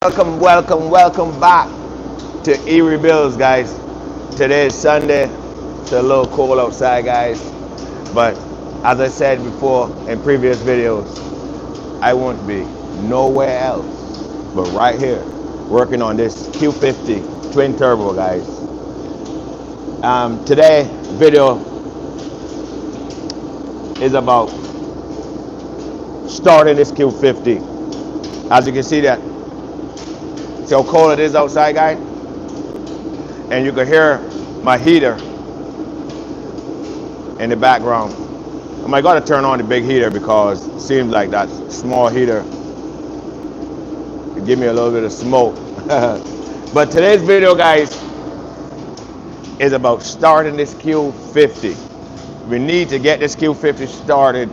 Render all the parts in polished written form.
Welcome back to erebuilds, guys. Today is Sunday. It's a little cold outside, guys. But as I said before in previous videos, I won't be nowhere else but right here working on this Q50 twin turbo, guys. Today video is about starting this Q50. As you can see that, see how cold it is outside, guys? And you can hear my heater in the background. I gotta turn on the big heater because it seems like that small heater could give me a little bit of smoke. But today's video, guys, is about starting this Q50. We need to get this Q50 started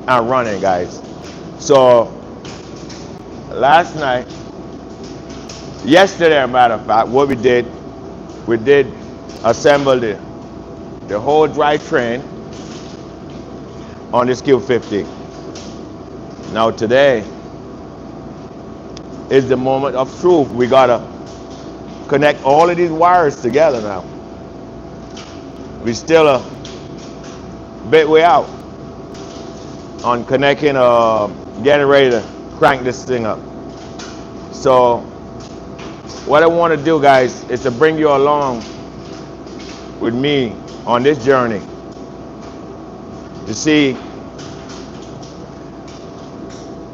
and running, guys. So yesterday, as a matter of fact, what we did assemble the whole drivetrain on this Q50. Now today is the moment of truth. We gotta connect all of these wires together now. We still a bit way out on connecting, getting ready to crank this thing up. So what I want to do, guys, is to bring you along with me on this journey to see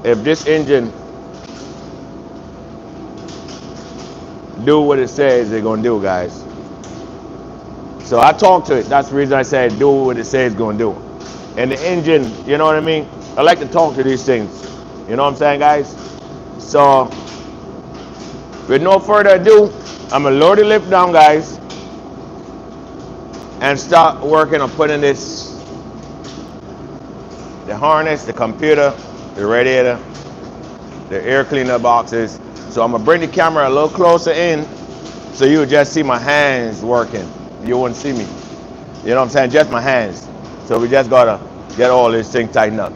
if this engine do what it says it's gonna do, guys. So I talked to it. That's the reason I said do what it says it's gonna do. And the engine, you know what I mean? I like to talk to these things. You know what I'm saying, guys? So with no further ado, I'm gonna lower the lift down, guys, and start working on putting the harness, the computer, the radiator, the air cleaner boxes. So I'm gonna bring the camera a little closer in so you would just see my hands working. You wouldn't see me. You know what I'm saying? Just my hands. So we just gotta get all this thing tightened up.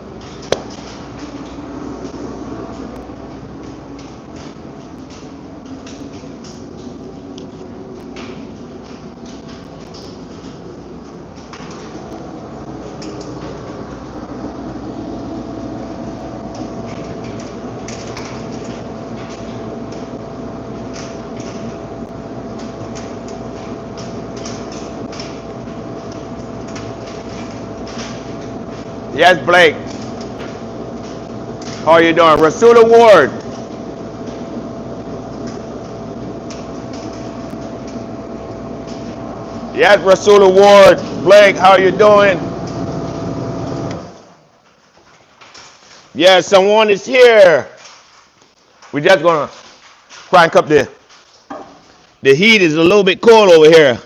Yes, Blake. How are you doing? Rasul Ward. Yes, Rasul Ward. Blake, how are you doing? Yes, someone is here. We're just gonna crank up the heat is a little bit cold over here.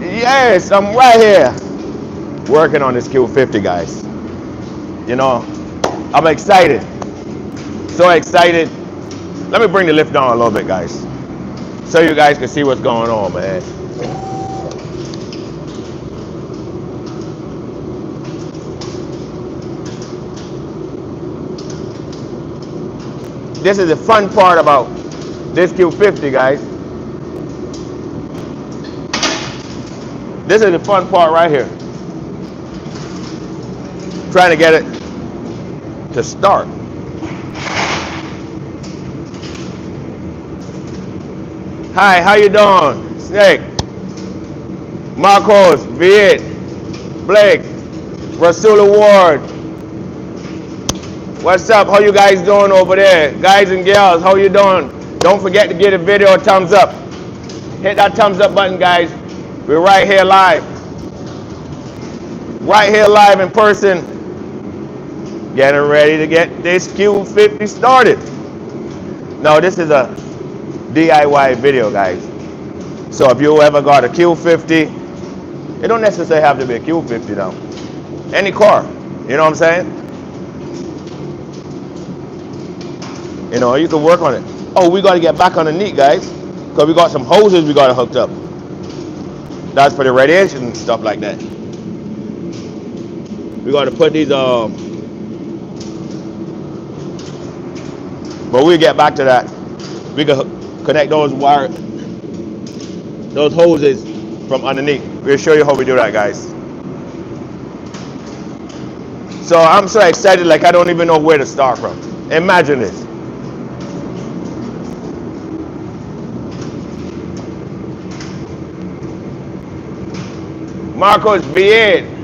Yes, I'm right here working on this Q50, guys. You know, I'm excited. So excited. Let me bring the lift down a little bit, guys, so you guys can see what's going on, man. This is the fun part about this Q50, guys. This is the fun part right here. Trying to get it to start. Hi, how you doing? Snake, Marcos, Viet, Blake, Rasul Ward. What's up? How you guys doing over there? Guys and gals, how you doing? Don't forget to give the video a thumbs up. Hit that thumbs up button, guys. We're right here live. Right here live in person. Getting ready to get this Q50 started. Now, this is a DIY video, guys. So if you ever got a Q50, it don't necessarily have to be a Q50 now. Any car, you know what I'm saying? You know, you can work on it. Oh, we got to get back underneath, guys, because we got some hoses we got to hook up. That's for the radiation and stuff like that. We got to put these But we'll get back to that. We can connect those those hoses from underneath. We'll show you how we do that, guys. So I'm so excited, like I don't even know where to start from. Imagine this. Marcos, be it.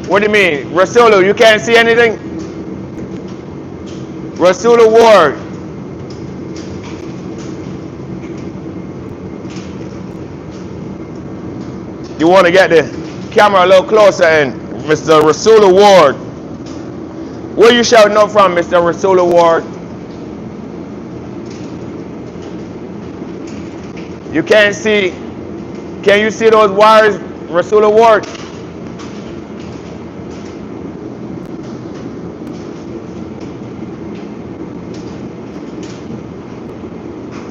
What do you mean? Rasulu, you can't see anything? Rasulu Ward. You want to get the camera a little closer in, Mr. Rasulu Ward. Where you shouting out from, Mr. Rasulu Ward? You can't see. Can you see those wires, Rasulu Ward?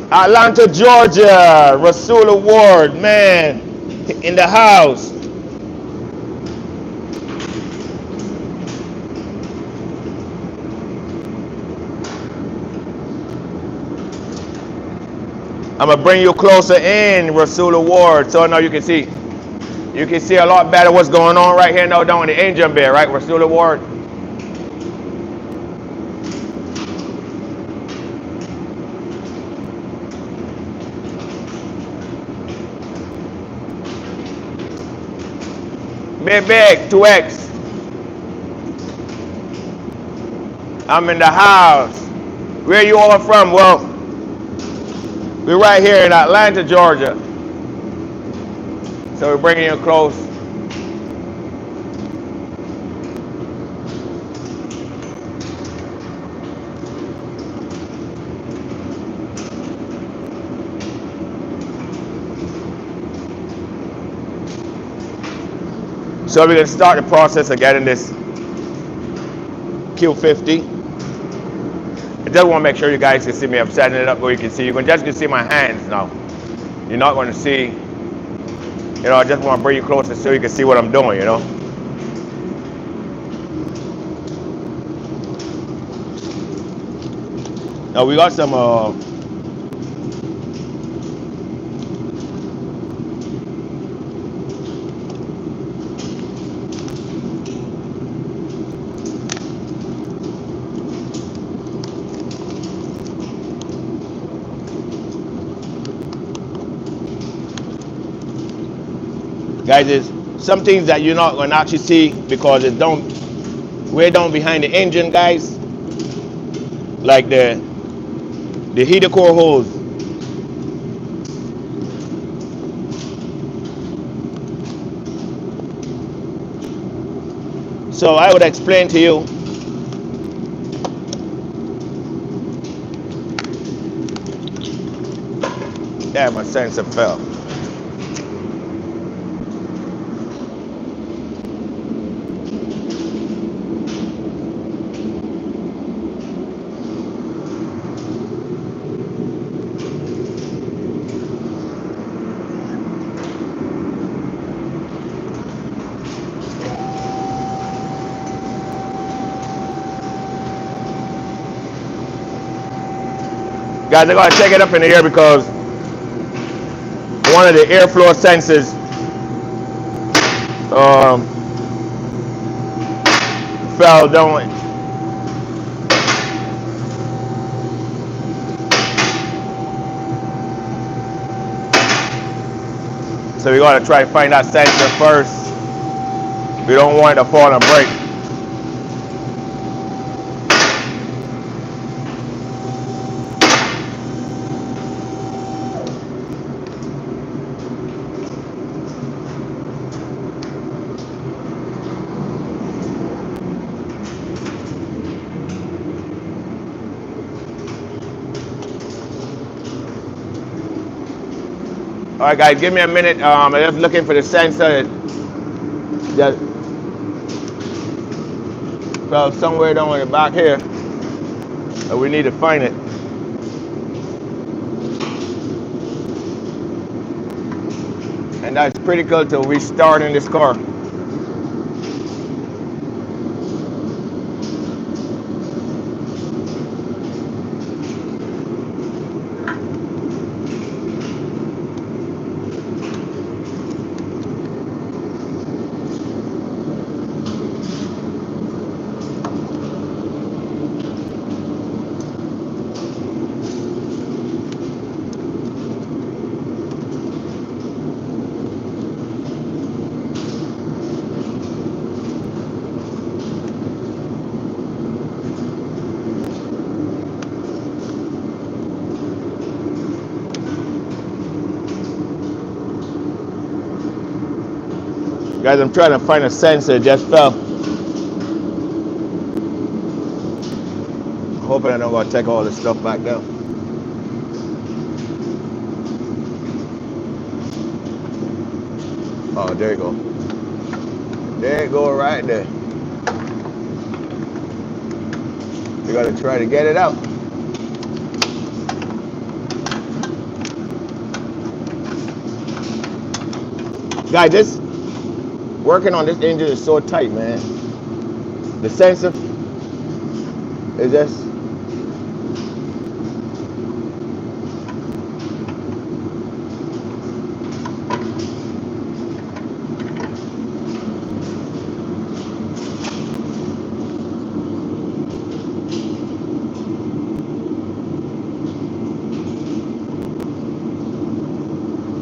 Atlanta, Georgia, Rasula Ward, man, in the house. I'm gonna bring you closer in, Rasula Ward, so now you can see. You can see a lot better what's going on right here now down in the engine bay, right, Rasula Ward? Big 2X. I'm in the house. Where you all from? Well, we're right here in Atlanta, Georgia. So we're bringing you close. So we're gonna start the process of getting this Q50. I just want to make sure you guys can see me. I'm setting it up where you can see. You're just gonna see my hands now. You're not going to see. You know, I just want to bring you closer so you can see what I'm doing. You know. Now we got some. Guys, there's some things that you're not going to actually see because it don't, way down behind the engine, guys, like the heater core hose. So I would explain to you. Yeah, my sensor fell. Guys, I gotta take it up in the air because one of the airflow sensors fell down. So we gotta try and find that sensor first. We don't want it to fall and break. All right, guys, give me a minute. I'm just looking for the sensor. fell somewhere down in the back here, and we need to find it. And that's critical to restarting this car. Guys, I'm trying to find a sensor, it just fell. Hoping I don't gotta take all this stuff back down. Oh, there you go. There you go, right there. We gotta try to get it out. Guys, this working on this engine is so tight, man. The sensor is just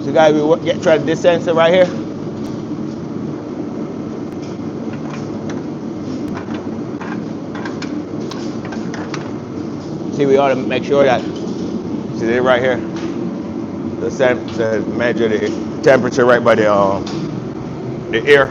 so guys, we try this sensor right here. See, we ought to make sure that, see it right here, the sensor measure the temperature right by the air.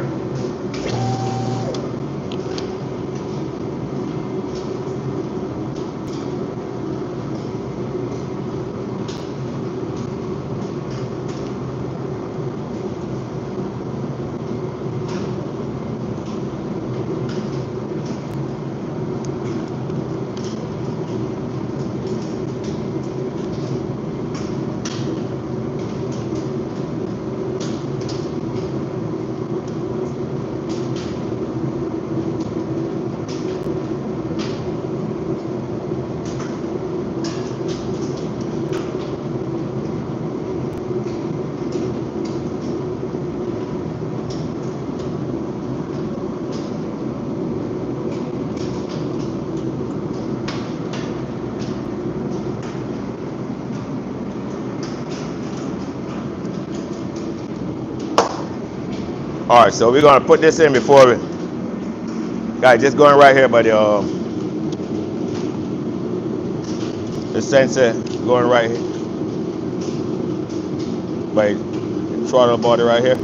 All right, so we're gonna put this in before we, guys, just going right here by the sensor, going right here by the throttle body right here.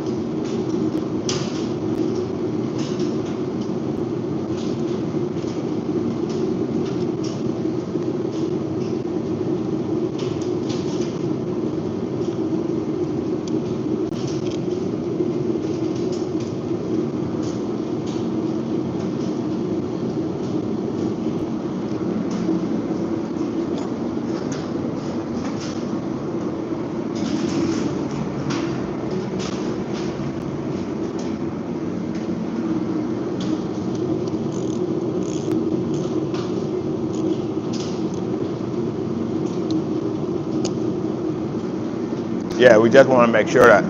Yeah, we just want to make sure that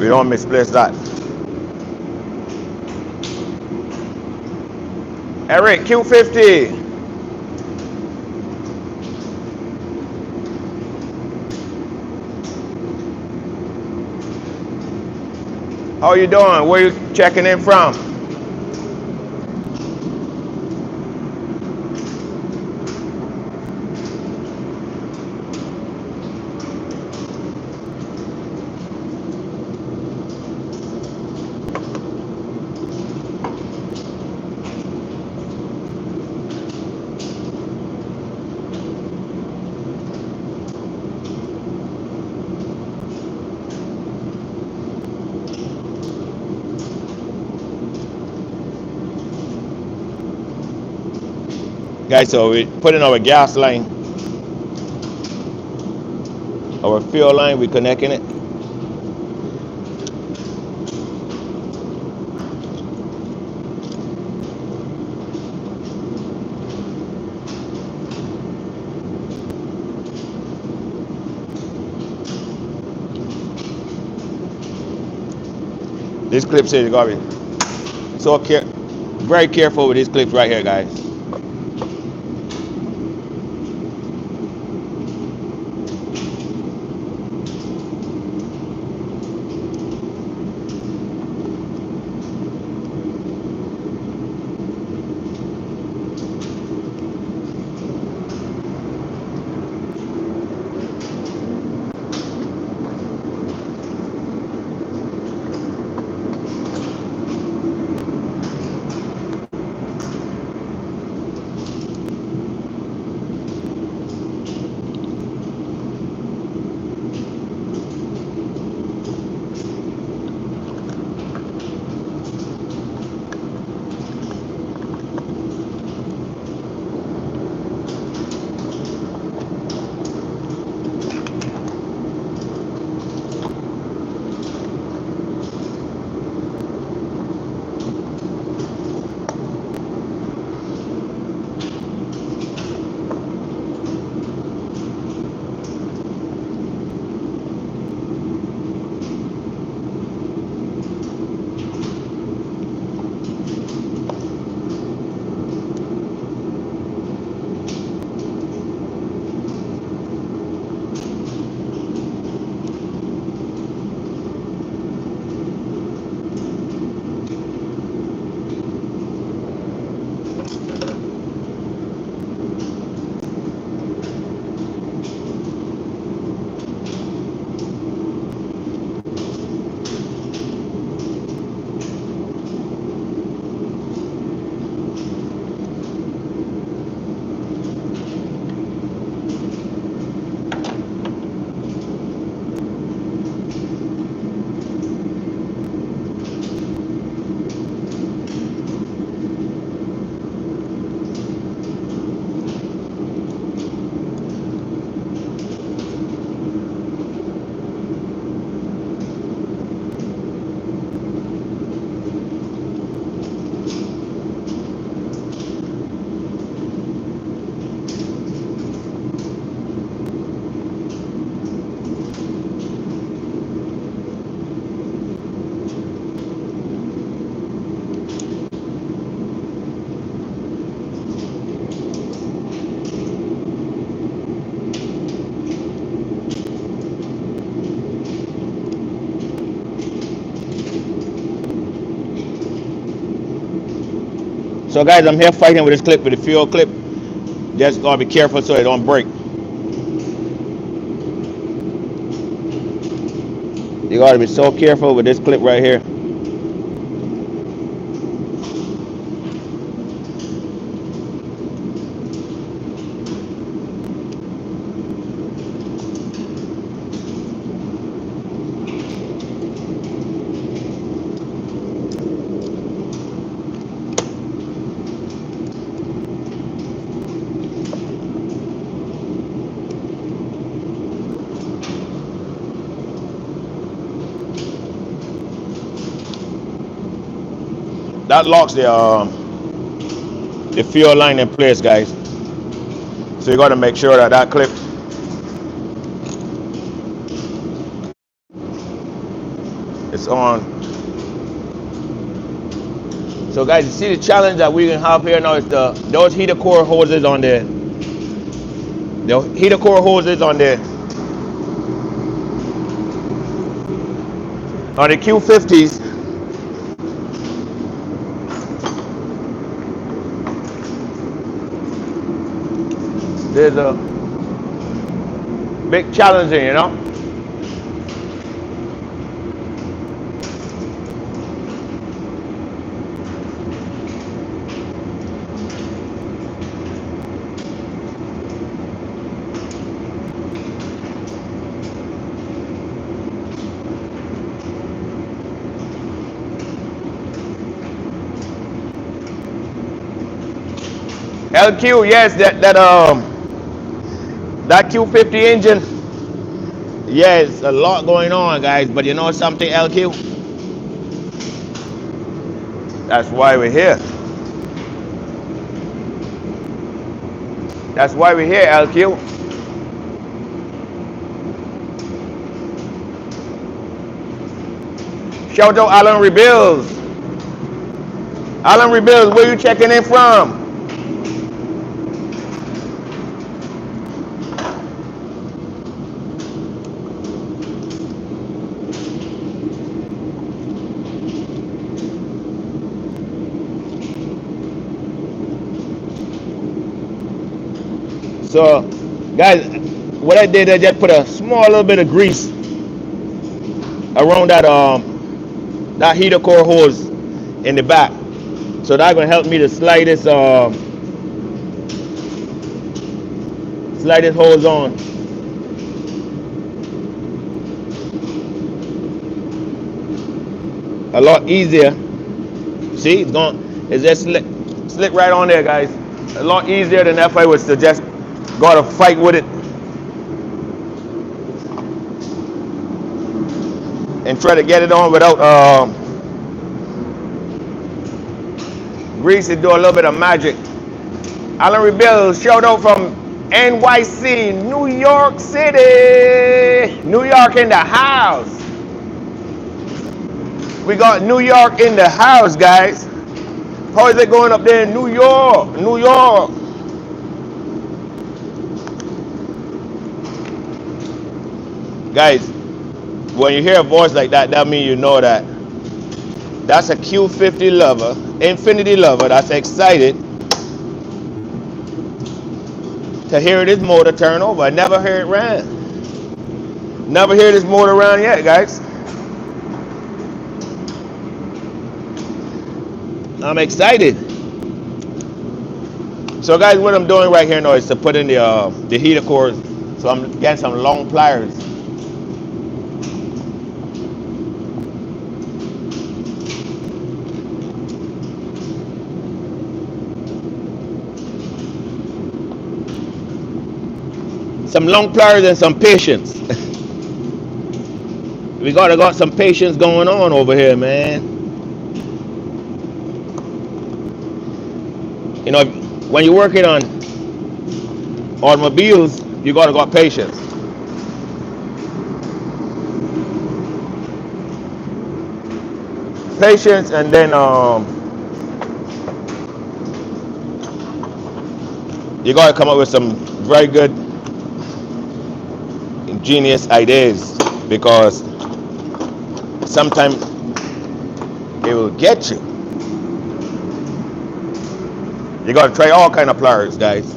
we don't misplace that. Eric, Q50. How you doing? Where you checking in from? Guys, so we put in our gas line, our fuel line, we connecting it. This clip says you gotta be so very careful with these clips right here, guys. So guys, I'm here fighting with this clip, with the fuel clip. Just gotta be careful so it don't break. You gotta be so careful with this clip right here. That locks the fuel line in place, guys. So you gotta make sure that that clip is on. So guys, you see the challenge that we can have here now is those heater core hoses on the heater core hoses on the Q50s. There's a big challenge here, you know. LQ, yes, that Q50 engine. Yes, a lot going on, guys. But you know something, LQ? That's why we're here. That's why we're here, LQ. Shout out Alan Rebuilds. Alan Rebuilds, where you checking in from? So, guys, what I did, I just put a small little bit of grease around that heater core hose in the back. So that's gonna help me to slide this hose on a lot easier. See, it's just slick right on there, guys. A lot easier than if I was to just gotta fight with it and try to get it on without grease. And do a little bit of magic. Alan Rebuilds, shout out from NYC, New York City. New York in the house. We got New York in the house, guys. How is it going up there in New York? New York. Guys, when you hear a voice like that, that means you know that that's a Q50 lover, Infinity lover that's excited to hear this motor turn over. I never hear it run. Never hear this motor run yet, guys. I'm excited. So guys, what I'm doing right here now is to put in the heater cores. So I'm getting some long pliers. Some long pliers and some patience. We got some patience going on over here, man. You know, when you're working on automobiles, you gotta got patience. Patience, and then you gotta come up with some very good, ingenious ideas, because sometimes it will get you. You gotta try all kind of pliers, guys.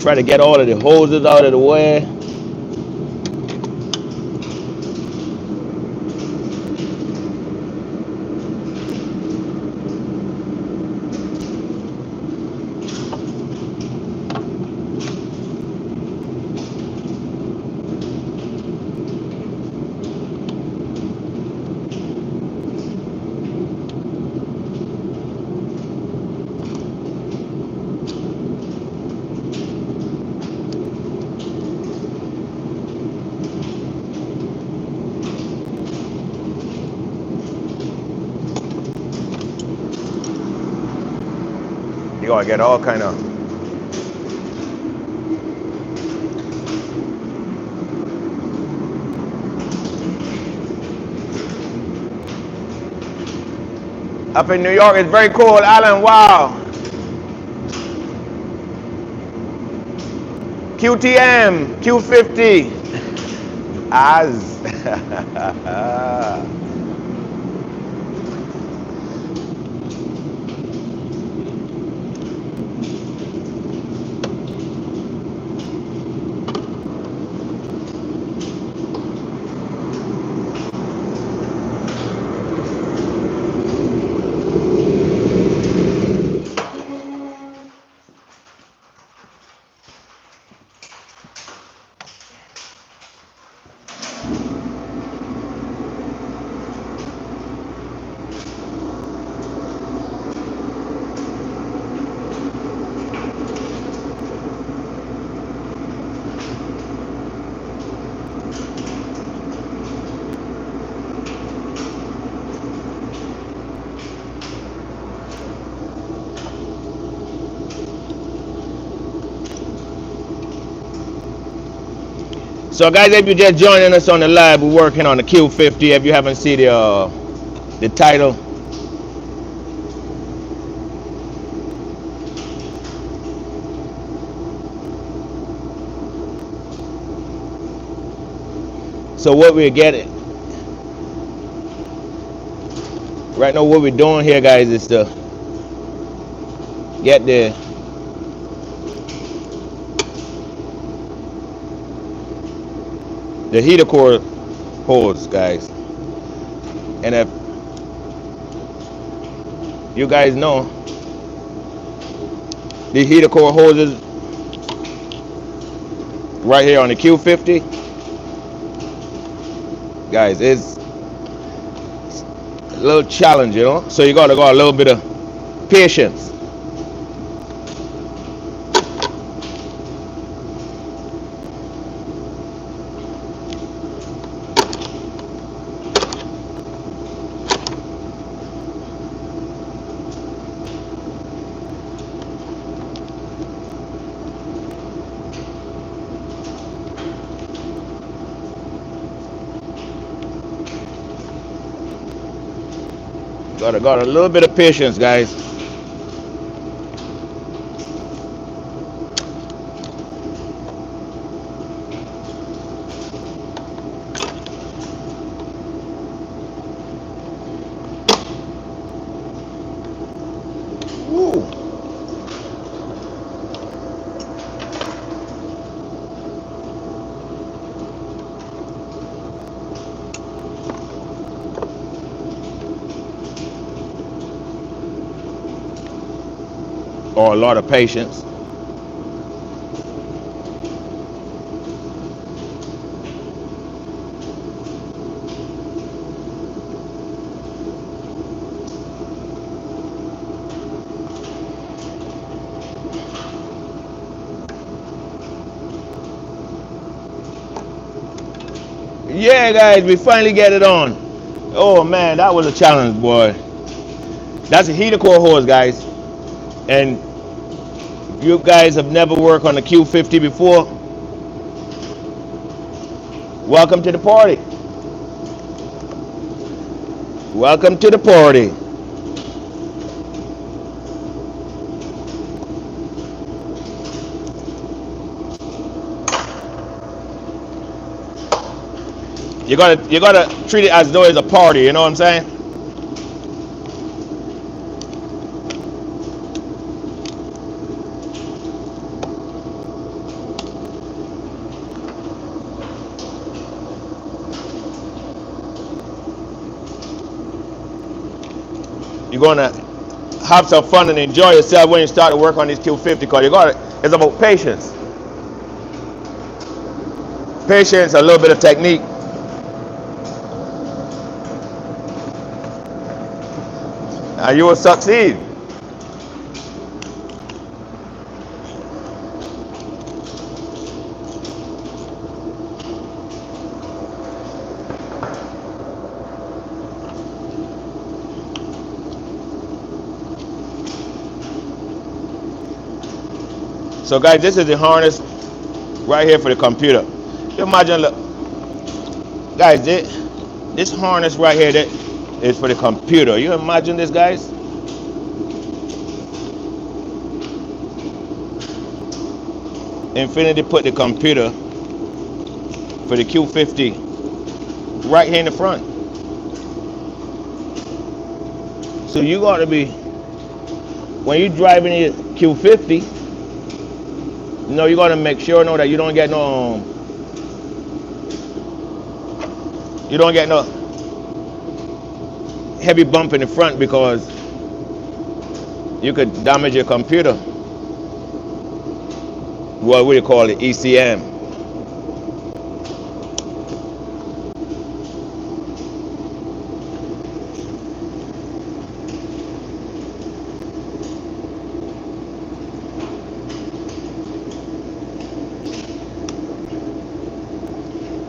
Try to get all of the hoses out of the way. You gotta get all kind of. Up in New York, it's very cold, Alan. Wow. QTM, Q50. As. So guys, if you're just joining us on the live, we're working on the Q50. If you haven't seen the title, so what we're getting right now, what we're doing here, guys, is to get the heater core hose, guys. And if you guys know, the heater core hoses right here on the Q50, guys, it's a little challenge, you know. So you gotta go a little bit of patience. Got a little bit of patience, guys. Woo. Or a lot of patience. Yeah, guys, we finally get it on. Oh man, that was a challenge, boy. That's a heater core hose, guys. And you guys have never worked on a Q50 before, welcome to the party. Welcome to the party. You gotta treat it as though it's a party, you know what I'm saying? You're gonna have some fun and enjoy yourself when you start to work on this Q50 because it's about patience. Patience, a little bit of technique. And you will succeed. So guys, this is the harness right here for the computer. You imagine, look, guys, this harness right here that is for the computer. You imagine this, guys? Infinity put the computer for the Q50 right here in the front. So you got to be, when you're driving your Q50, you know, you got to make sure that you don't get no heavy bump in the front because you could damage your computer. What we call it, ECM.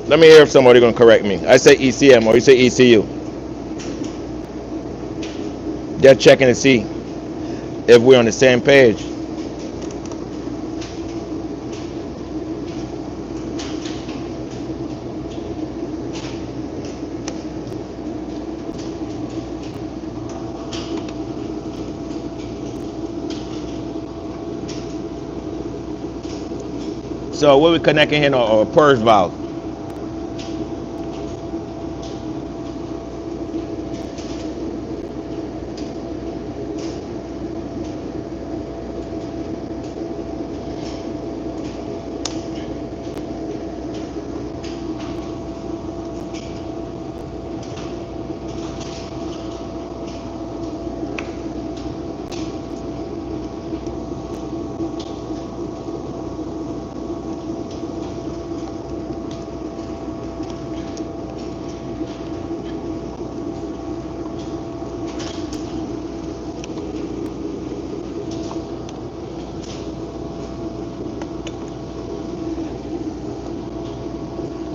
Let me hear if somebody gonna correct me. I say ECM or you say ECU. They're checking to see if we're on the same page. So what we're connecting here are a purge valve.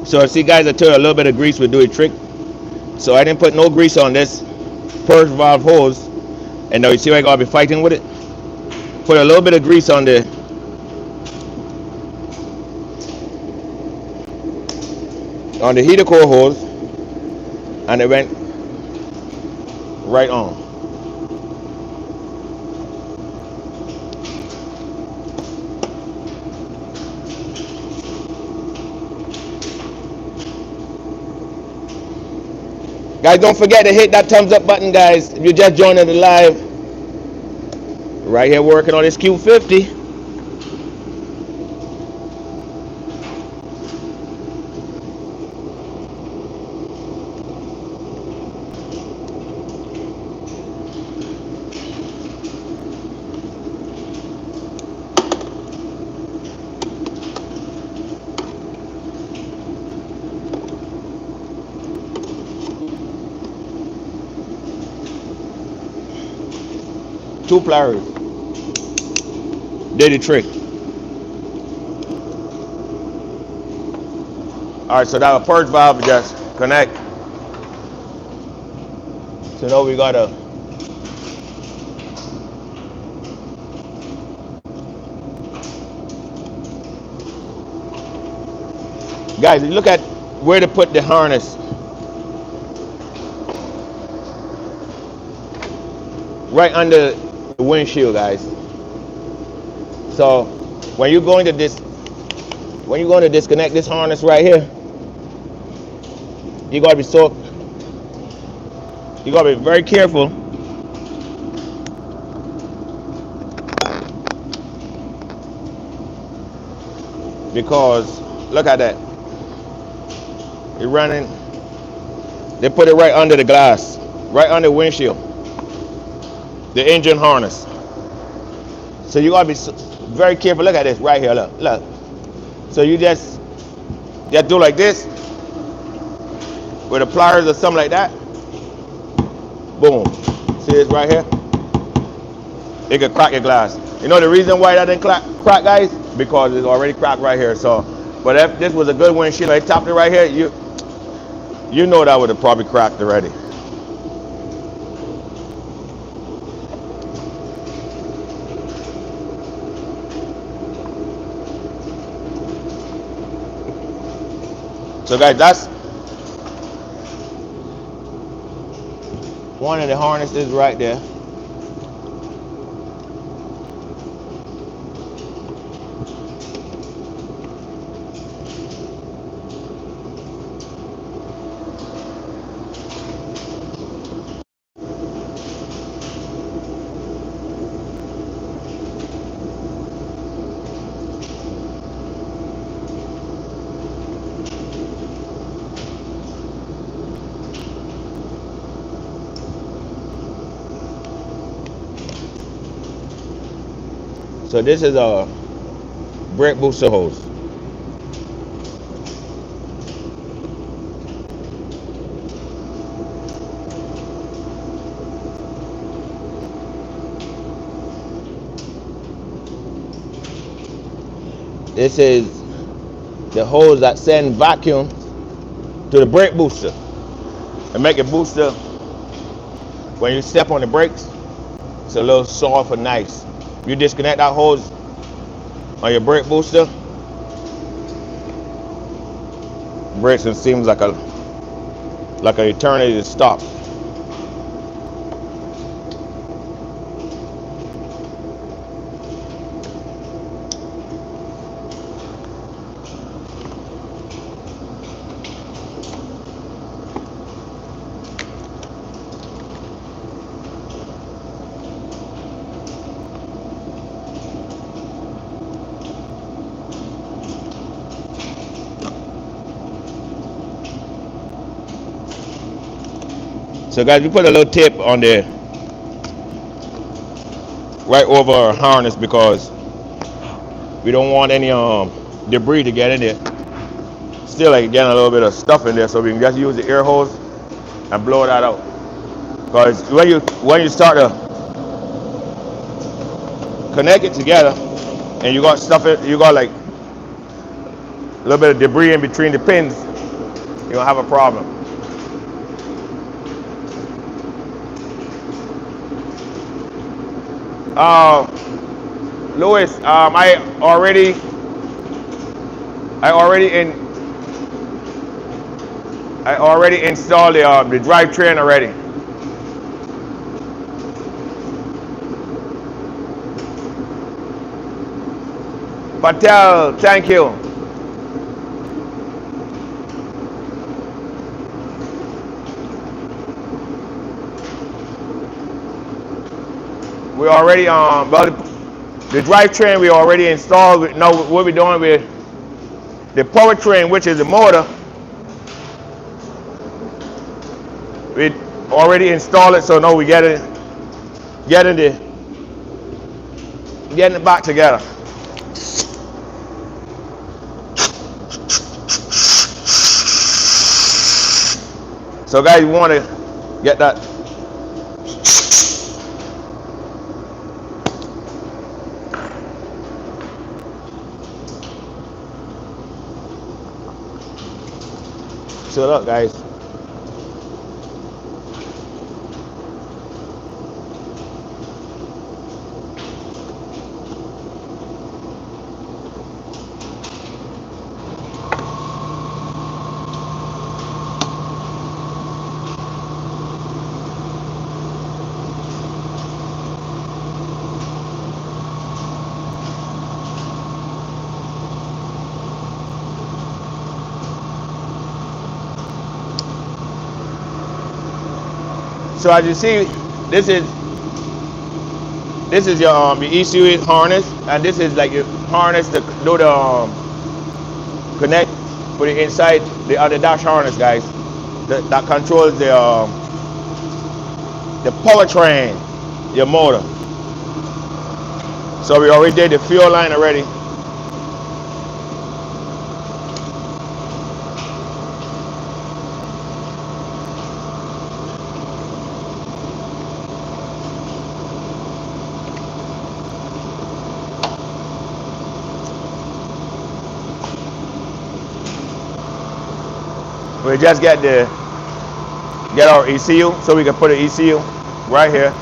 So see guys, I told you a little bit of grease would do a trick. So I didn't put no grease on this purge valve hose. And now you see I gotta be fighting with it. Put a little bit of grease on the heater core hose, and it went right on. Guys, don't forget to hit that thumbs up button, guys. If you just joined the live, right here working on this Q50. Two pliers did the trick. All right, so now a purge valve just connect. So now we gotta guys, look at where to put the harness. Right under the windshield, guys. So when you're going to disconnect this harness right here, you gotta be very careful, because look at that. You're running. They put it right under the glass, right under the windshield, the engine harness. So you gotta be very careful. Look at this right here. Look. So you just do like this with the pliers or something like that. Boom. See this right here? It could crack your glass. You know the reason why that didn't crack, guys? Because it's already cracked right here. So, but if this was a good windshield, I tapped it right here, you know that would have probably cracked already. So guys, that's one of the harnesses right there. So this is a brake booster hose. This is the hose that send vacuum to the brake booster and make it booster. When you step on the brakes, it's a little soft and nice. You disconnect that hose on your brake booster, brakes, it seems like an eternity to stop. So guys, we put a little tape on there right over our harness because we don't want any debris to get in there. Still like getting a little bit of stuff in there, so we can just use the air hose and blow that out. Because when you start to connect it together and you got stuff you got like a little bit of debris in between the pins, you're gonna have a problem. Louis, I already installed the drivetrain already. Patel, thank you. We already well, the drivetrain we already installed. Now what we're doing with the powertrain, which is the motor, we already installed it. So now we getting it back together. So guys, you want to get that. So look guys. So as you see, this is your ECU harness, and this is like your harness to do the connect for the inside the other dash harness, guys. That controls the powertrain, your motor. So we already did the fuel line already. We just get our ECU, so we can put an ECU right here,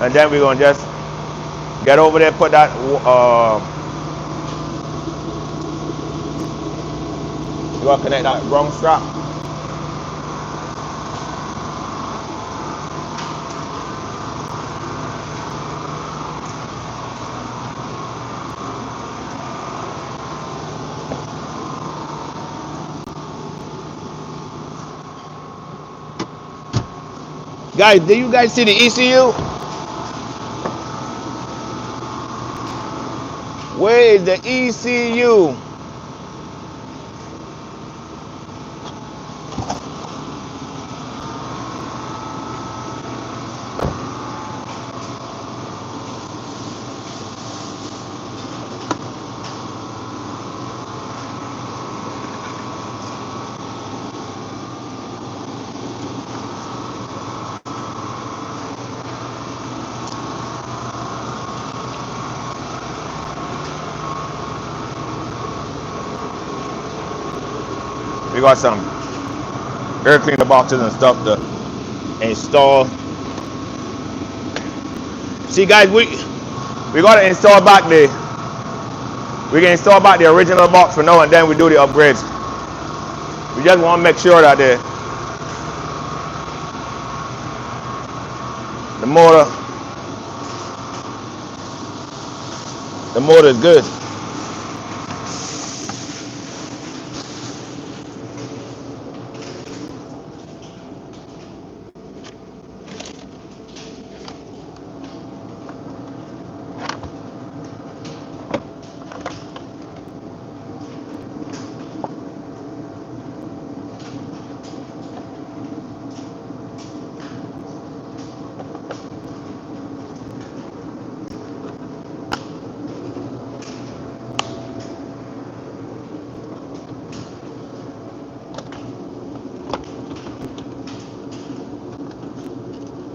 and then we're gonna just get over there, put that we're gonna connect that ground strap. Guys, do you guys see the ECU? Where is the ECU? We got some air cleaner boxes and stuff to install. See guys, we gotta install back we can install back the original box for now, and then we do the upgrades. We just want to make sure that the motor is good.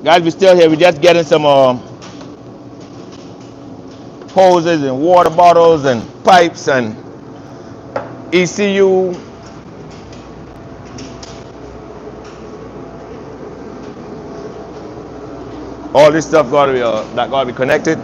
Guys, we're still here. We're just getting some hoses and water bottles and pipes and ECU. All this stuff gotta be that gotta be connected.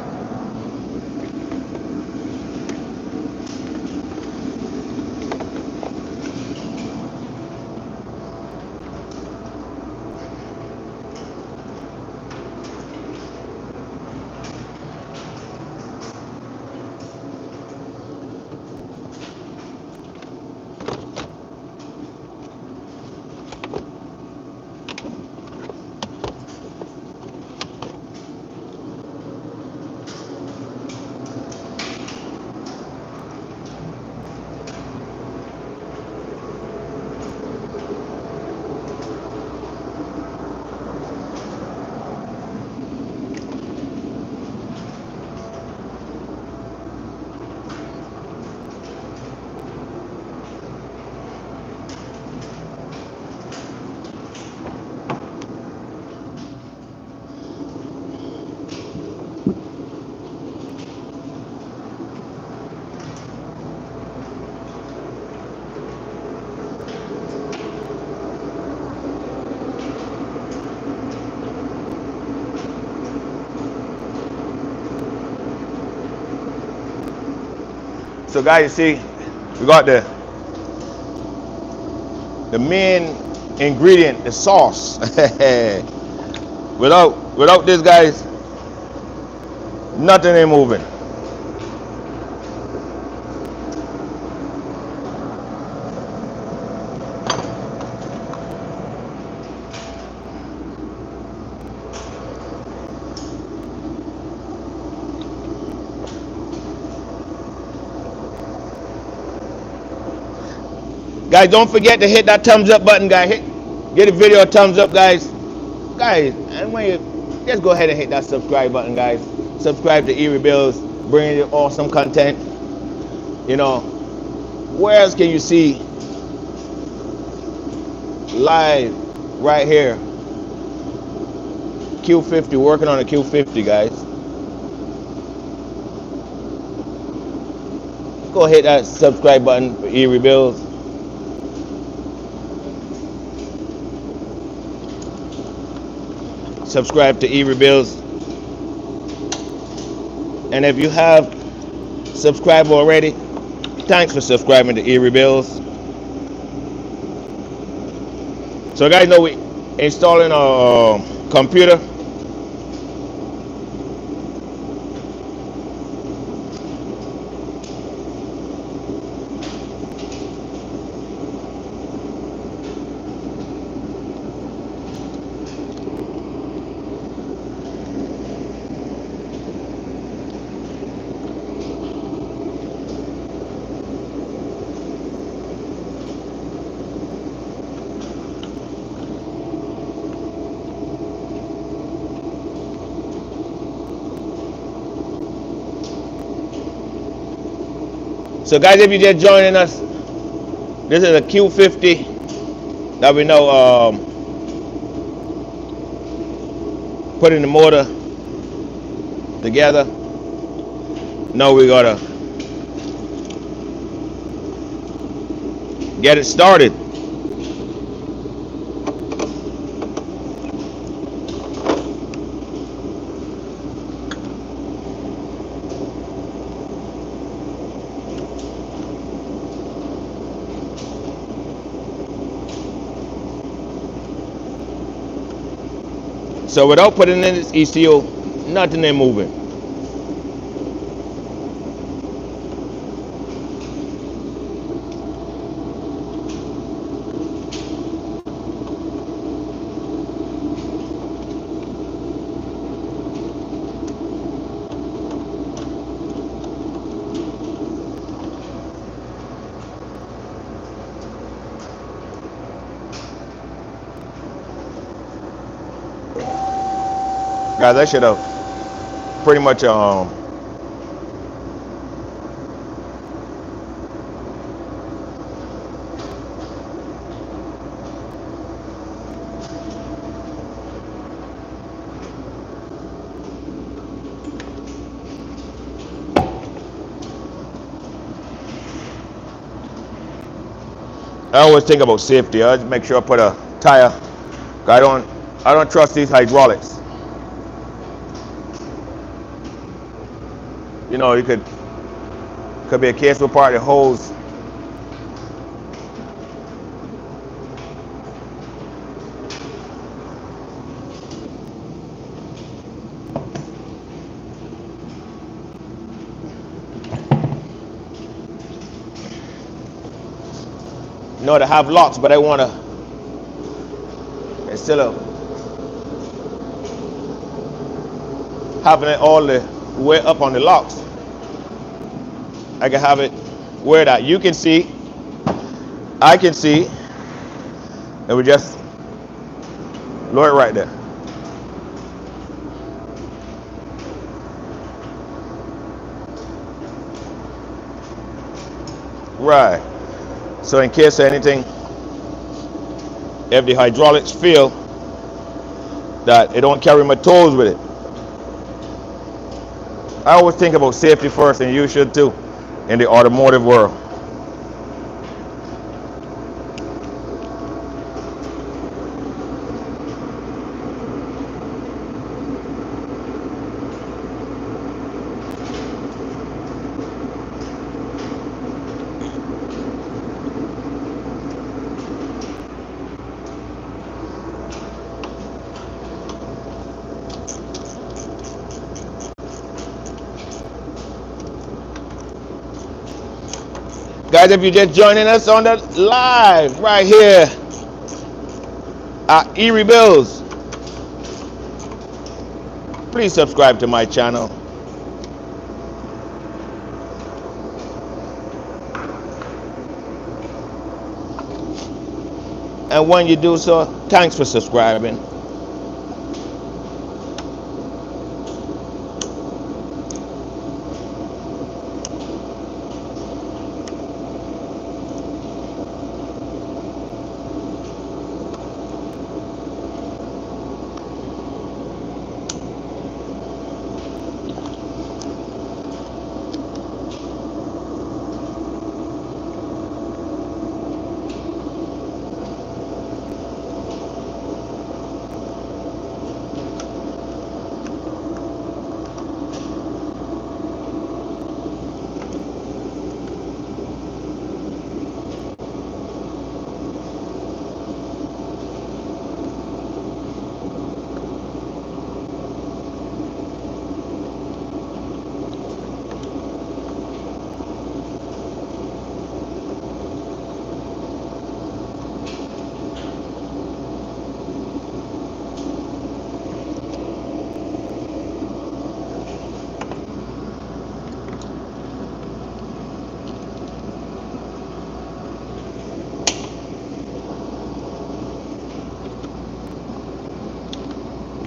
So guys, you see, we got the main ingredient, the sauce. without this, guys, nothing ain't moving. Guys, don't forget to hit that thumbs up button, guys. Get the video a thumbs up, guys. Guys, and when you just go ahead and hit that subscribe button, guys. Subscribe to erebuilds, bringing you awesome content. You know, where else can you see live right here? Q50, working on a Q50, guys. Go hit that subscribe button for erebuilds. Subscribe to erebuilds. And if you have subscribed already, thanks for subscribing to erebuilds. So guys know we installing a computer. So guys, if you're just joining us, this is a Q50 that we know putting the motor together. Now we gotta get it started. So without putting in this ECU, nothing ain't moving. Guys, I should have pretty much I always think about safety. I just make sure I put a tire. I don't trust these hydraulics. You know, you could be a case where part of the hose. You know, they have locks, but I want to, instead of having it all the way up on the locks, I can have it where that you can see, I can see, and we just lower it right there. Right. So in case of anything, if the hydraulics fail, that it don't carry my toes with it. I always think about safety first, and you should too, in the automotive world. Guys, if you're just joining us on the live right here at erebuilds, please subscribe to my channel. And when you do so, thanks for subscribing.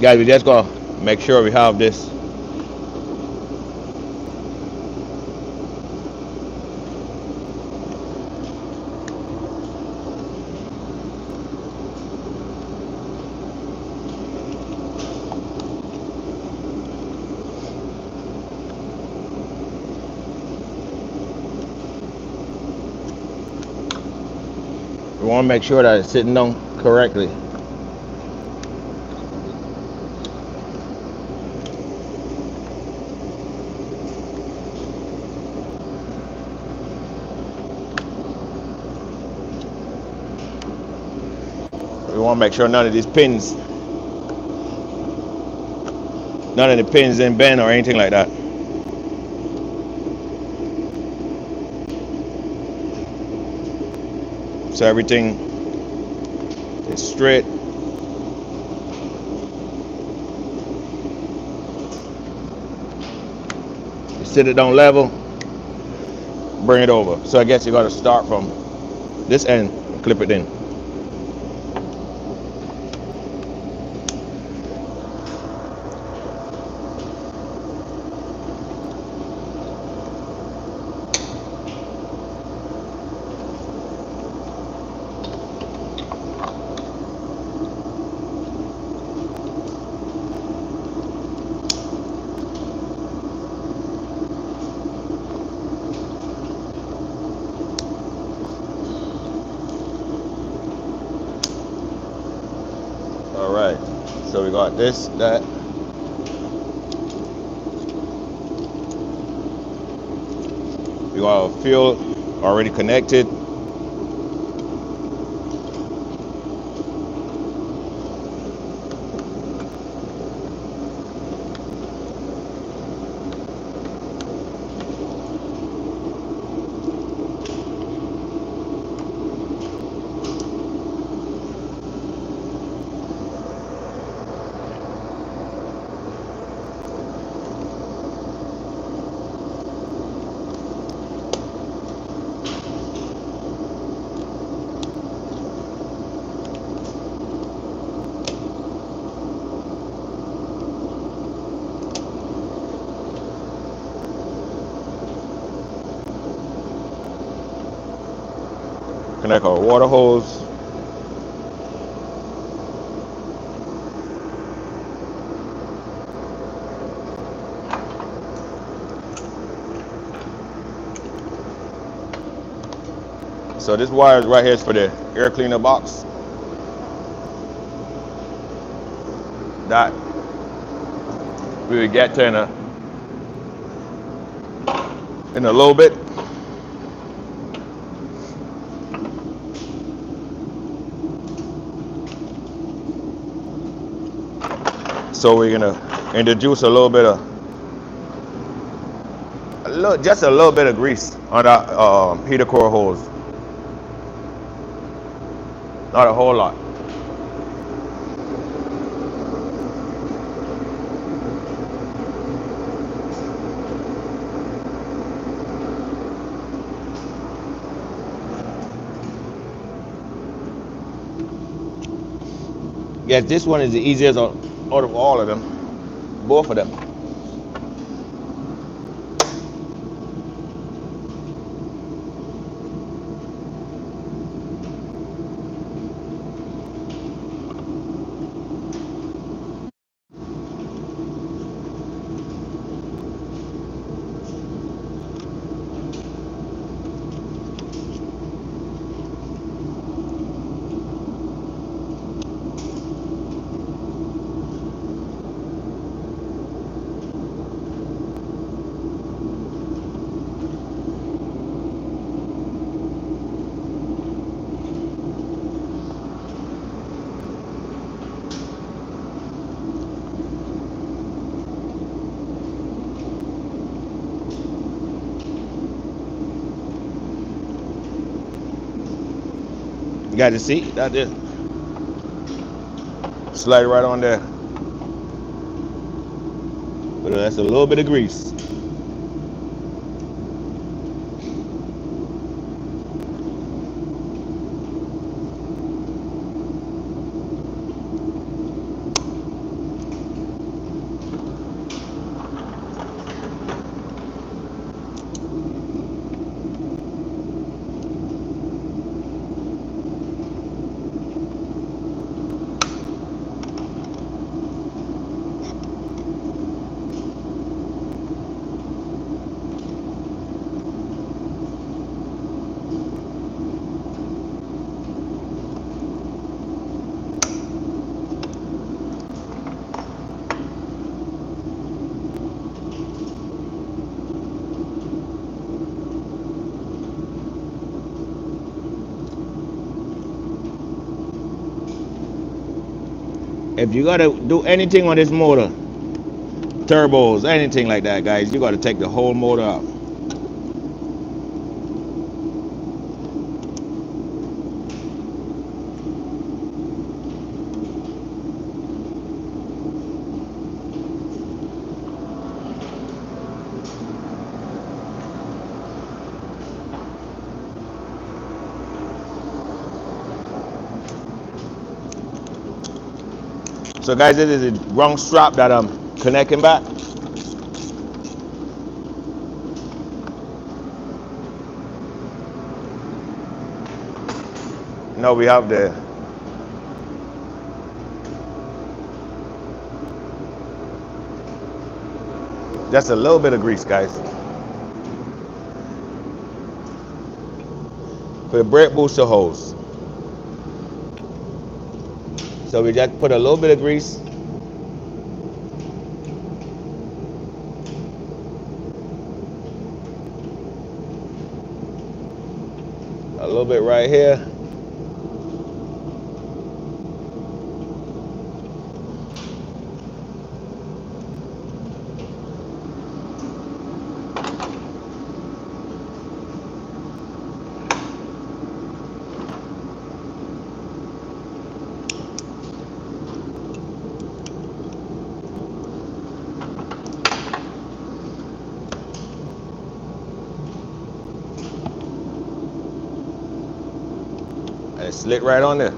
Guys, we just gotta make sure we have this. We want to make sure that it's sitting down correctly. We want to make sure none of the pins didn't bend or anything like that. So everything is straight. You sit it down level, bring it over. So I guess you got to start from this end and clip it in. So we got this, that. We got our fuel already connected. Connect our water hose. So this wire right here is for the air cleaner box. That we will get to in a little bit. So we're gonna introduce just a little bit of grease on that heater core hose. Not a whole lot. Yes, this one is the easiest out of all of them. Both of them. You got the seat? That is. Slide right on there. But that's a little bit of grease. If you gotta do anything on this motor, turbos, anything like that, guys, you gotta take the whole motor out. So guys, this is the wrong strap that I'm connecting back. Now we have just a little bit of grease, guys. For the brake booster hose. So we just put a little bit of grease little bit right here. And it slit right on there.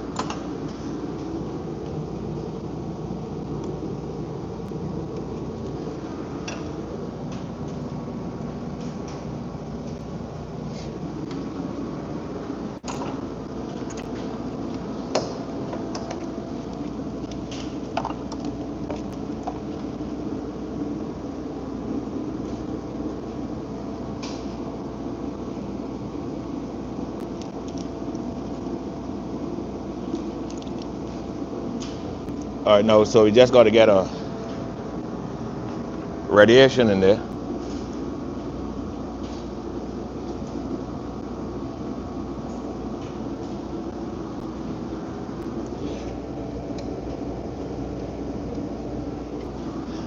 All right, no, so we just got to get a radiation in there.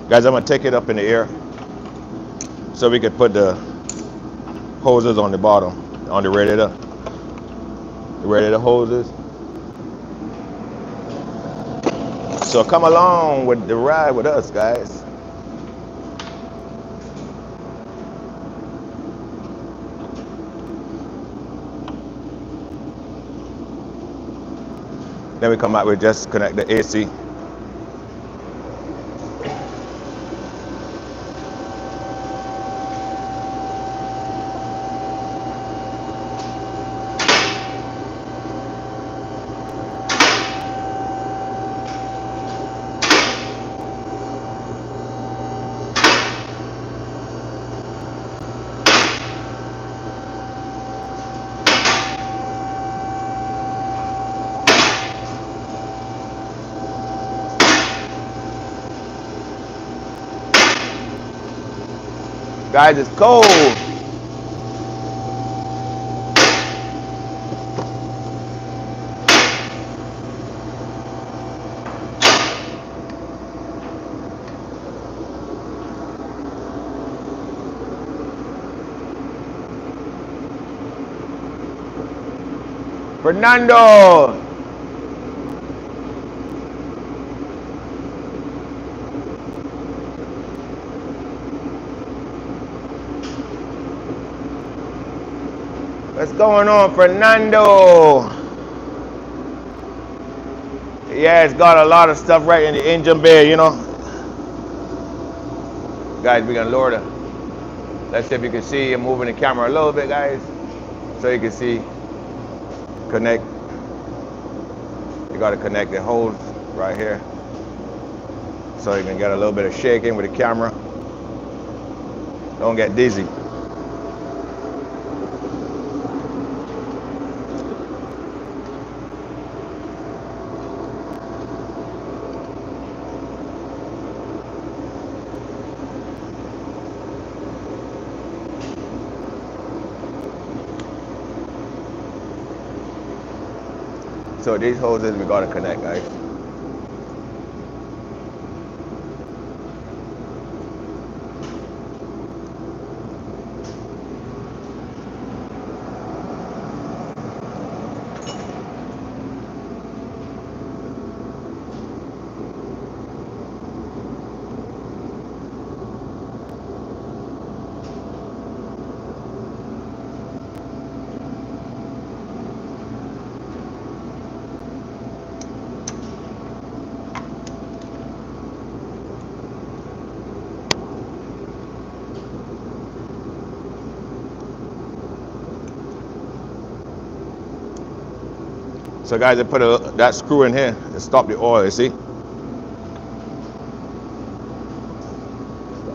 Guys, I'm gonna take it up in the air so we could put the hoses on the bottom, on the radiator hoses. So come along with the ride with us, guys. Then we come out, we just connect the AC. Guys, it's cold. Fernando. What's going on, Fernando? Yeah, it's got a lot of stuff right in the engine bay, you know. Guys, we're gonna lower the, let's see if you can see, I'm moving the camera a little bit, guys, so you can see, connect. You gotta connect the hose right here, so you can get a little bit of shaking with the camera. Don't get dizzy. So these hoses we gotta connect, guys. So guys, I put that screw in here to stop the oil, you see?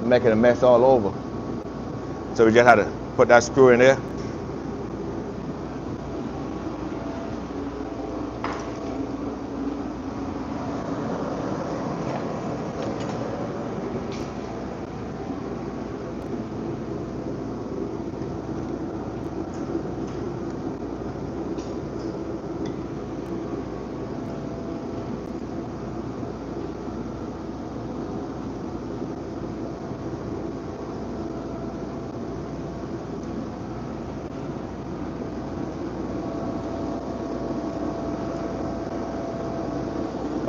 Making a mess all over. So we just had to put that screw in there.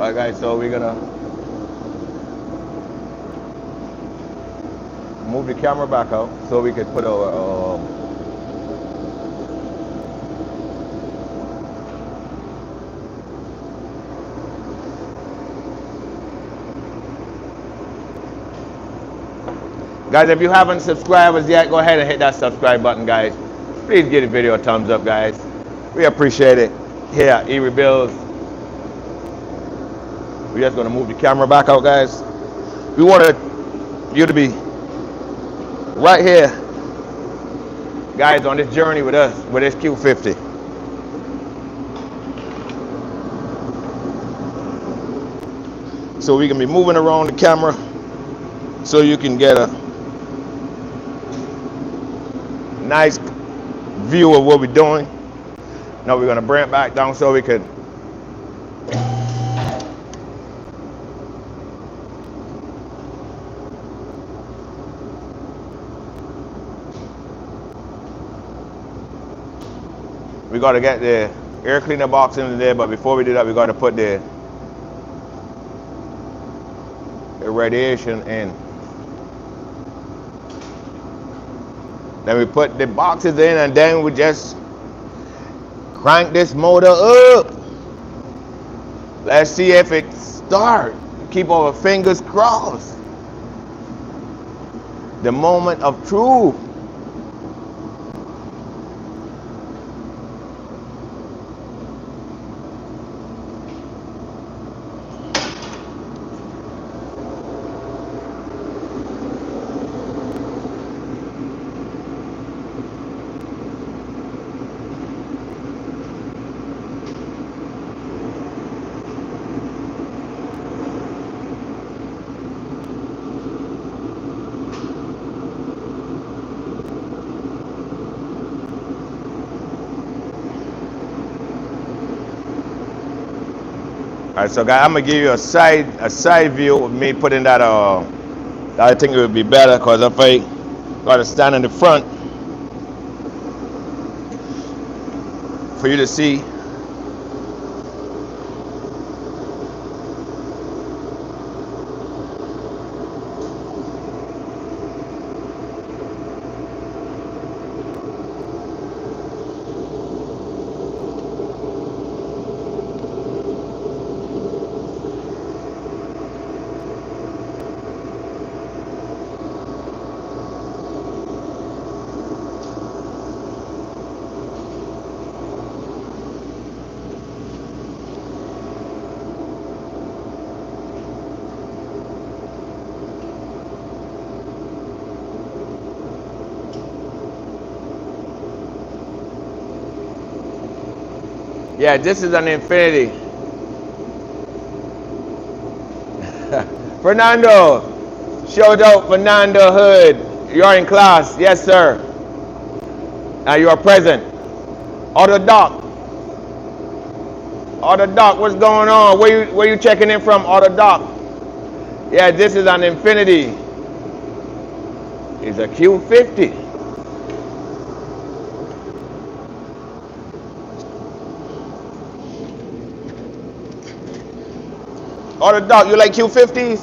Alright guys, so we're gonna move the camera back out so we could put our guys, if you haven't subscribed us yet, go ahead and hit that subscribe button, guys. Please give the video a thumbs up, guys. We appreciate it. Here at erebuilds. We're just gonna move the camera back out, guys. We wanted you to be right here, guys, on this journey with us, with this Q50. So we can be moving around the camera so you can get a nice view of what we're doing. Now we're gonna bring it back down so we could got to get the air cleaner box in there, but before we do that, we got to put the radiation in. Then we put the boxes in, and then we just crank this motor up. Let's see if it starts. Keep our fingers crossed. The moment of truth. All right, so guys, I'm gonna give you a side view of me putting that. I think it would be better because if I gotta stand in the front for you to see. Yeah, this is an Infinity. Fernando, shout out Fernando Hood. You are in class, yes sir. You are present. Auto Doc. Auto Doc, what's going on? Where you checking in from, Auto Doc? Yeah, this is an Infinity. It's a Q50. Auto Doc, you like Q50s?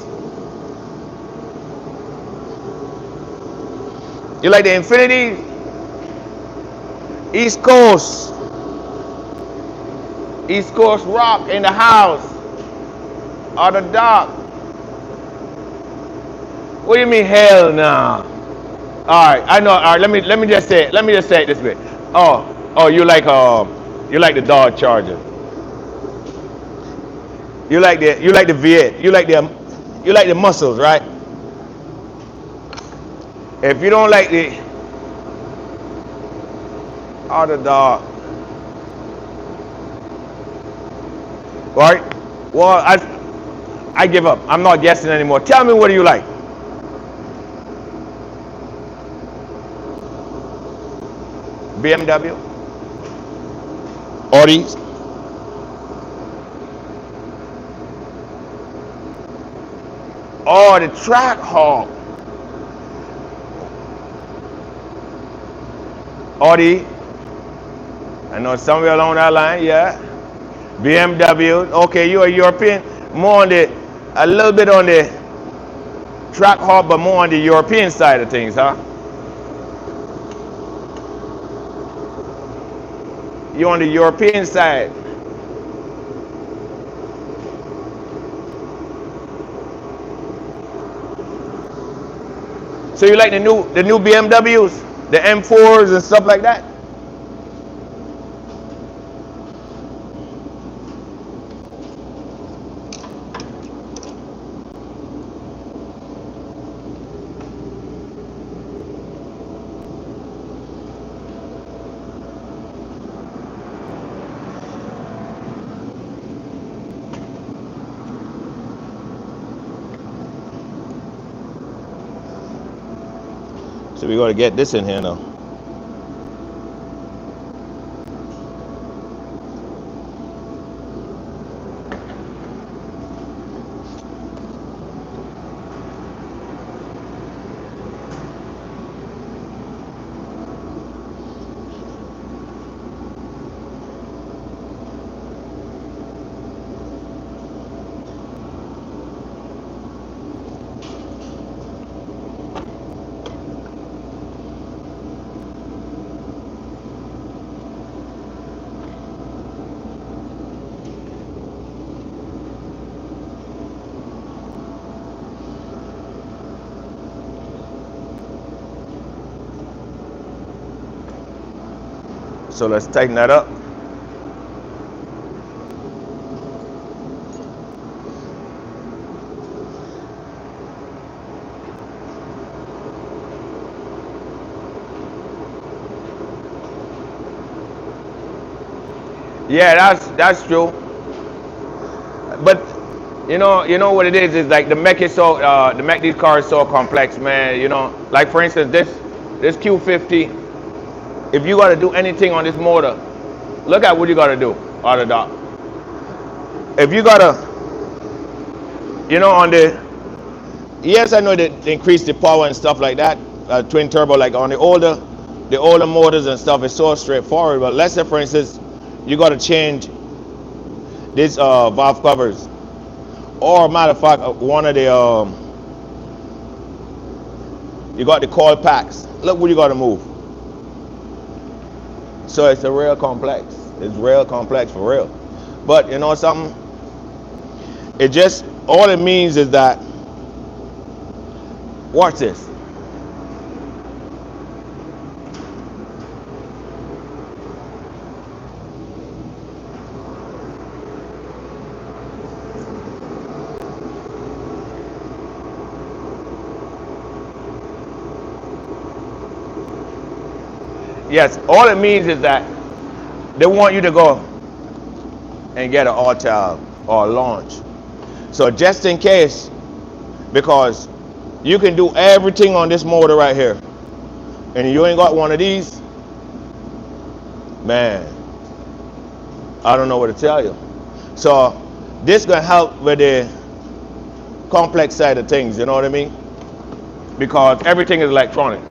You like the Infinity? East Coast. East Coast rock in the house. Auto Doc. What do you mean hell no? Alright, I know. Alright, let me just say it this way. Oh, you like the Dodge Charger. You like the V8. You like the muscles, right? If you don't like the Auto Dog, right? Well, I give up. I'm not guessing anymore. Tell me, what do you like? BMW? Audis? Oh, the track hawk. Audi. I know somewhere along that line, yeah. BMW. Okay, you're a European. more on the, a little bit on the track hub, but more on the European side of things, huh? You're on the European side. So you like the new BMWs, the M4s and stuff like that? So we got to get this in here now. So let's tighten that up. Yeah, that's true. But you know what it is like the make it so the make these cars so complex, man. You know, like for instance this Q50. If you got to do anything on this motor, look at what you got to do out of dock. If you got to, on the, yes, I know that they increase the power and stuff like that, twin turbo, like on the older motors and stuff, it's so straightforward. But let's say, for instance, you got to change these valve covers, or matter of fact, one of the, you got the coil packs. Look what you got to move. So it's a real complex. It's real complex for real. But you know something? It just, all it means is that, watch this. Yes, all it means is that they want you to go and get an auto or a launch. So just in case, because you can do everything on this motor right here, and you ain't got one of these, man, I don't know what to tell you. So this gonna help with the complex side of things, you know what I mean? Because everything is electronic.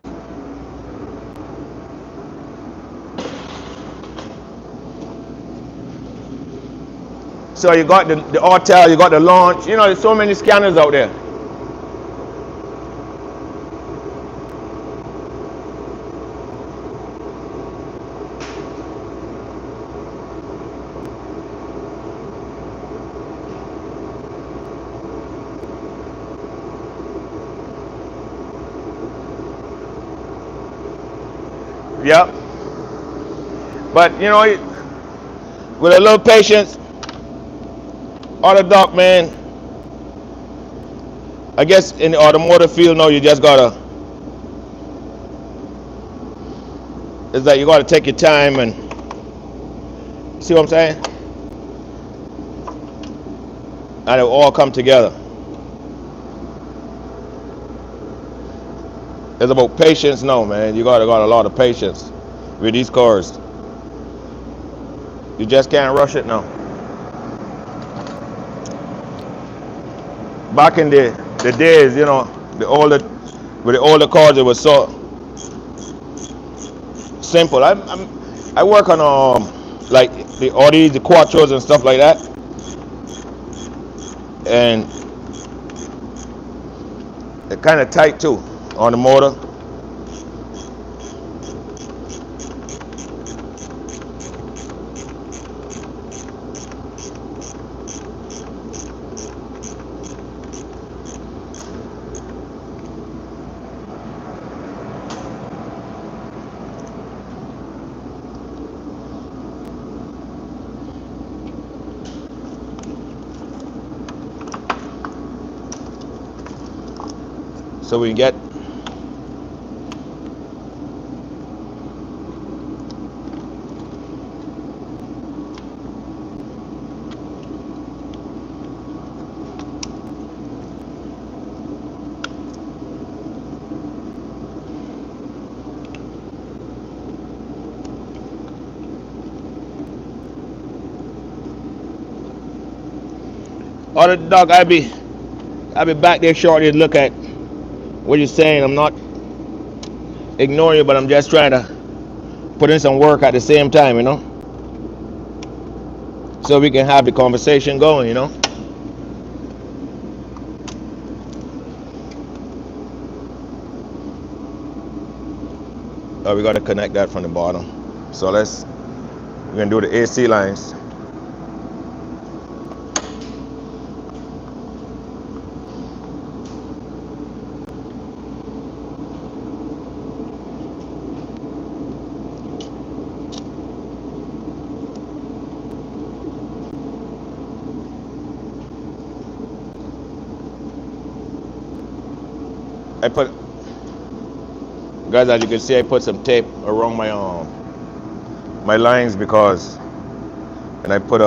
So you got the auto, you got the launch, there's so many scanners out there. Yep. But with a little patience, auto dock, man, I guess in the automotive field, no, you just gotta, it's like you gotta take your time and, see what I'm saying? And it'll all come together. It's about patience, no, man. You got a lot of patience with these cars. You just can't rush it now. Back in the days, the older cars, it was so simple. I work on like the Audis, the Quattros and stuff like that. and they're kind of tight too on the motor. So we can get other dog. I'll be back there shortly to look at what you're saying. I'm not ignoring you, but I'm just trying to put in some work at the same time, you know, so we can have the conversation going, you know. Oh, we got to connect that from the bottom. So we're gonna do the AC lines. Guys, as you can see, I put some tape around my lines and I put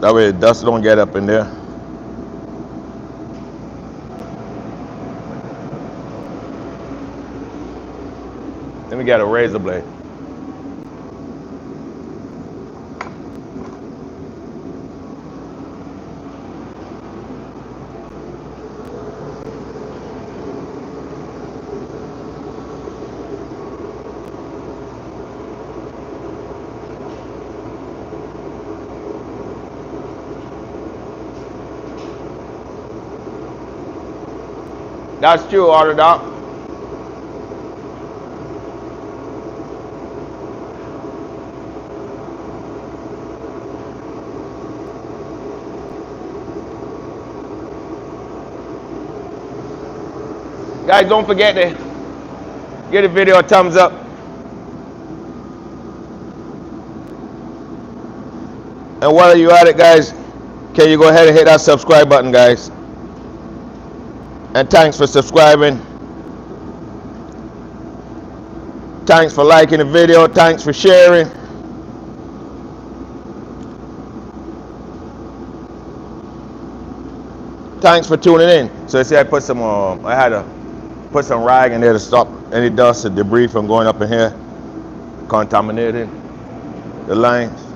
that way dust don't get up in there. Let me get a razor blade. That's true, Auto Doc. Guys, don't forget to give the video a thumbs up. And while you're at it, guys, can you go ahead and hit that subscribe button, guys? And thanks for subscribing. Thanks for liking the video. Thanks for sharing. Thanks for tuning in. So you see, I had to put some rag in there to stop any dust or debris from going up in here, contaminating the lines.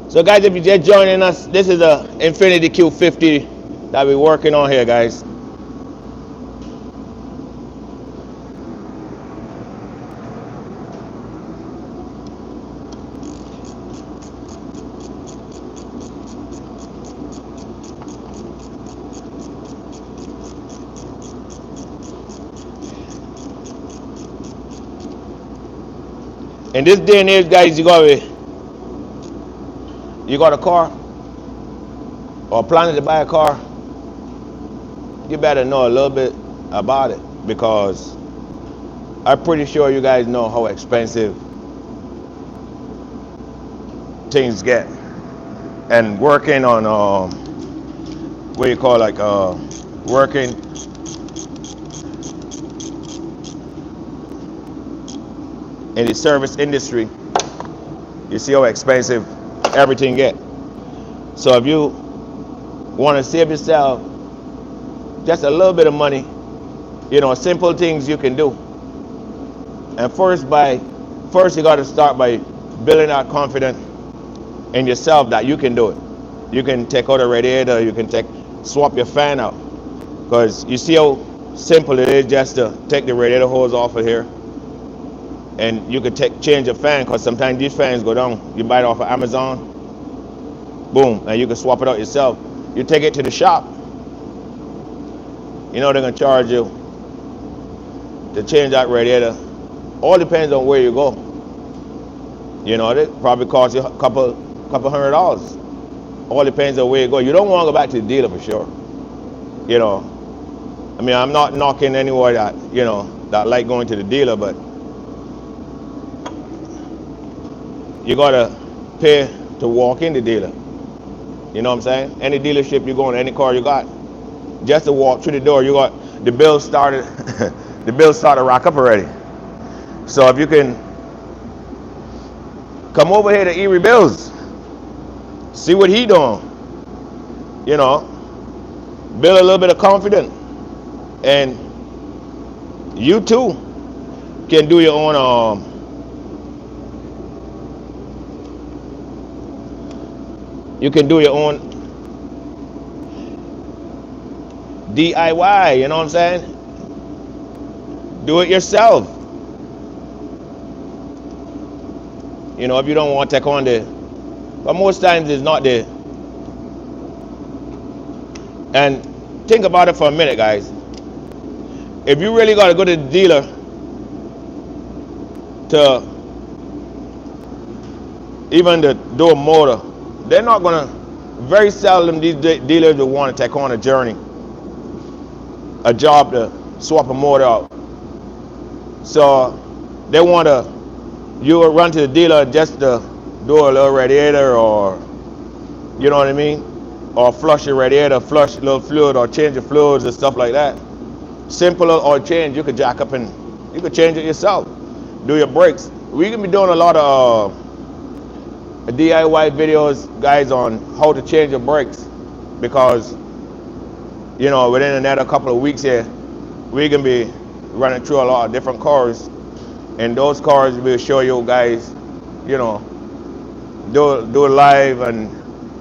So guys, if you're just joining us, this is a Infiniti Q50 that we're working on here, guys. In this day and age, guys, you got a car or planning to buy a car, you better know a little bit about it, because I'm pretty sure you guys know how expensive things get. And working on what you call, like, working in the service industry, you see how expensive everything get. So if you want to save yourself just a little bit of money, you know, simple things you can do. And first you got to start by building that confidence in yourself that you can do it. You can take out a radiator, you can swap your fan out, because you see how simple it is just to take the radiator hose off of here, and you could change your fan, because sometimes these fans go down. You buy it off of Amazon, boom, and you can swap it out yourself. You take it to the shop, you know they're gonna charge you to change that radiator. All depends on where you go. You know, it probably costs you a couple $100. All depends on where you go. You don't want to go back to the dealer for sure. You know, I mean, I'm not knocking anyone that, you know, that like going to the dealer, but you gotta pay to walk in the dealer. You know what I'm saying? Any dealership you go in, any car you got, just to walk through the door, you got the bill started. The bill started to rack up already. So if you can come over here to erebuilds, see what he doing. You know, build a little bit of confidence, and you too can do your own. You can do your own DIY. You know what I'm saying? Do it yourself. You know, if you don't want to take on but most times it's not the. And think about it for a minute, guys. If you really got to go to the dealer to even to do a motor, they're not gonna. Very seldom these dealers will want to take on a job to swap a motor out. So they want to. You will run to the dealer just to do a little radiator, or you know what I mean, or flush your radiator, flush a little fluid, or change your fluids and stuff like that. Simple oil change, you could jack up and you could change it yourself. Do your brakes. We can be doing a lot of DIY videos, guys, on how to change your brakes, because you know within another couple of weeks here, we can be running through a lot of different cars. And those cars will show you guys, you know, do it live and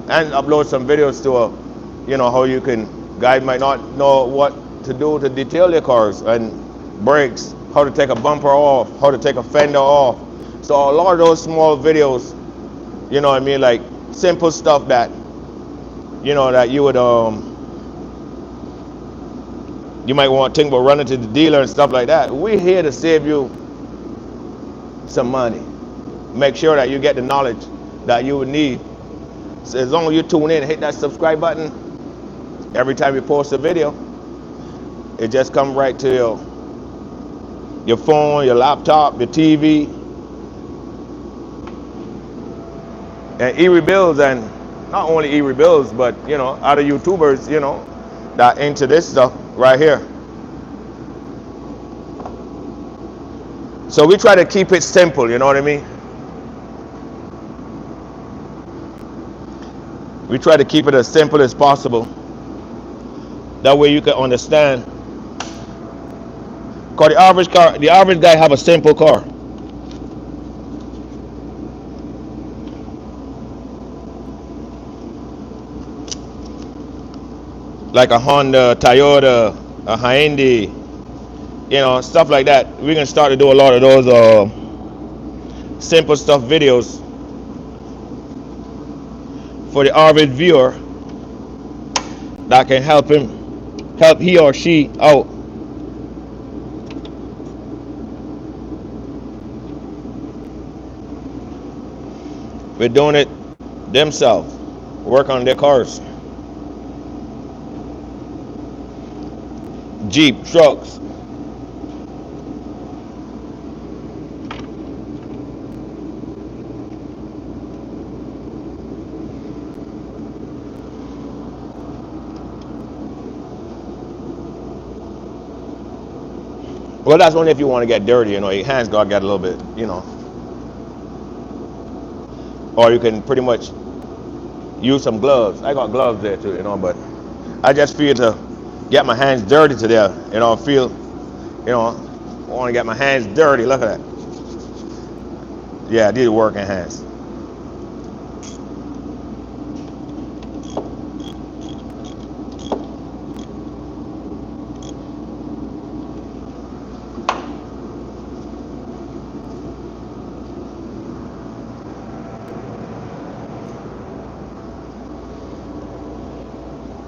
upload some videos to you know, how you can, guys might not know what to do to detail their cars and brakes, how to take a bumper off, how to take a fender off. So a lot of those small videos, you know what I mean, like simple stuff that, you know, that you would, you might want to think about running to the dealer and stuff like that. We're here to save you some money. Make sure that you get the knowledge that you would need. So as long as you tune in and hit that subscribe button, every time you post a video, it just comes right to your phone, your laptop, your TV. And erebuilds, and not only erebuilds, but you know, other YouTubers, you know, that into this stuff right here. So we try to keep it simple, you know what I mean? We try to keep it as simple as possible. That way you can understand. Because the average guy have a simple car. Like a Honda, Toyota, a Hyundai, you know, stuff like that. We're gonna start to do a lot of those simple stuff videos for the average viewer that can help he or she out. We're doing it themselves. Work on their cars. Jeep, trucks. Well, that's only if you want to get dirty, you know, your hands gotta get a little bit, you know. Or you can pretty much use some gloves. I got gloves there too, you know, but I just feel to get my hands dirty today, you know, you know, I want to get my hands dirty. Look at that. Yeah, these are working hands.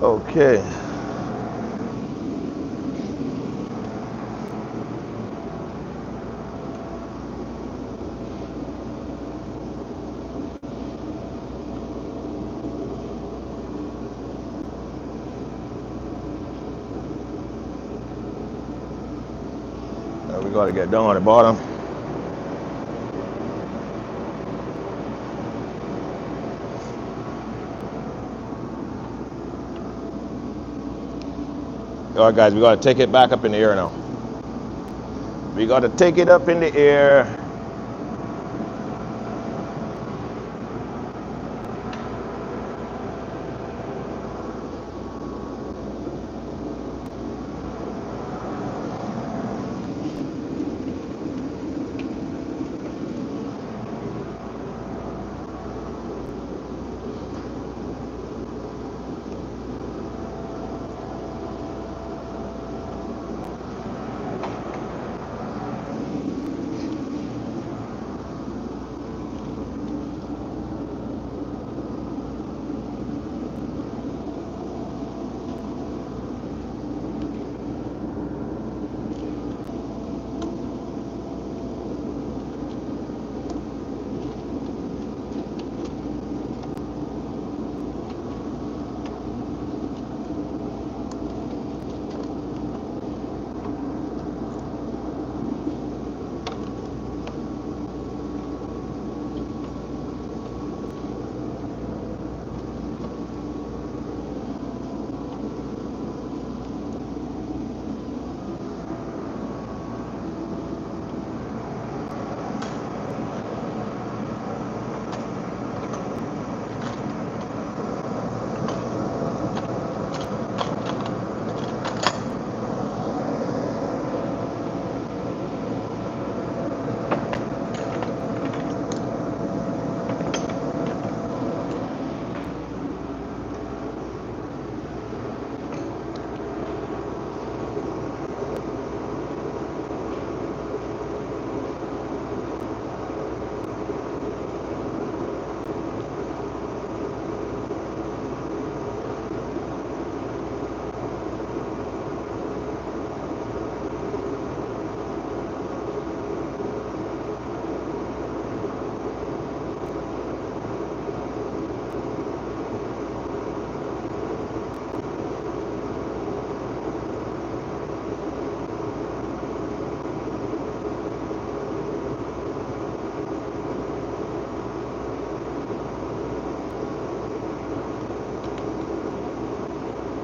Okay. Now we got to get down on the bottom. All right, guys, we got to take it back up in the air now. We got to take it up in the air.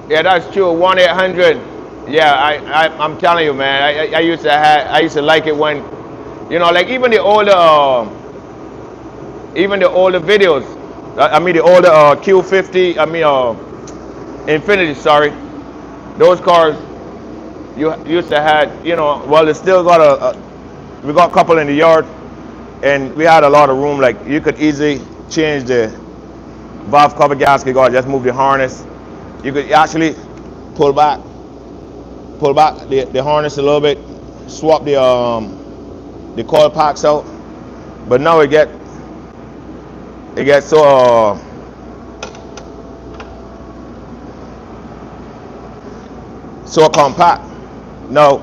Yeah, that's true. 1-800. Yeah, I'm telling you, man. I used to like it when, you know, like even the older videos. I mean the older Q50. I mean Infinity. Sorry, those cars you used to had. You know, well, they still got we got a couple in the yard, and we had a lot of room. Like you could easily change the valve cover gasket. Just move the harness. You could actually pull back the harness a little bit, swap the coil packs out. But now it gets so compact. Now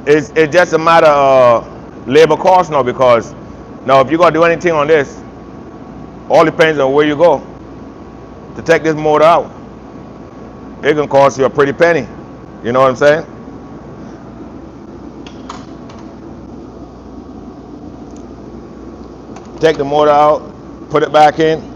it's just a matter of labor cost now, because now if you're gonna do anything on this, All depends on where you go. To take this motor out, it can cost you a pretty penny. You know what I'm saying? Take the motor out, put it back in.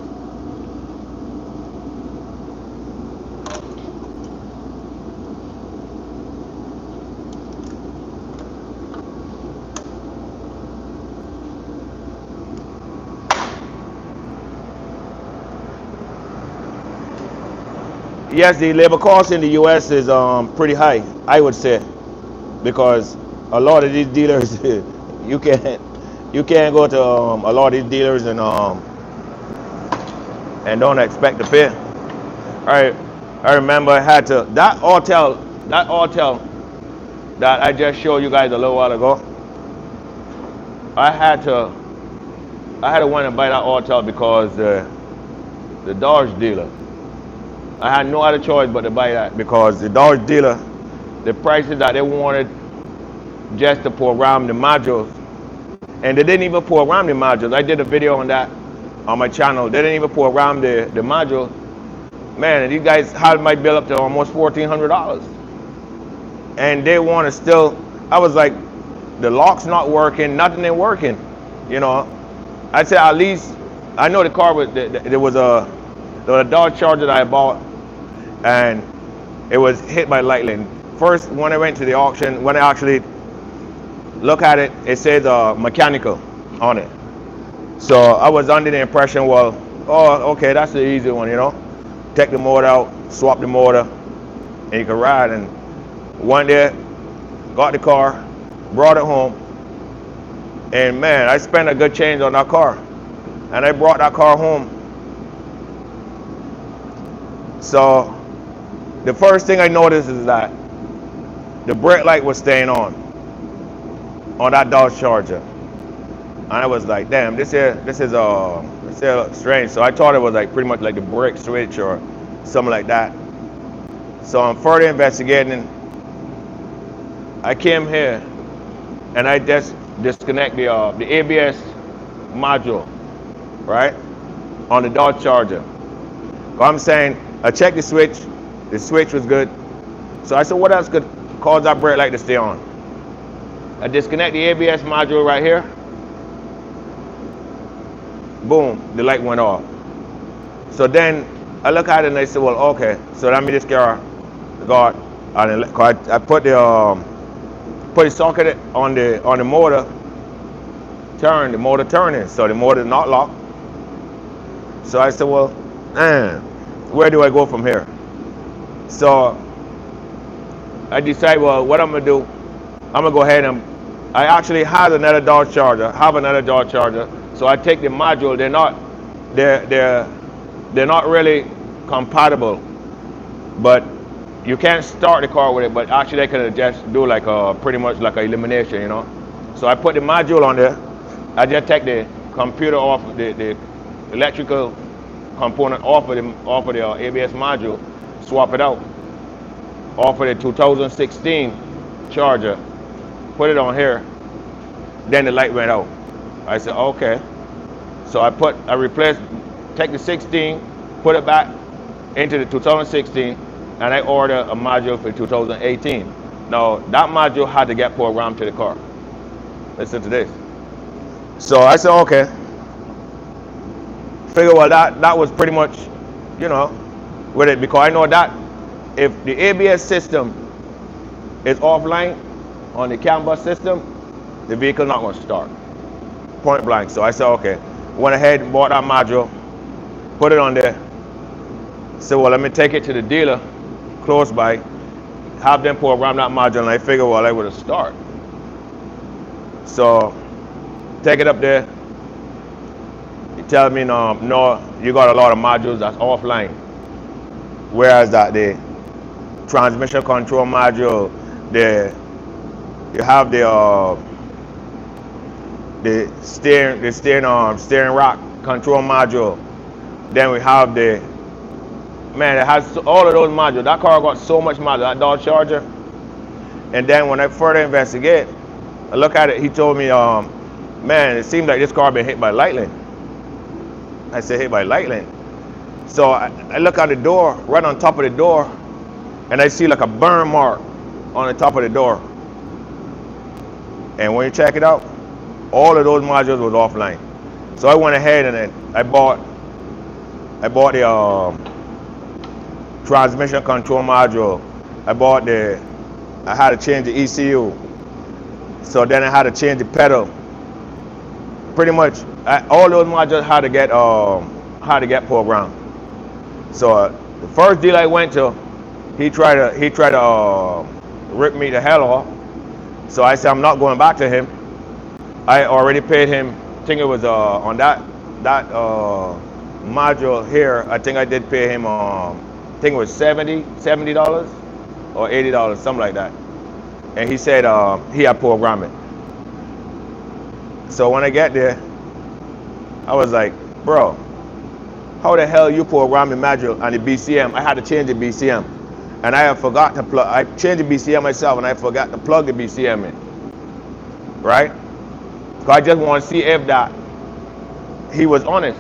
Yes, the labor cost in the U.S. is pretty high, I would say, because a lot of these dealers, you can't go to a lot of these dealers and don't expect to pay. I remember I had to that hotel that I just showed you guys a little while ago. I had to went and buy that hotel because the Dodge dealer. I had no other choice but to buy that because the Dodge dealer, the prices that they wanted just to program the modules, and they didn't even program the modules. I did a video on that on my channel. They didn't even program the module. Man, these guys had my bill up to almost $1,400, and they want to still. I was like, the lock's not working, nothing ain't working. You know, I said at least I know the car was there was a Dodge Charger that I bought, and it was hit by lightning. First, when I went to the auction, when I actually look at it, it says mechanical on it. So I was under the impression, well, oh, okay, that's the easy one, you know. Take the motor out, swap the motor, and you can ride. And one day, got the car, brought it home, and man, I spent a good change on that car. And I brought that car home. So the first thing I noticed is that the brake light was staying on that Dodge Charger. And I was like, damn, this is strange. So I thought it was like pretty much like the brake switch or something like that. So I'm further investigating. I came here and I just disconnect the ABS module, right, on the Dodge Charger. So I'm saying I checked the switch was good. So I said, what else could cause that brake light to stay on? I disconnect the ABS module right here. Boom, the light went off. So then I look at it and I said, well, okay, so let me just got, and I put the socket on the motor, the motor turning, so the motor is not locked. So I said, well, where do I go from here? So I decided, well, what I'm gonna do, I'm gonna go ahead and I actually have another Dodge Charger, So I take the module. They're not really compatible, but you can't start the car with it. But actually, I can just do like pretty much like an elimination, you know. So I put the module on there. I just take the computer off, the electrical component off of the ABS module, swap it out, off of the 2016 Charger, put it on here. Then the light went out. I said, okay. So I replaced, take the 16, put it back into the 2016, and I ordered a module for 2018. Now that module had to get programmed to the car. Listen to this. So I said, okay. Figure, well, that was pretty much, you know, with it, because I know that if the ABS system is offline on the CAN bus system, the vehicle not going to start. Point blank. So I said, okay. Went ahead and bought that module, put it on there. Said, well, let me take it to the dealer close by, have them program that module, and I figure, well, I would have start. So take it up there. He tells me, no, you got a lot of modules that's offline. Whereas that the transmission control module, you have the steering rock control module. Then we have it has all of those modules. That car got so much module, that Dodge Charger. And then when I further investigate, I look at it, he told me, man, it seems like this car been hit by lightning. I said, hit by lightning. So I look at the door, right on top of the door, and I see like a burn mark on the top of the door. And when you check it out, all of those modules was offline. So I went ahead and then I bought the transmission control module. I had to change the ECU. So then I had to change the pedal. Pretty much all those modules had to get programmed. So the first deal I went to, he tried to rip me the hell off. So I said I'm not going back to him. I already paid him. I think it was on that module here. I think I did pay him. I think it was $70 or $80, something like that. And he said he had programmed it. So when I get there, I was like, bro, how the hell you program the module on the BCM? I had to change the BCM. And I forgot to plug, I changed the BCM myself and I forgot to plug the BCM in. Right? So I just want to see if that he was honest.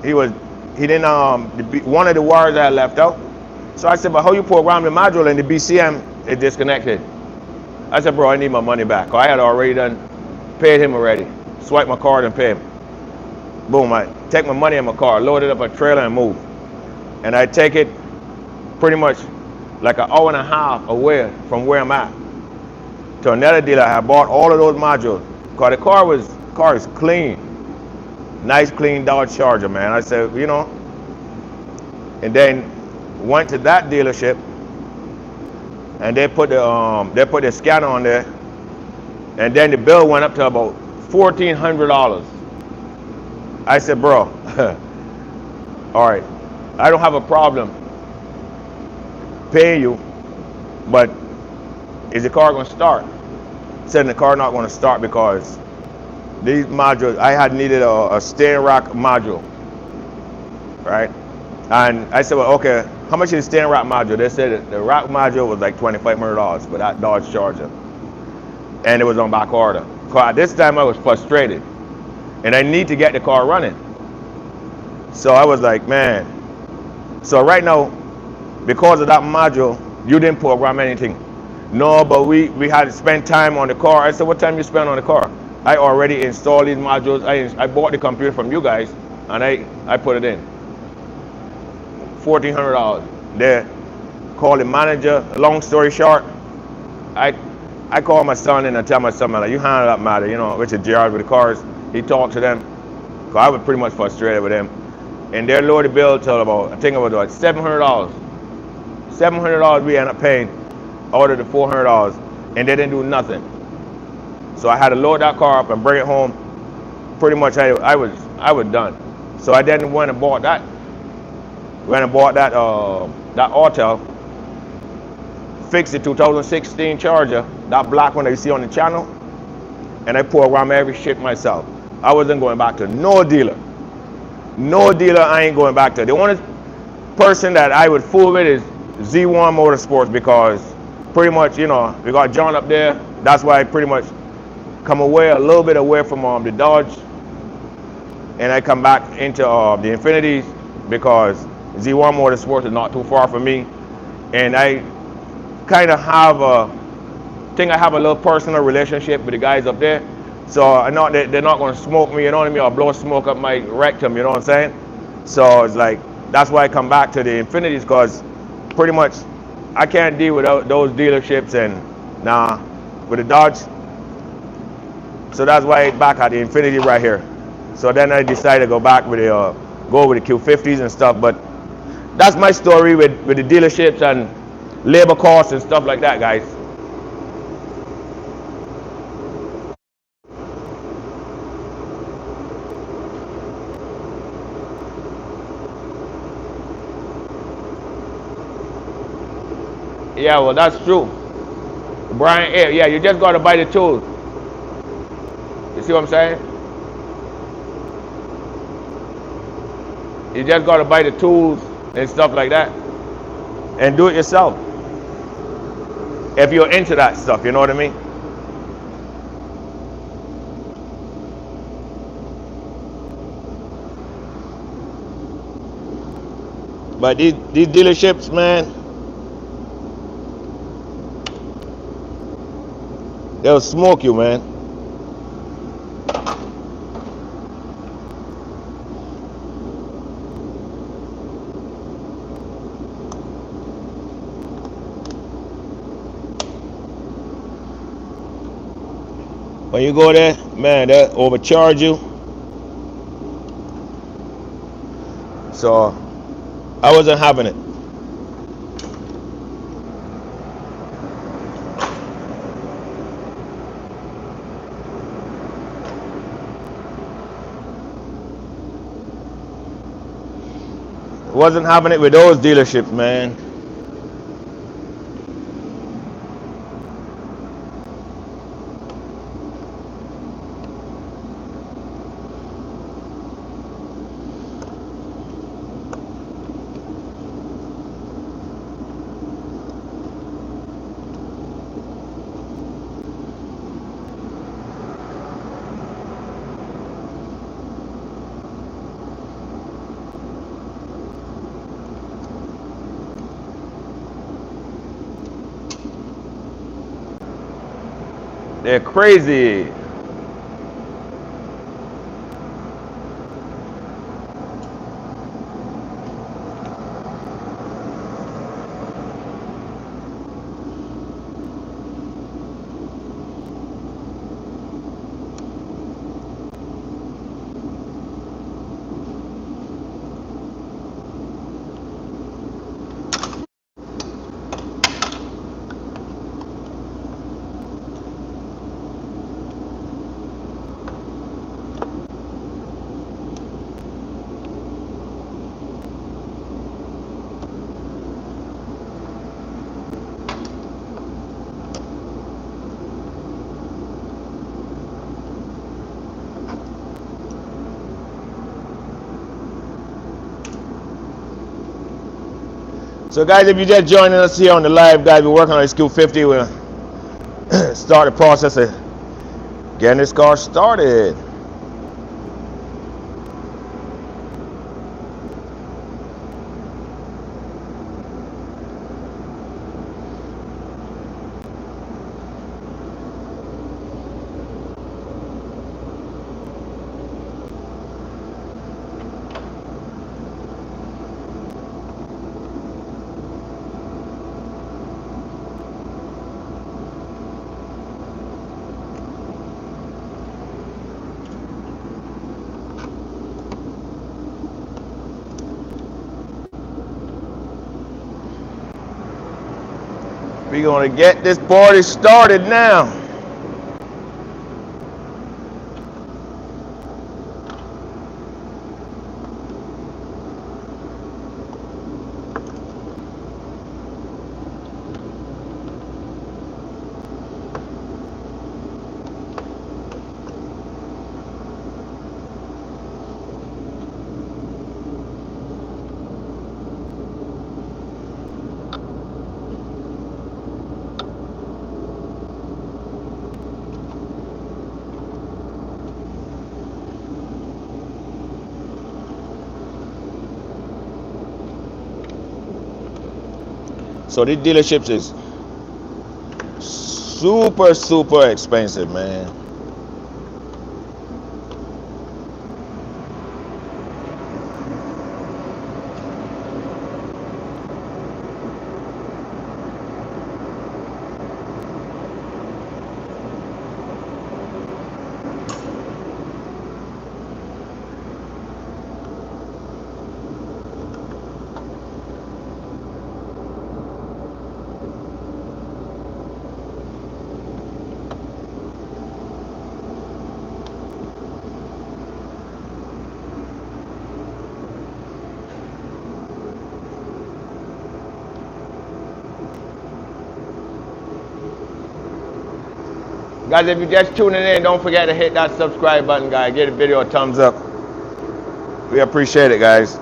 He didn't, one of the wires I left out. So I said, but how you program the module and the BCM is disconnected? I said, bro, I need my money back. I had already paid him already. Swipe my card and pay him. Boom, I take my money in my car, load it up a trailer and move. And I take it pretty much like an hour and a half away from where I'm at to another dealer. I bought all of those modules. Cause the car is clean. Nice clean Dodge Charger, man. I said, you know, and then went to that dealership and they put the scanner on there, and then the bill went up to about $1,400. I said, bro, all right, I don't have a problem paying you, but is the car going to start? Said the car not going to start because these modules, I had needed a steering rack module, right? And I said, well, okay, how much is the steering rack module? They said the rack module was like $2,500 for that Dodge Charger. And it was on back order. At this time I was frustrated and I need to get the car running. So I was like, man. So right now, because of that module, you didn't program anything. No, but we had to spend time on the car. I said, what time you spend on the car? I already installed these modules. I bought the computer from you guys and I put it in. $1,400. They called the manager. Long story short, I called my son and I tell my son, like, you handle that matter, you know, Richard Gerard with the cars. He talked to them. Cause I was pretty much frustrated with them. And they lowered the bill till about, I think it was like $700. $700 we ended up paying out of the $400, and they didn't do nothing. So I had to load that car up and bring it home. Pretty much I was done. So I then went and bought that. That Autel, fixed the 2016 Charger, that black one that you see on the channel, and I programmed every shit myself. I wasn't going back to no dealer. No dealer I ain't going back to. The only person that I would fool with is Z1 Motorsports, because pretty much, you know, we got John up there. That's why I pretty much come away a little bit away from the Dodge, and I come back into the Infinities because Z1 Motorsports is not too far from me, and I kind of have a little personal relationship with the guys up there. So I know they're not going to smoke me, you know what I mean, or blow smoke up my rectum, you know what I'm saying? So it's like, that's why I come back to the Infinities, because pretty much I can't deal with those dealerships and with the Dodge. So that's why I'm back at the Infinity right here. So then I decided to go back with the Q50s and stuff. But that's my story with the dealerships and labor costs and stuff like that, guys. Yeah, well, that's true. Brian, yeah, you just got to buy the tools. You see what I'm saying? You just got to buy the tools and stuff like that and do it yourself. If you're into that stuff, you know what I mean? But these dealerships, man, they'll smoke you, man. When you go there, man, they'll overcharge you. So I wasn't having it. Wasn't having it with those dealerships, man. They're crazy. So guys, if you're just joining us here on the live, guys, we're working on this Q50. We'll start the process of getting this car started. We're gonna get this party started now. So these dealerships is super expensive, man. Guys, if you're just tuning in, don't forget to hit that subscribe button, guys. Give the video a thumbs up. We appreciate it, guys.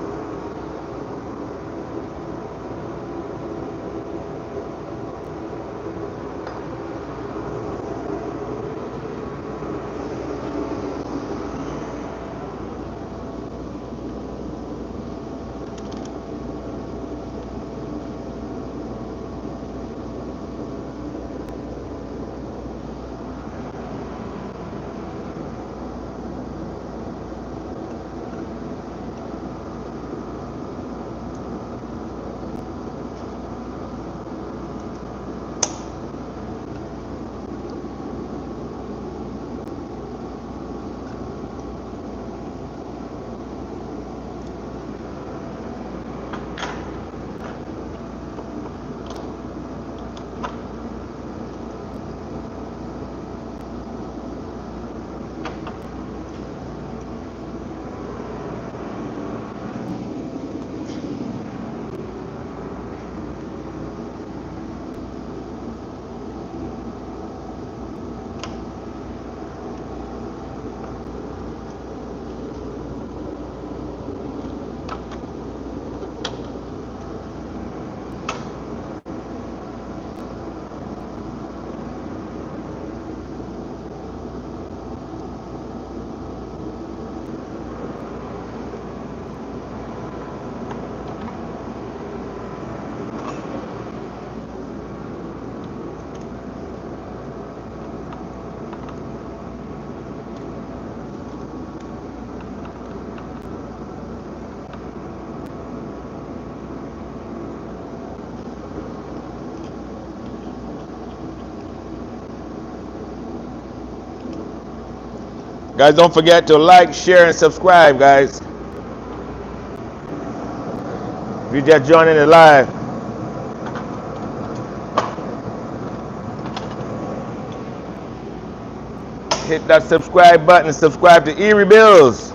Guys, don't forget to like, share, and subscribe, guys. If you just joining the live, hit that subscribe button. Subscribe to erebuilds.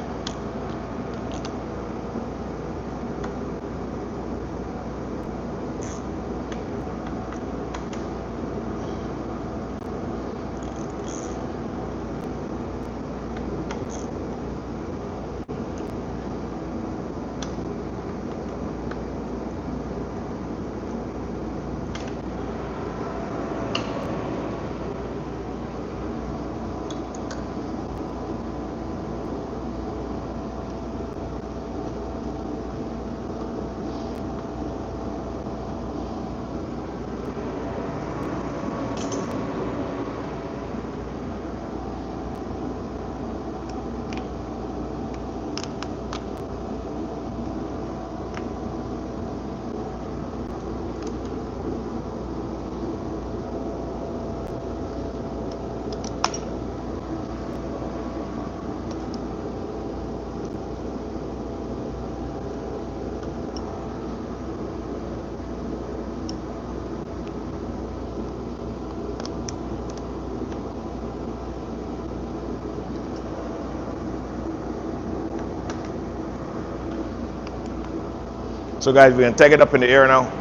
So guys, we're gonna take it up in the air now,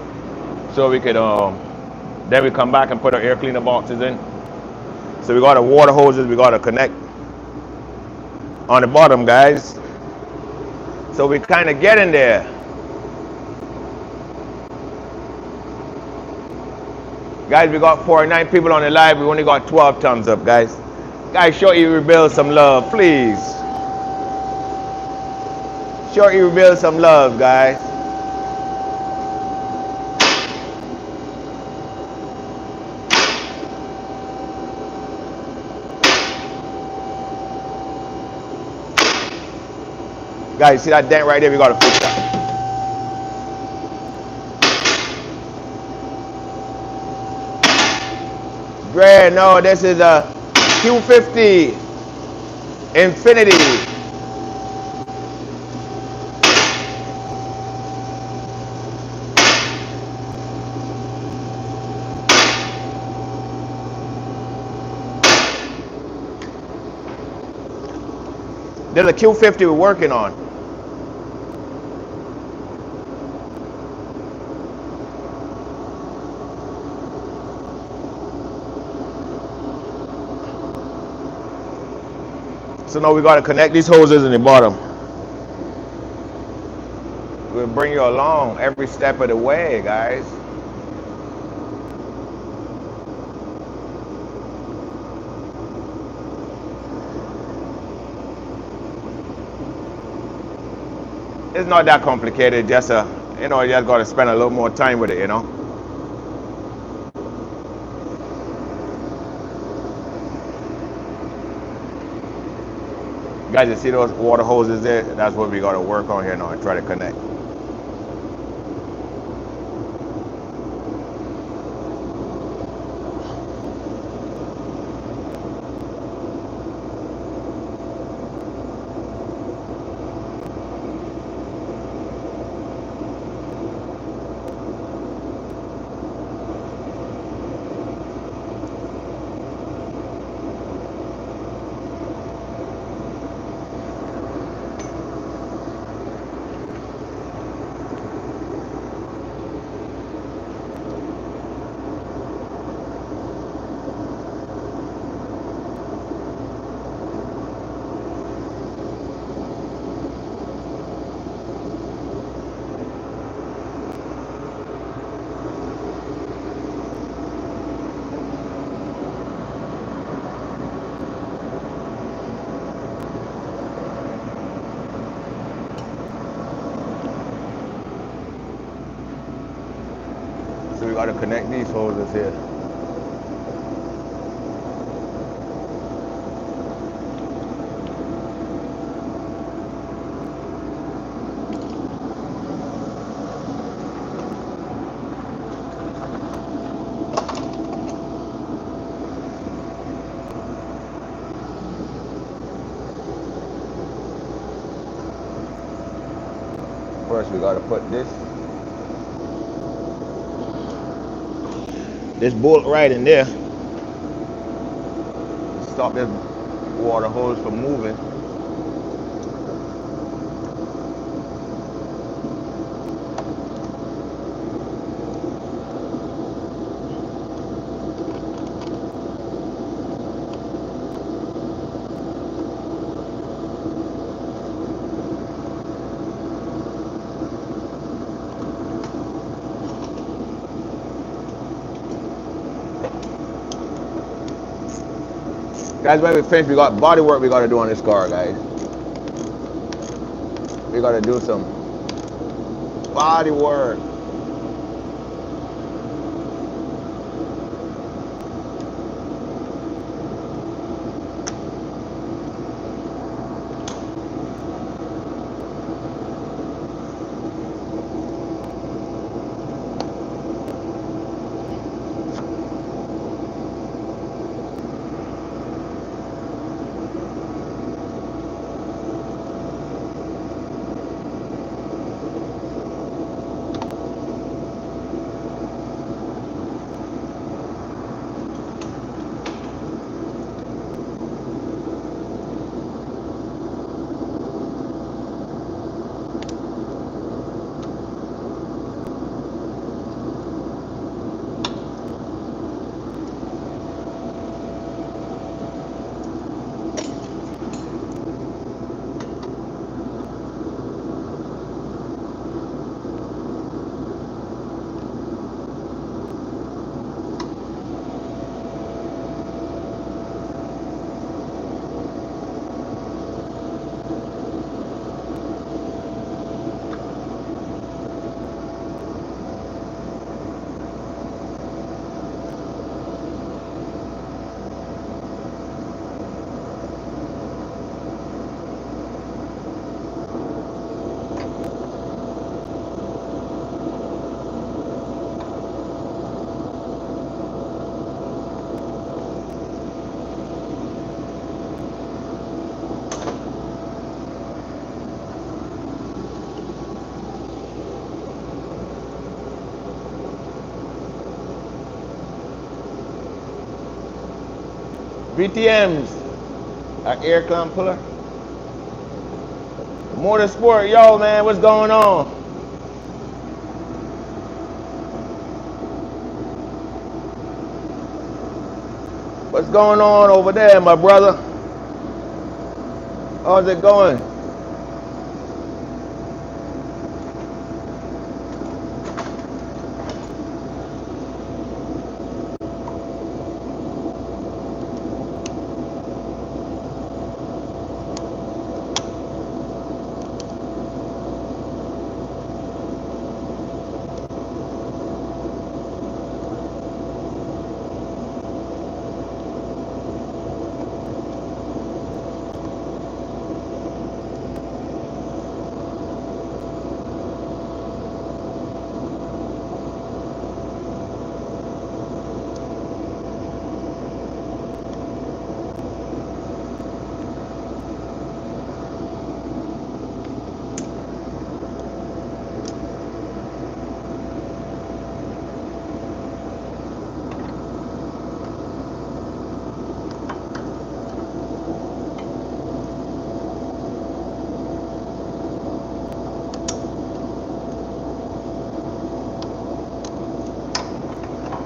so we could then we come back and put our air cleaner boxes in. So we got the water hoses we gotta connect on the bottom, guys. So we kind of get in there. Guys, we got 49 people on the live. We only got 12 thumbs up, guys. Guys, show erebuilds some love, please. Show erebuilds some love, guys. Guys, see that dent right there? We gotta fix that. Great, no, this is a Q50 Infinity. There's a Q50 we're working on. So now we got to connect these hoses in the bottom. We'll bring you along every step of the way, guys. It's not that complicated, just you just got to spend a little more time with it, you know. Guys, you see those water hoses there? That's what we got to work on here now and try to connect. So we got to connect these hoses here. First we gotta put this bolt right in there. Stop this water hose from moving. Guys, when we finish, we got body work we gotta do on this car, guys. We gotta do some body work. VTMs, our air clamp puller. Motorsport, yo man, what's going on? What's going on over there, my brother? How's it going?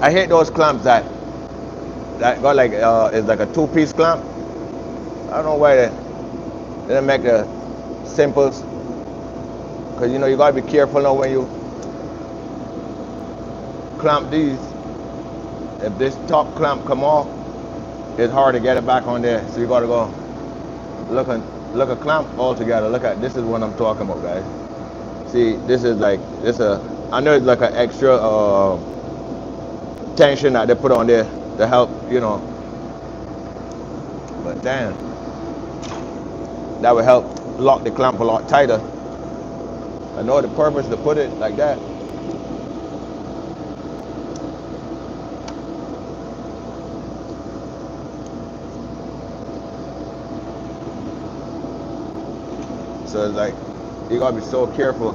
I hate those clamps that got like it's like a two-piece clamp. I don't know why they didn't make the simples, because you know you gotta be careful now when you clamp these. If this top clamp come off, it's hard to get it back on there. So you gotta go look a clamp all together. Look at this is what I'm talking about, guys. See, this is like I know it's like an extra tension that they put on there to help, you know. But damn, that would help lock the clamp a lot tighter. I know the purpose to put it like that. So it's like, you gotta be so careful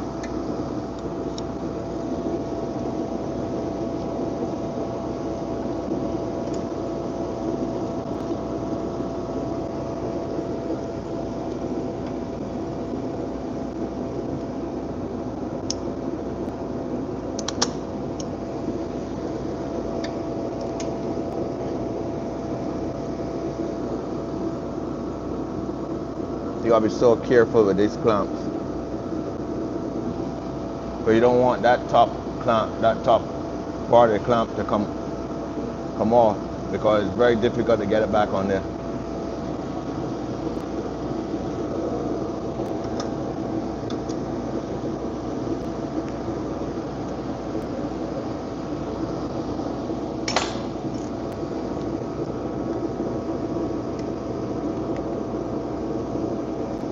You gotta be so careful with these clamps. But you don't want that top clamp, that top part of the clamp to come off, because it's very difficult to get it back on there.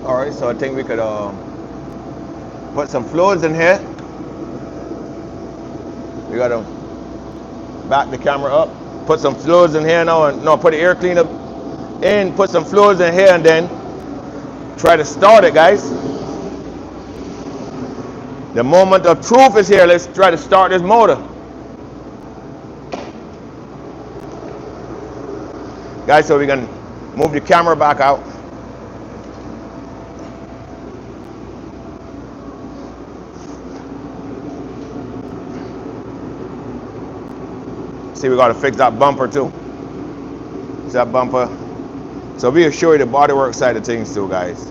All right, so I think we could put some fluids in here. We gotta back the camera up, put some fluids in here now, and no, put the air cleaner in, put some fluids in here, and then try to start it, guys. The moment of truth is here. Let's try to start this motor. Guys, so we're gonna move the camera back out. See, we gotta fix that bumper too. See that bumper? So we'll show you the bodywork side of things too, guys.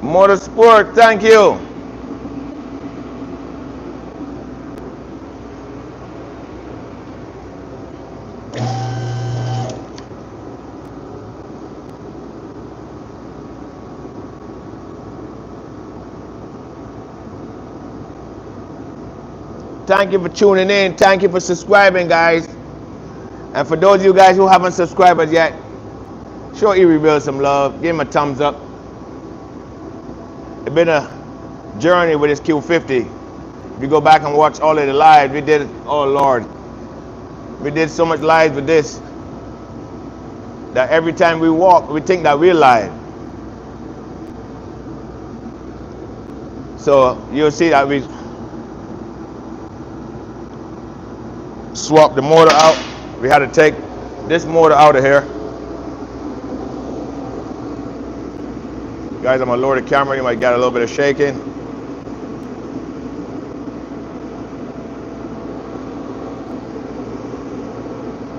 Motorsport, thank you. Thank you for tuning in. Thank you for subscribing, guys. And for those of you guys who haven't subscribed yet, show erebuilds some love. Give him a thumbs up. It's been a journey with this Q50. If you go back and watch all of the lives we did, oh Lord, we did so much live with this that every time we walk, we think that we're live. So you'll see that we swapped the motor out. We had to take this motor out of here. Guys, I'm gonna lower the camera. You might get a little bit of shaking.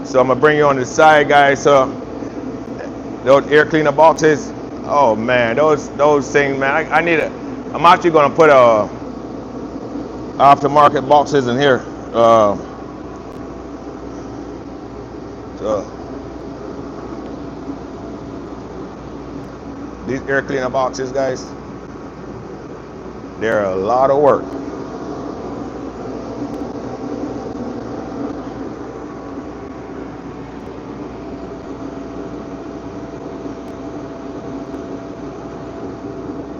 So I'm gonna bring you on the side, guys. So those air cleaner boxes, oh man, those things, man. I need it. I'm actually gonna put aftermarket boxes in here. So these air cleaner boxes, guys, they're a lot of work.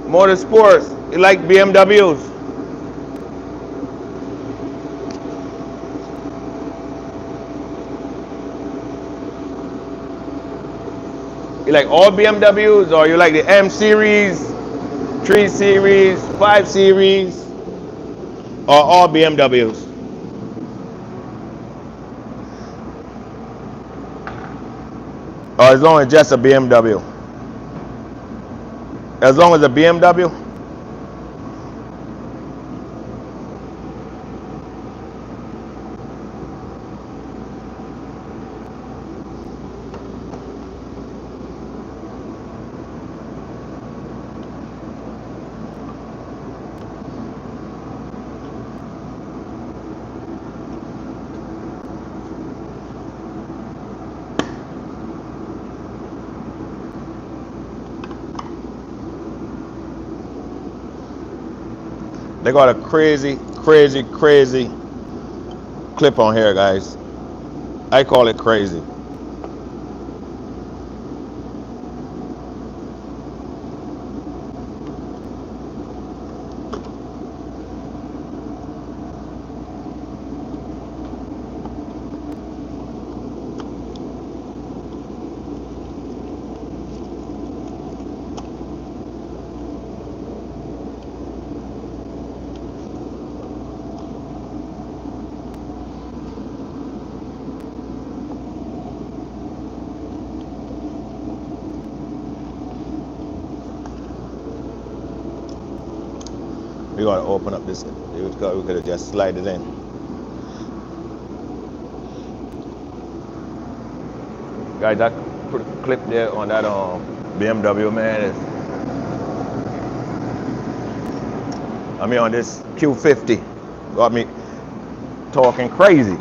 Motorsports, you like BMWs? You like all BMWs, or you like the M series, 3 series, 5 series, or all BMWs? Or as long as just a BMW? As long as a BMW? They got a crazy clip on here, guys. I call it crazy. We gotta open up this. We could have just slide it in. Guys, that clip there on that BMW, man. I mean, on this Q50, got me talking crazy.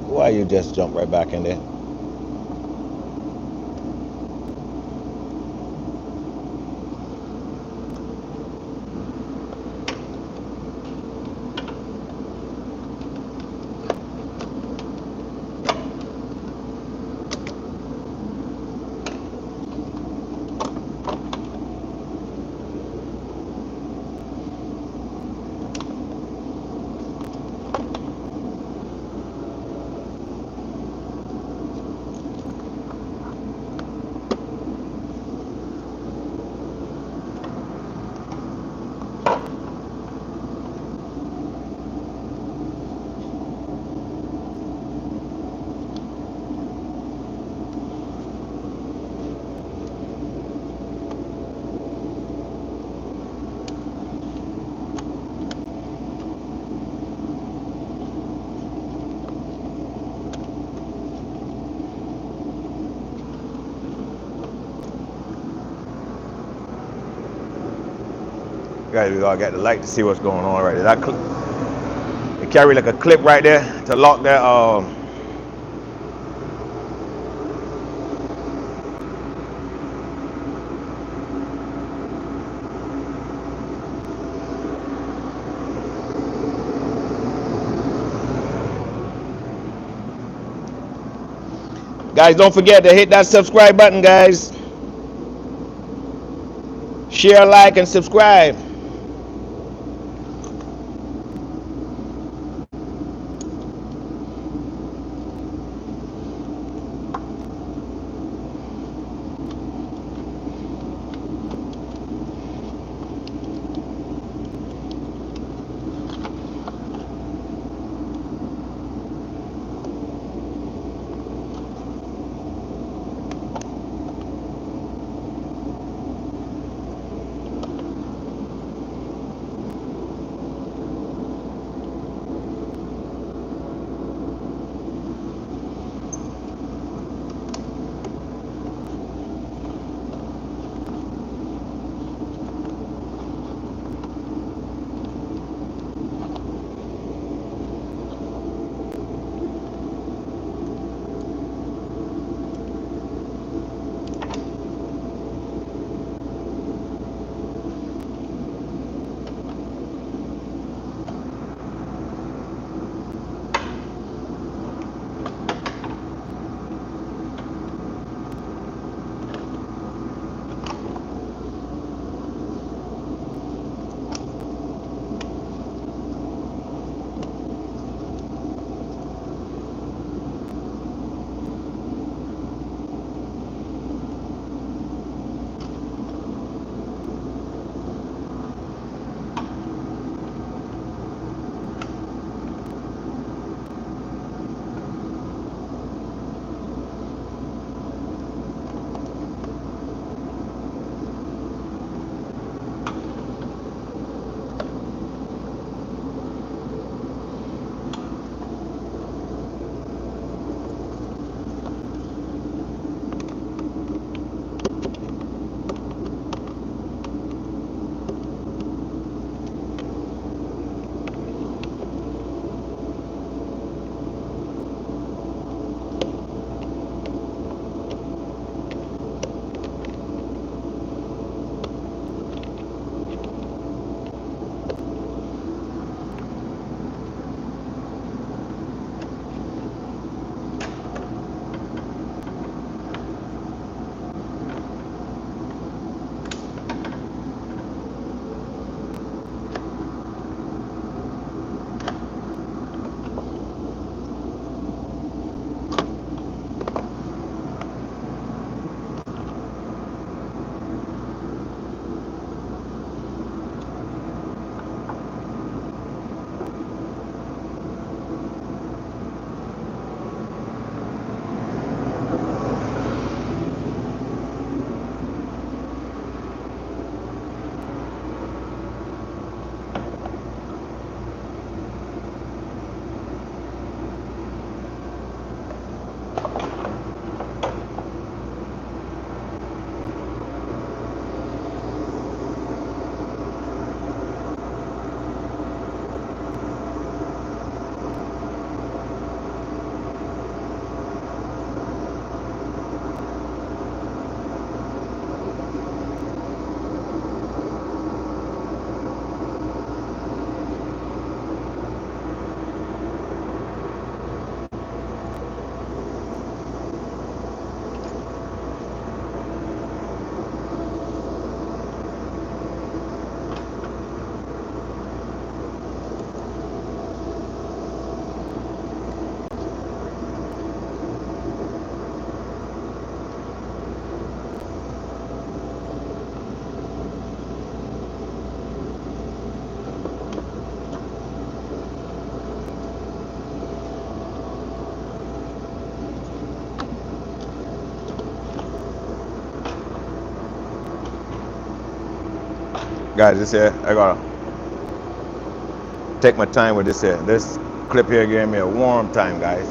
Why you just jump right back in there? Guys, we gotta get the light to see what's going on right there. That it carry like a clip right there to lock that Guys, don't forget to hit that subscribe button, guys. Share, like, and subscribe. Guys, this here, I gotta take my time with this here. This clip here gave me a warm time, guys.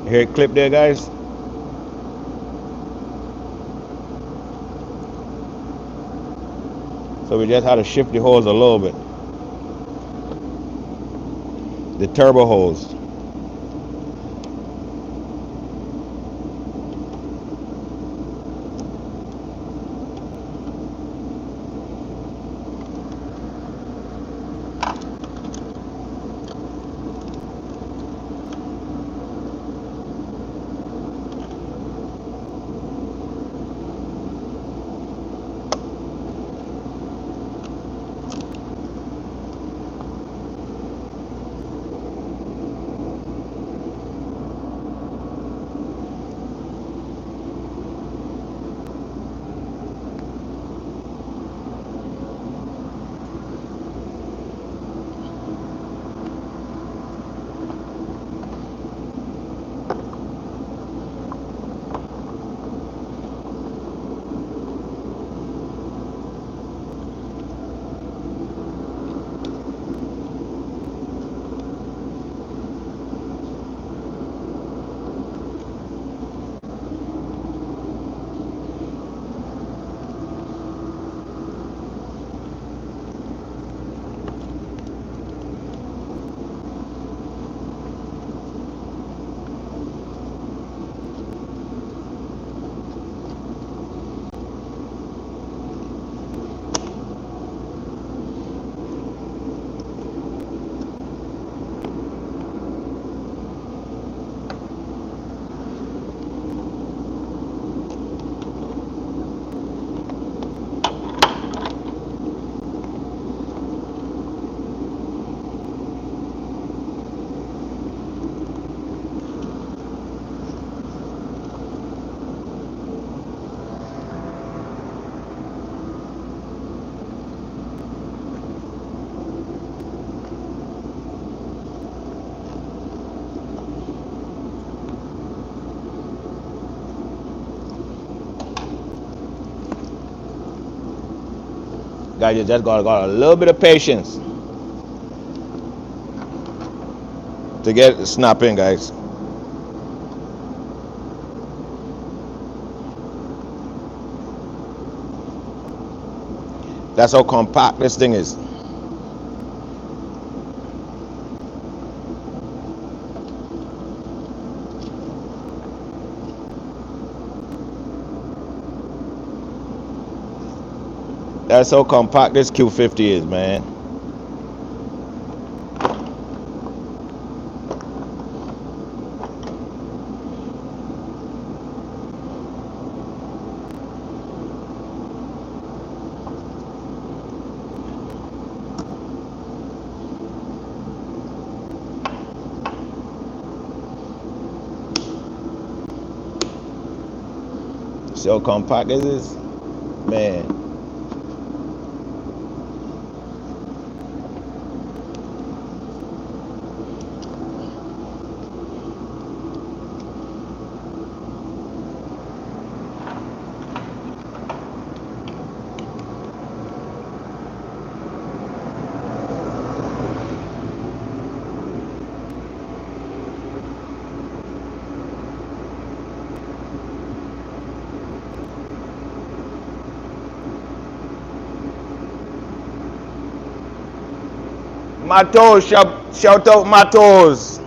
Hear it clip there, guys? So we just had to shift the hose a little bit. The turbo hose. Guys, you just got a little bit of patience to get it snapping, guys. That's how compact this thing is. That's how compact this Q50 is, man. See how compact this is? Man. My toes, shout out my toes.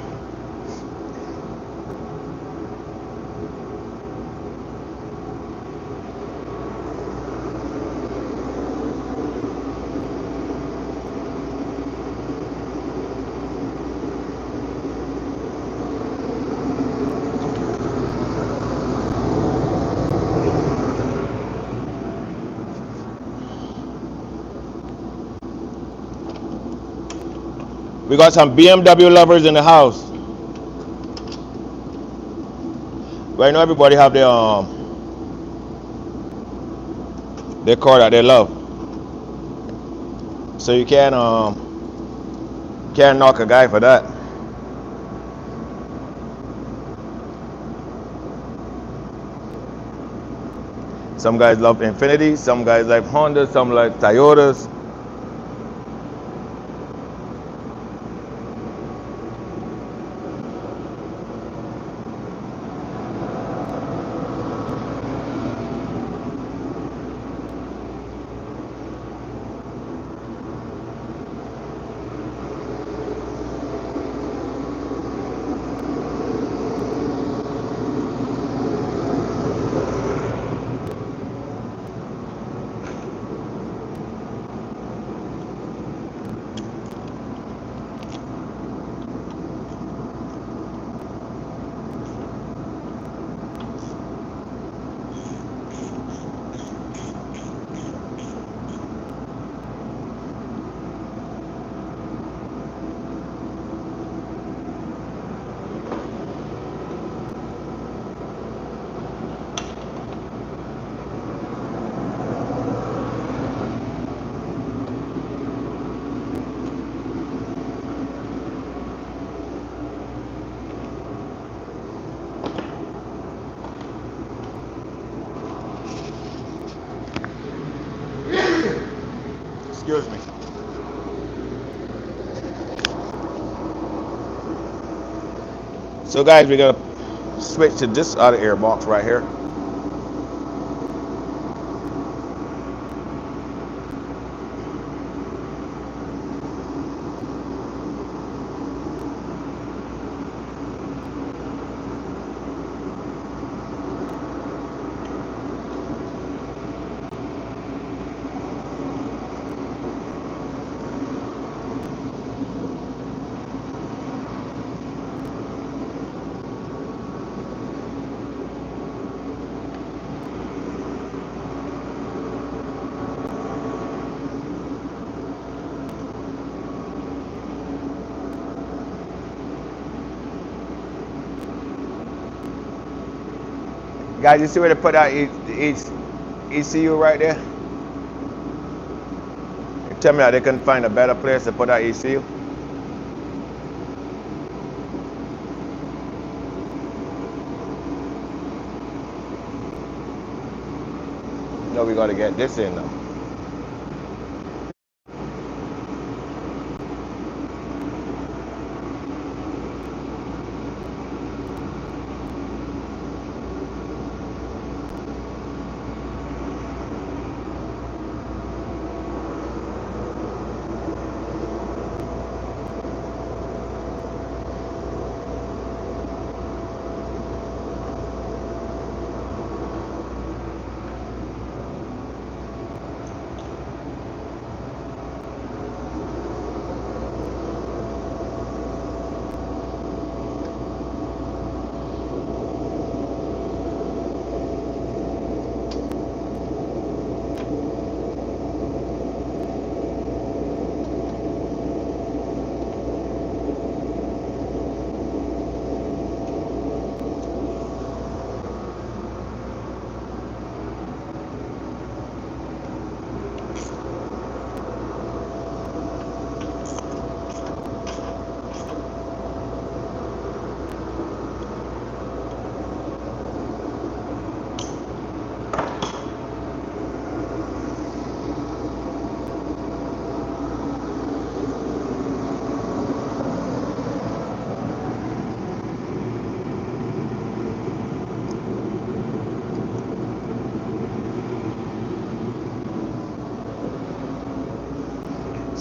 We got some BMW lovers in the house. Right now everybody have their car that they love. So you can't knock a guy for that. Some guys love Infiniti, some guys like Honda, some like Toyotas. Excuse me. So guys, we're gonna switch to this other air box right here. Guys, you see where they put out ECU right there? Tell me how they can find a better place to put out ECU. No, we gotta get this in now.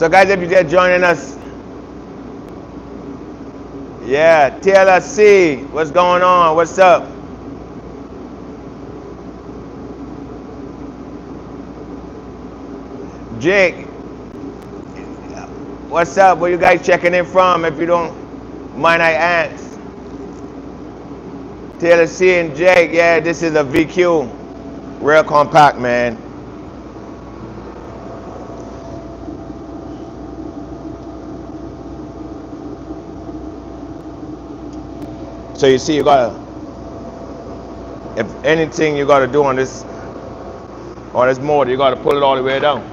So guys, if you're just joining us, yeah, TLC, what's going on? What's up? Jake, what's up? Where you guys checking in from? If you don't mind, I ask. TLC and Jake, yeah, this is a VQ, real compact, man. So you see, you gotta, if anything you gotta do on this motor, you gotta pull it all the way down.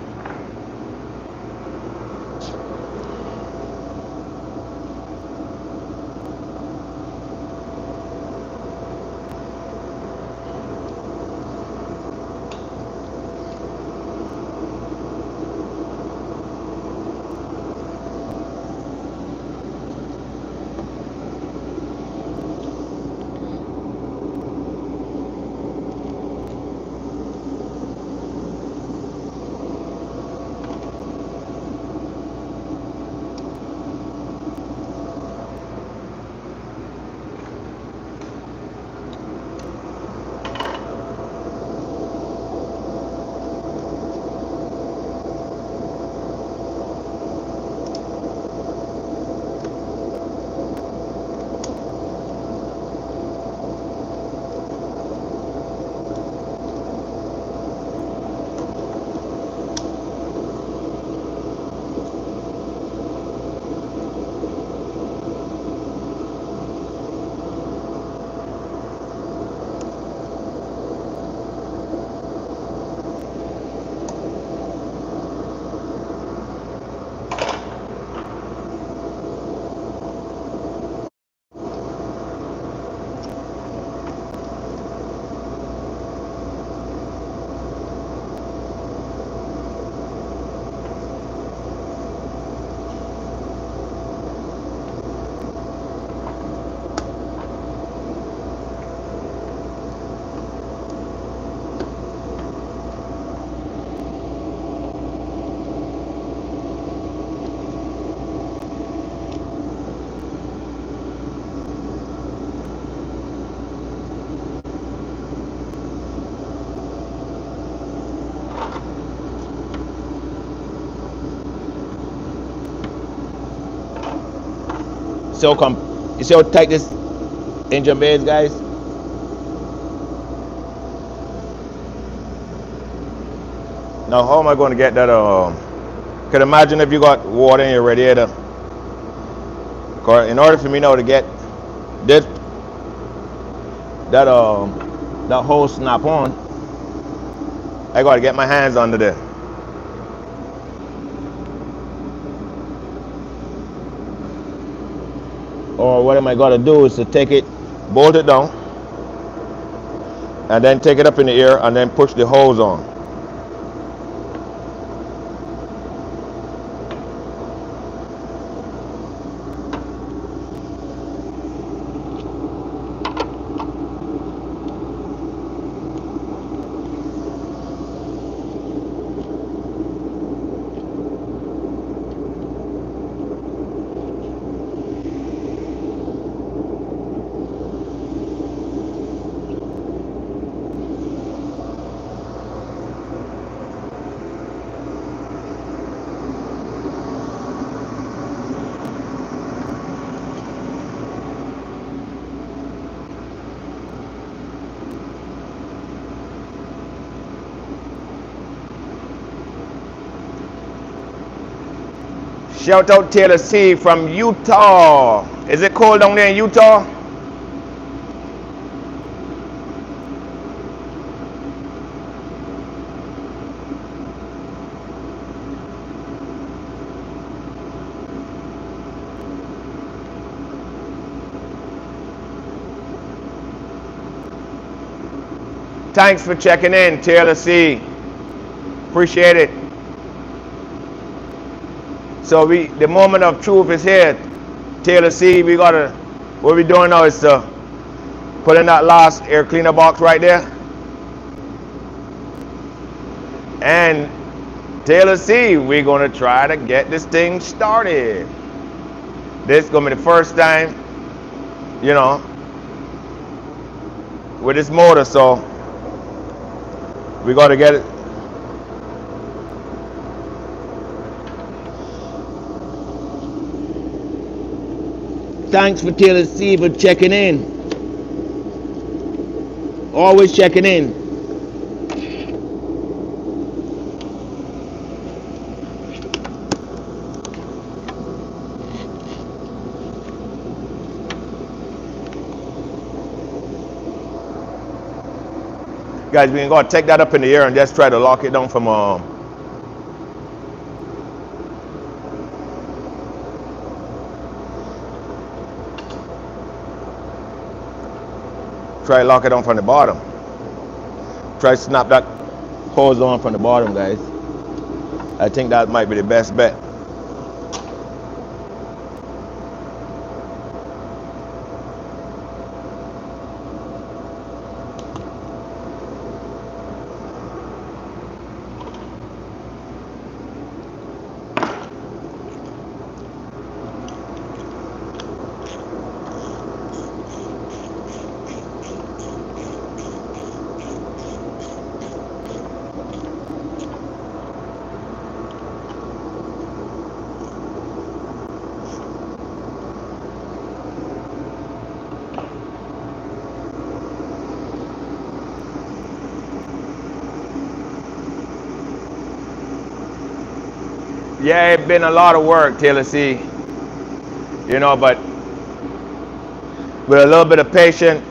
So you see how tight this engine bay is, guys? Now how am I going to get that? Could imagine if you got water in your radiator. In order for me now to get this, that hose snap on, I got to get my hands under there. Or what am I going to do is to take it, bolt it down, and then take it up in the air and then push the hose on. Shout out Taylor C from Utah. Is it cold down there in Utah? Thanks for checking in, Taylor C. Appreciate it. So the moment of truth is here. Taylor C, what we're doing now is to put in that last air cleaner box right there. And Taylor C, we're gonna try to get this thing started. This is gonna be the first time, you know, with this motor, so we gotta get it. Thanks for Taylor C for checking in. Always checking in. Guys, we're gonna take that up in the air and just try to lock it down from try to lock it on from the bottom. Try to snap that hose on from the bottom, guys. I think that might be the best bet. Yeah, it's been a lot of work, Taylor C. You know, but with a little bit of patience,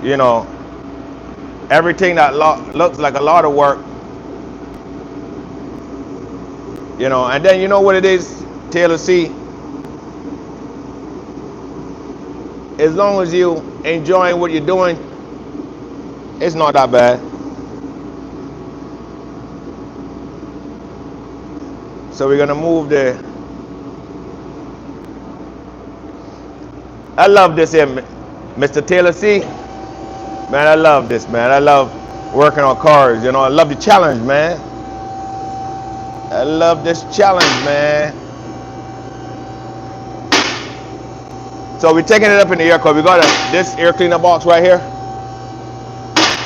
you know, everything that looks like a lot of work, you know, and then you know what it is, Taylor C. As long as you enjoying what you're doing, it's not that bad. So we're gonna move the. I love this here, Mr. Taylor C. Man, I love this, man. I love working on cars. You know, I love the challenge, man. I love this challenge, man. So we're taking it up in the air because we got this air cleaner box right here.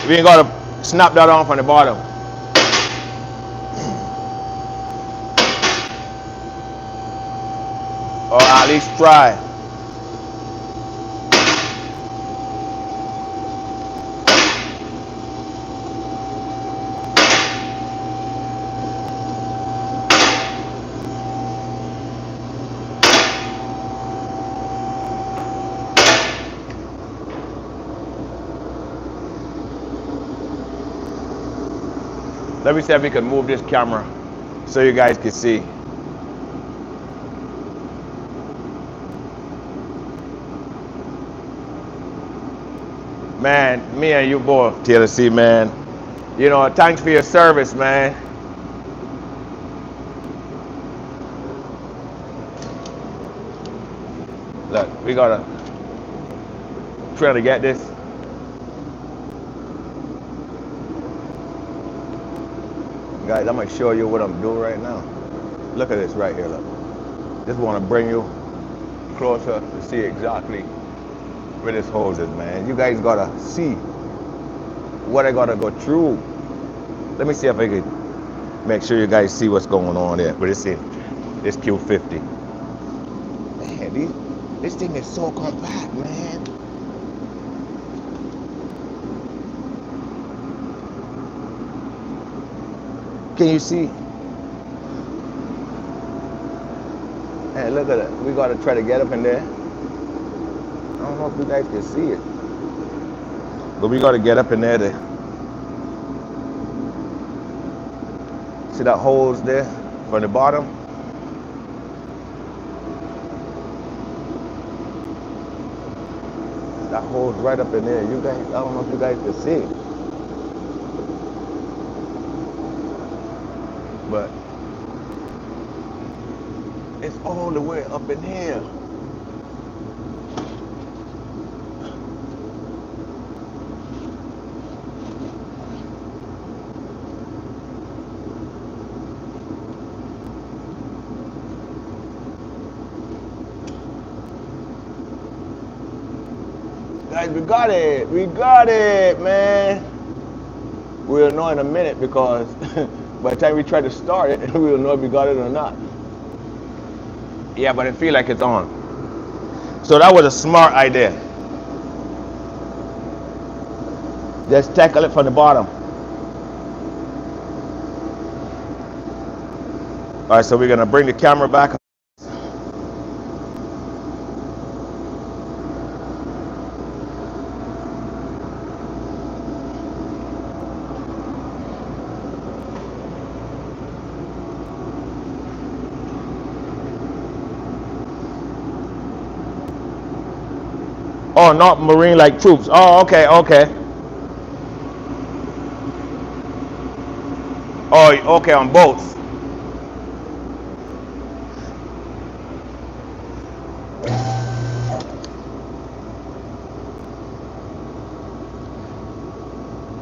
We ain't got to snap that on from the bottom. Or at least try. Let me see if we can move this camera so you guys can see. Man, me and you both, Taylor C, man. You know, thanks for your service, man. Look, we gotta try to get this. Guys, I'm gonna show you what I'm doing right now. Look at this right here, look. Just wanna bring you closer to see exactly where this hose is, man. You guys gotta see what I gotta go through. Let me see if I can make sure you guys see what's going on there. But it's in this Q50. Man, this thing is so compact, man. Can you see? Hey, look at it. We gotta try to get up in there. I don't know if you guys can see it, but we gotta get up in there to see that hose there from the bottom. That hose right up in there. You guys, I don't know if you guys can see it. But it's all the way up in here. Guys, we got it. We got it, man. We'll know in a minute because by the time we try to start it, we'll know if we got it or not. Yeah, but I feel like it's on. So that was a smart idea. Just tackle it from the bottom. All right, so we're gonna bring the camera back. Oh, not Marine like troops. Oh, okay, okay. Oh, okay, on boats.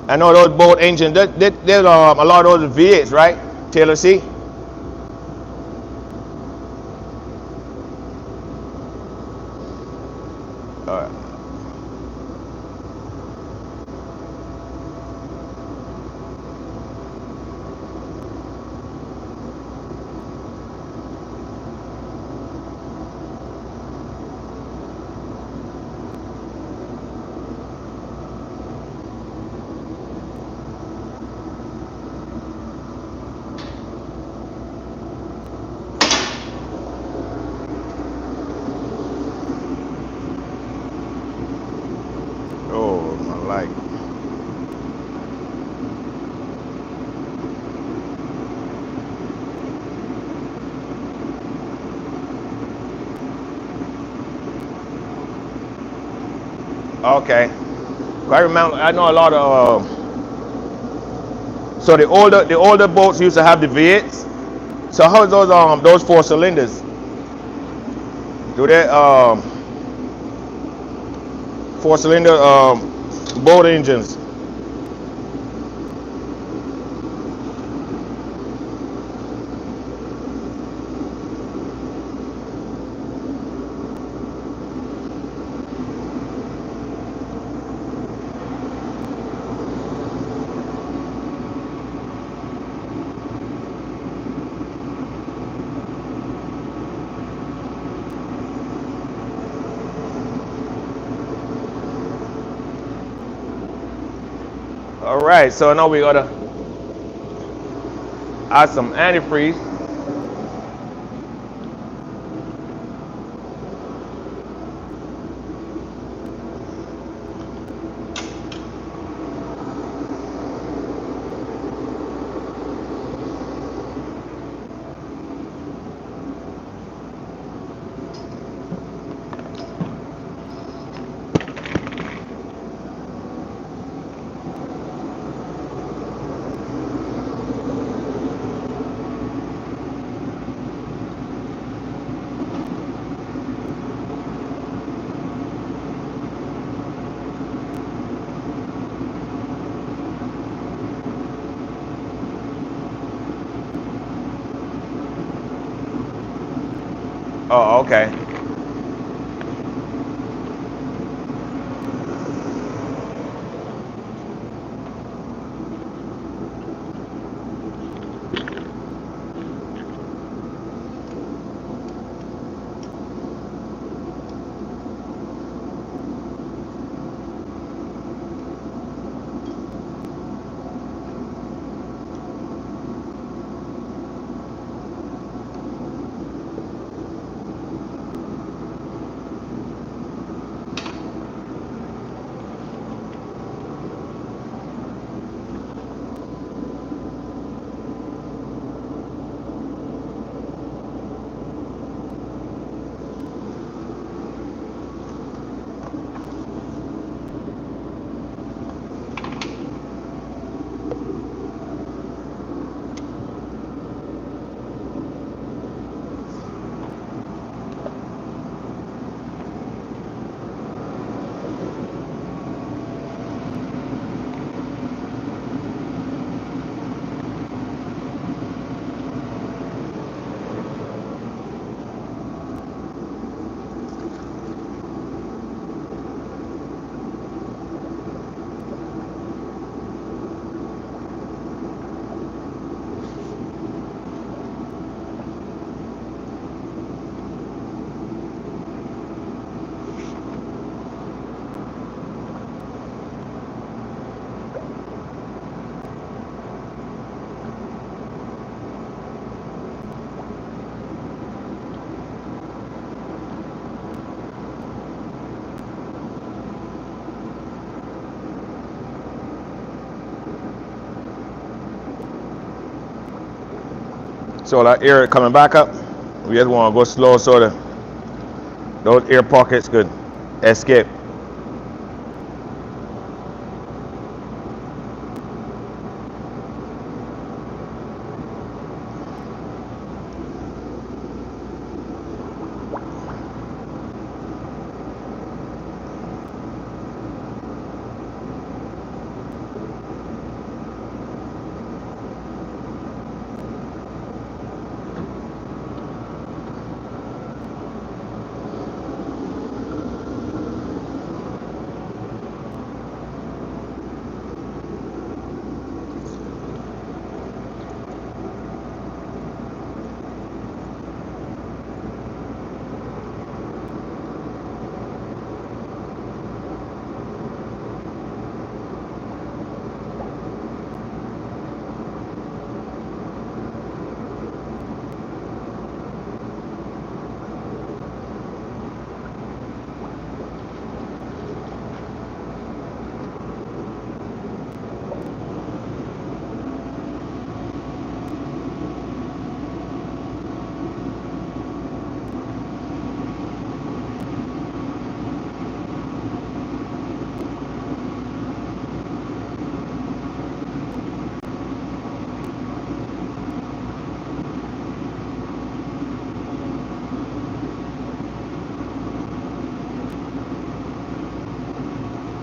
I know those boat engines. There's a lot of those V8s, right? Taylor C. All right. Oh, my light. Okay. I remember. I know a lot of. So the older boats used to have the V8s. So how's those 4 cylinders? Do they 4 cylinder boat engines? All right. So now we gotta add some antifreeze. Oh, okay. So that air coming back up, we just want to go slow so that those air pockets could escape.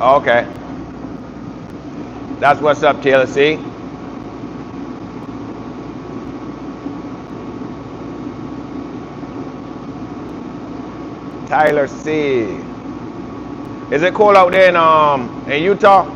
Okay, that's what's up, Taylor. See, Tyler C. Is it cold out there in Utah?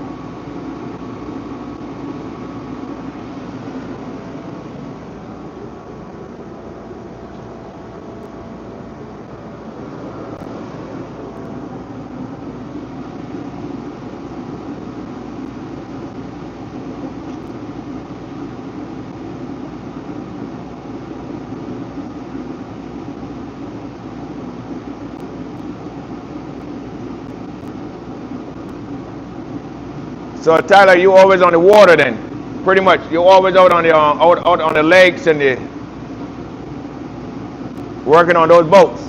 So Tyler, you always on the water then? Pretty much, you're always out on the out on the lakes and the working on those boats.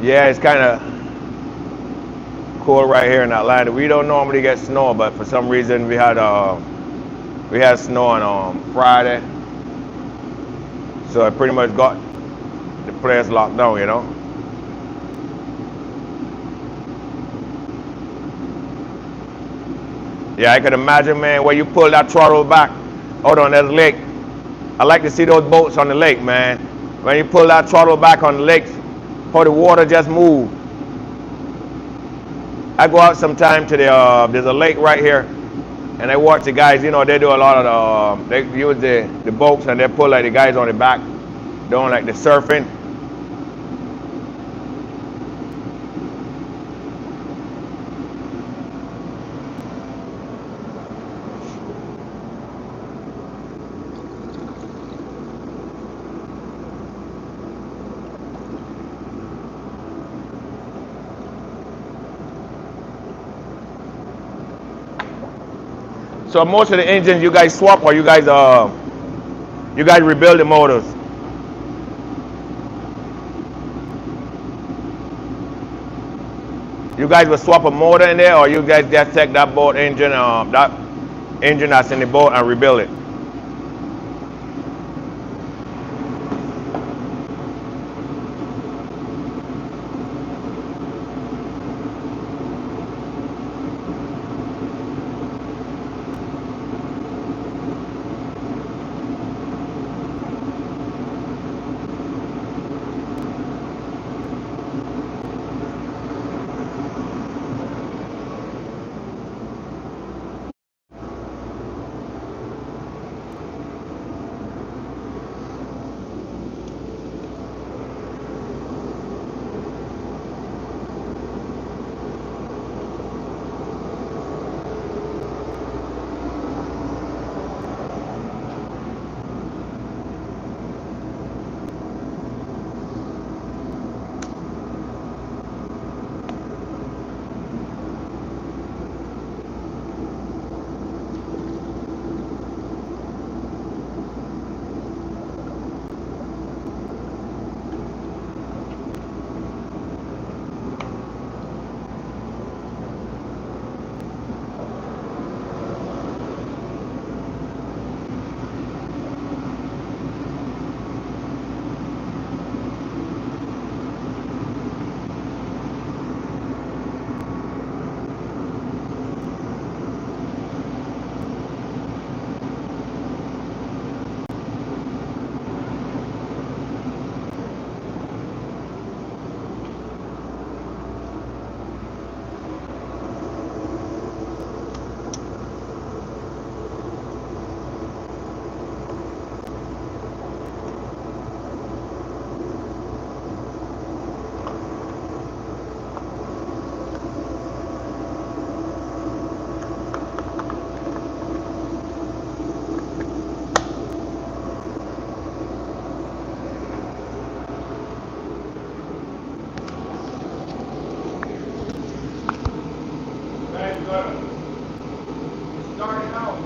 Yeah, it's kind of cool right here in Atlanta. We don't normally get snow, but for some reason we had snow on Friday, so it pretty much got the place locked down, you know. Yeah, I can imagine, man, when you pull that throttle back out on that lake. I like to see those boats on the lake, man. When you pull that throttle back on the lakes, how the water just move. I go out sometime to there's a lake right here, and I watch the guys. You know, they do a lot of they use the boats and they pull like the guys on the back, doing like the surfing. So most of the engines you guys swap, or you guys rebuild the motors. You guys will swap a motor in there, or you guys just take that boat engine, that engine that's in the boat, and rebuild it. It's starting out.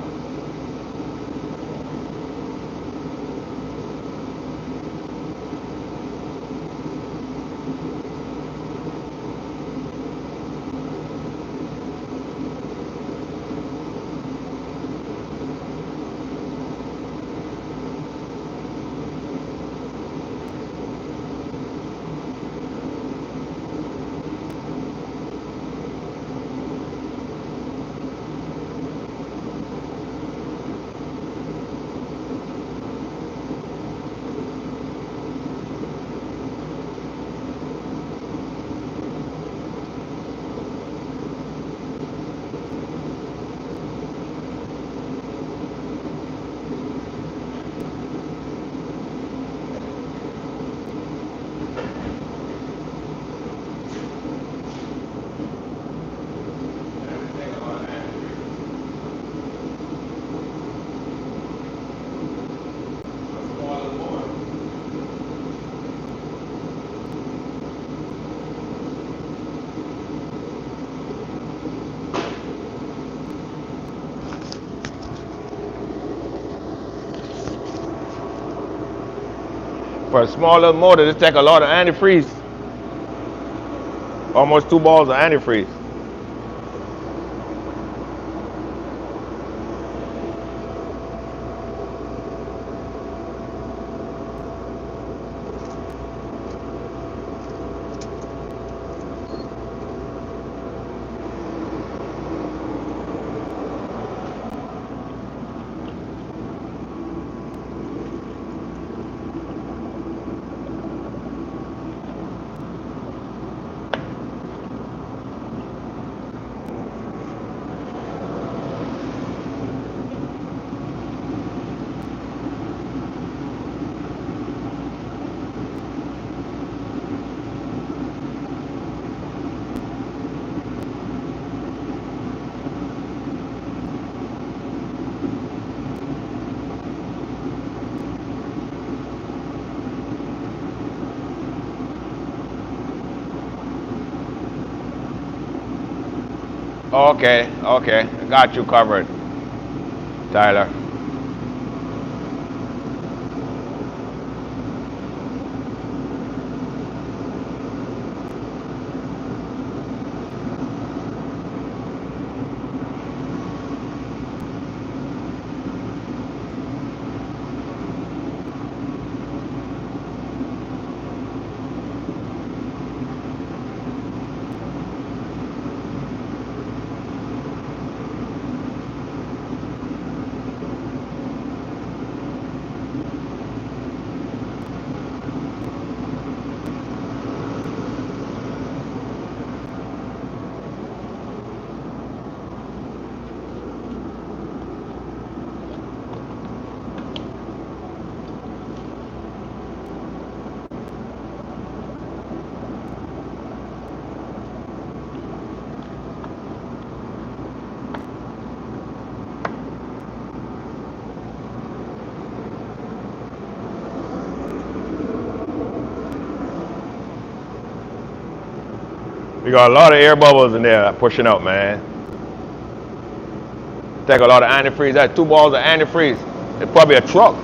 For a small little motor, this take a lot of antifreeze. Almost 2 balls of antifreeze. Okay, okay. Got you covered, Tyler. We got a lot of air bubbles in there pushing out, man. Take a lot of antifreeze. That's 2 balls of antifreeze. It's probably a truck.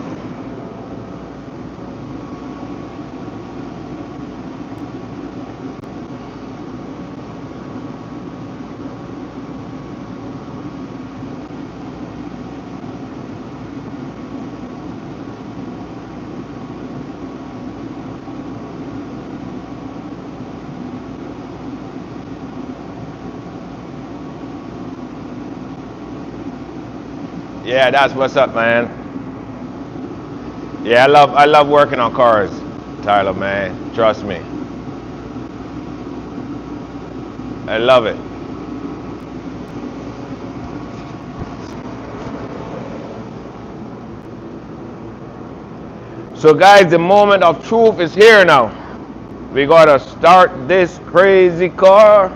Yeah, that's what's up, man. Yeah, I love working on cars, Tyler, man. Trust me. I love it. So guys, the moment of truth is here now. We gotta start this crazy car.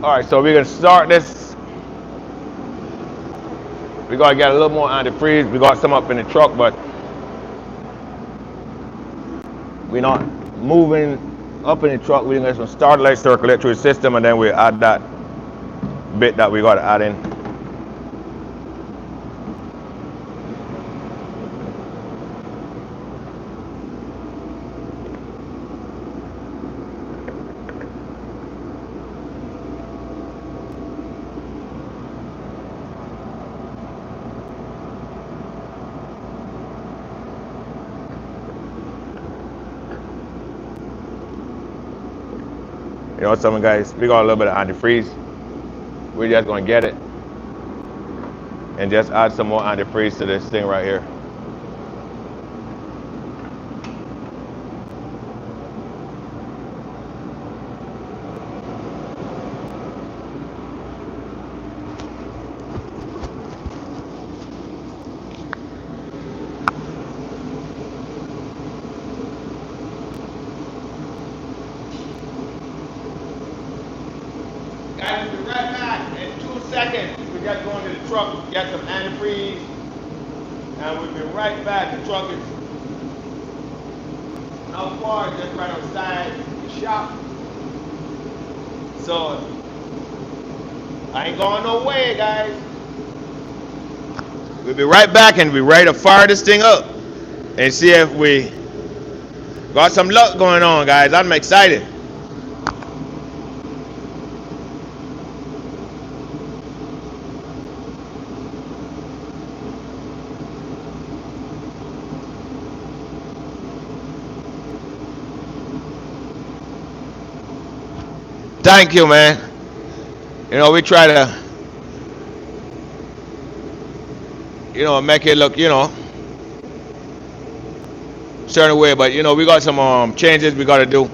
All right, so we're gonna start this. We're gonna get a little more antifreeze. We got some up in the truck, but we're not moving up in the truck. We're gonna start light circulate through the system, and then we add that bit that we gotta add in. You know, some guys, we got a little bit of antifreeze. We're just gonna get it and just add some more antifreeze to this thing right here. Guys, we'll be right back in 2 seconds. We just go into the truck, get some antifreeze, and we'll be right back. The truck is out far, just right outside the shop. So I ain't going no way, guys. We'll be right back and we're ready to fire this thing up and see if we got some luck going on, guys. I'm excited. Thank you, man. You know, we try to, you know, make it look, you know, certain way, but you know, we got some changes we got to do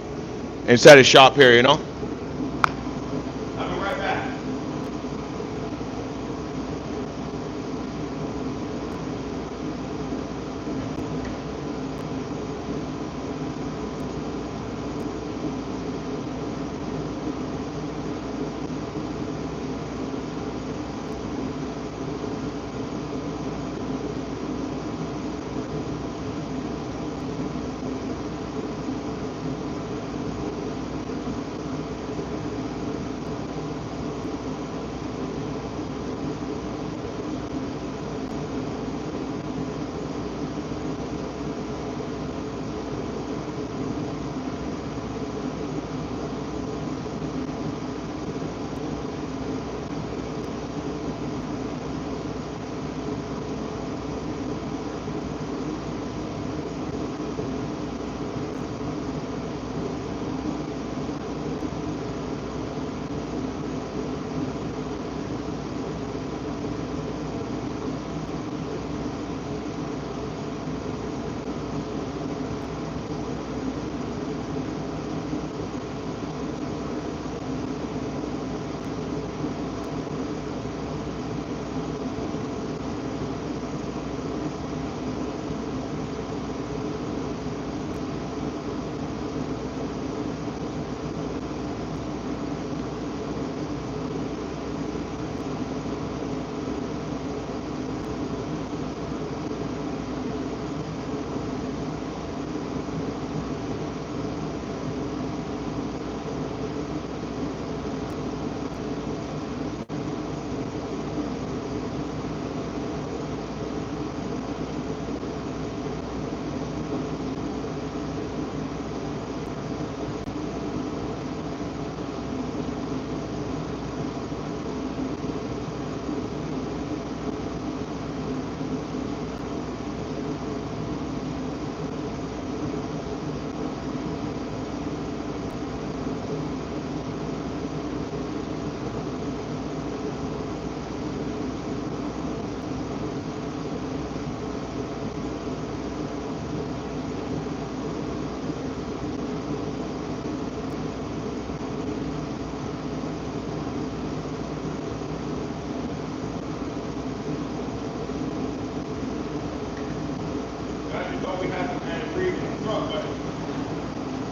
inside the shop here, you know. I'll be right back.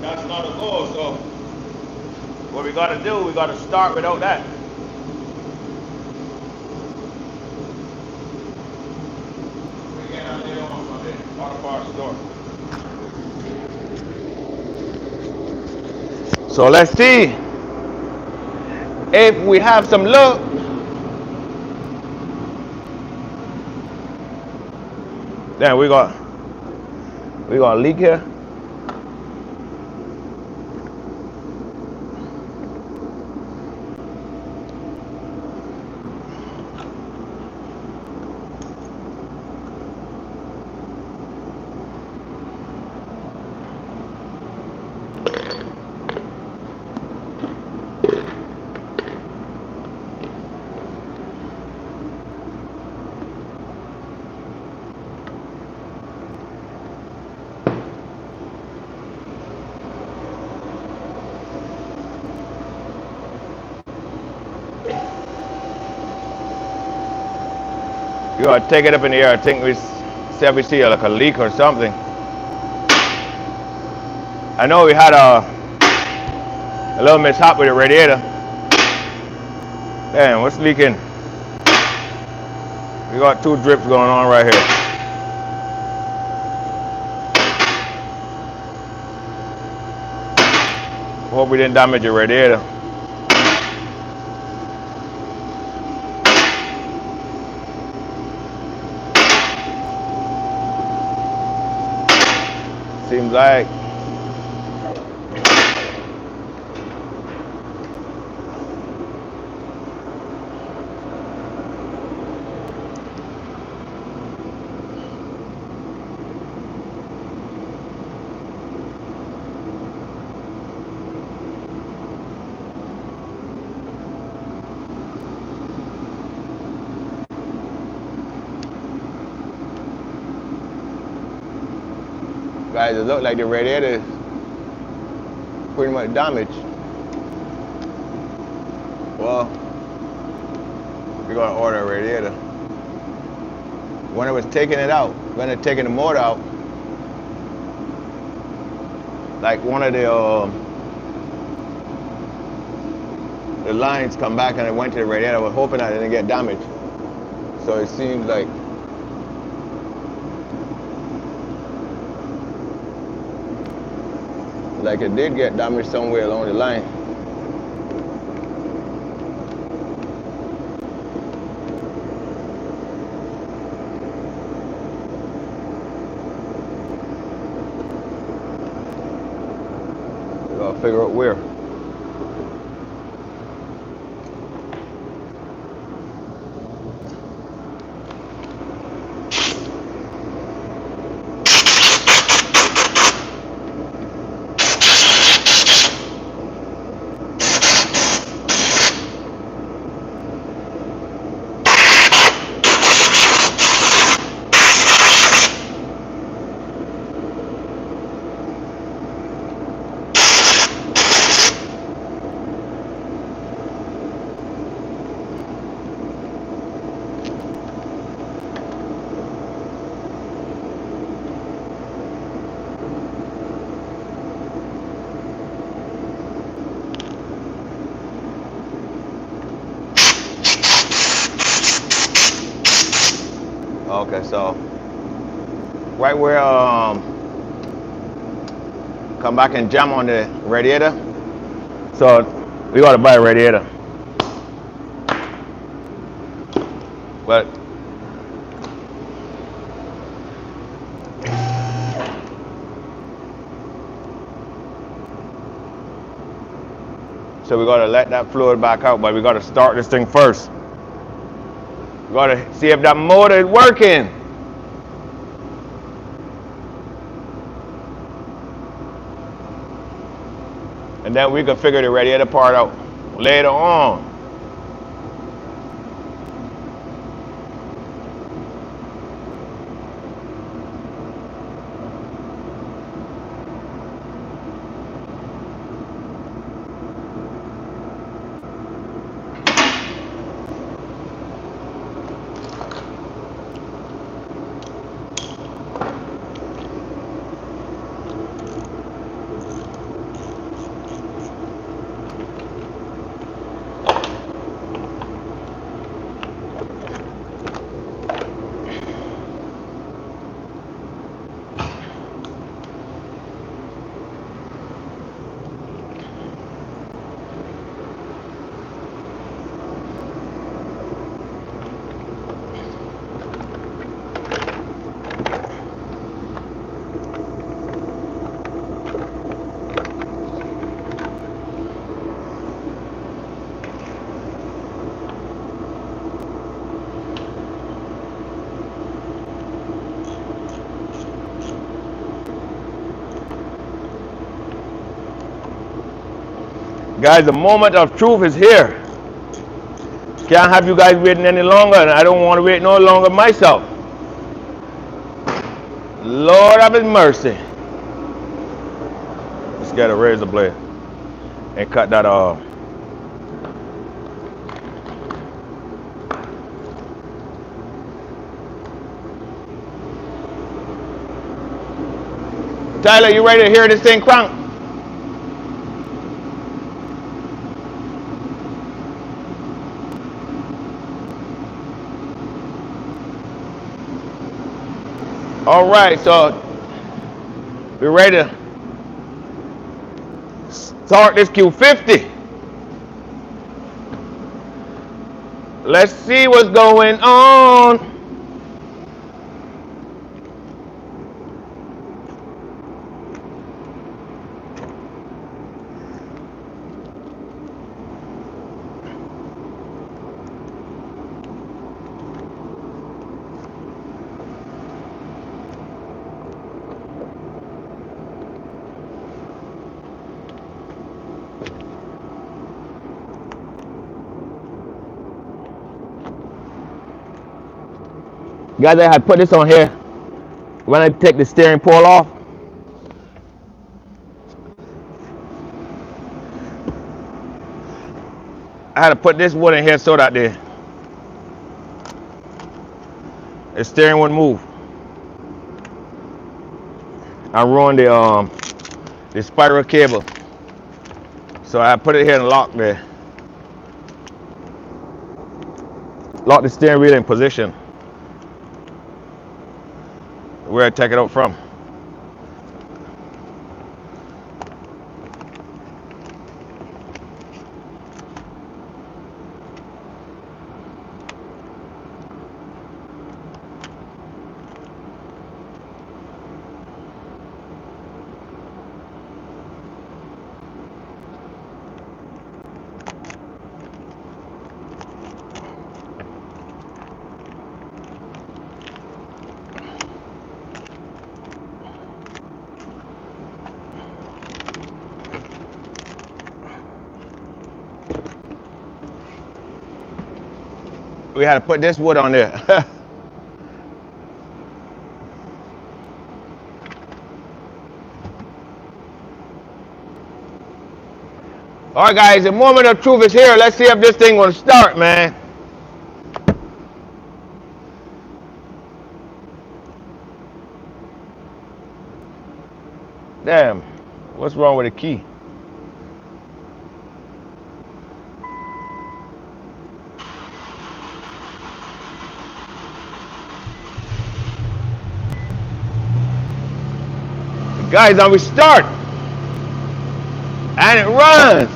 That's not a goal, so What we gotta do, we gotta start without that. We get out there on from the auto parts store. So let's see if we have some luck. Then we got a leak here. You gotta take it up in the air. I think we see like a leak or something. I know we had a little mishap with the radiator. Damn, what's leaking? We got 2 drips going on right here. Hope we didn't damage the radiator. Seems like. Guys, it looks like the radiator is pretty much damaged. Well, we're gonna order a radiator. When I was taking it out, when I was taking the motor out, like one of the lines come back and it went to the radiator. I was hoping I didn't get damaged. So it seems like it did get damaged somewhere along the line. We gotta figure out where. Okay, so right where come back and jam on the radiator. So we gotta buy a radiator. But so we gotta let that fluid back out, but we gotta start this thing first. We gotta see if that motor is working. And then we can figure the radiator part out later on. Guys, the moment of truth is here. Can't have you guys waiting any longer, and I don't want to wait no longer myself. Lord have his mercy. Let's get a razor blade and cut that off. Tyler, you ready to hear this thing crank? All right, so we're ready to start this Q50. Let's see what's going on. Guys, I had put this on here when I take the steering pole off. I had to put this wood in here so that the steering wouldn't move. I ruined the spiral cable, so I put it here and lock the steering wheel in position where I take it out from. We had to put this wood on there. All right, guys, the moment of truth is here. Let's see if this thing will start, man. Damn, what's wrong with the key? Guys, now we start. And it runs.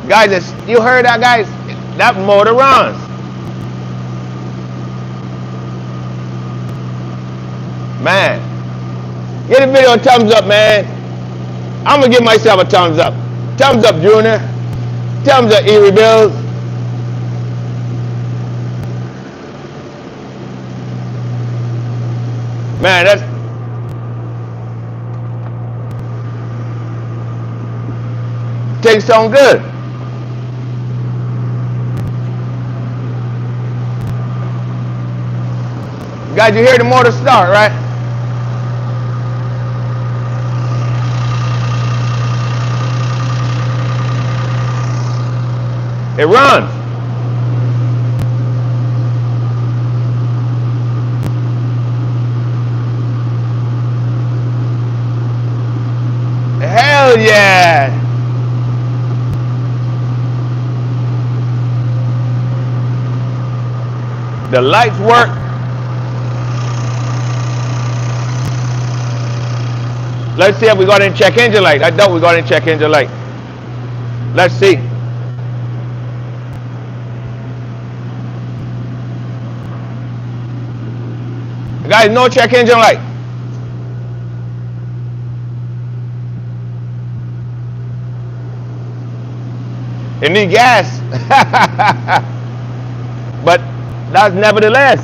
Guys, you heard that, guys? That motor runs. Man, give the video a thumbs up, man. I'm gonna give myself a thumbs up. Thumbs up, Junior. Thumbs up, erebuilds. Man, that's things sound good. Guys, you hear the motor start, right? It runs. Hell yeah. The lights work. Let's see if we got any check engine light. I doubt we got any check engine light. Let's see. Guys, no check engine light. It need gas. But that's nevertheless.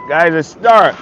Guys, let's start.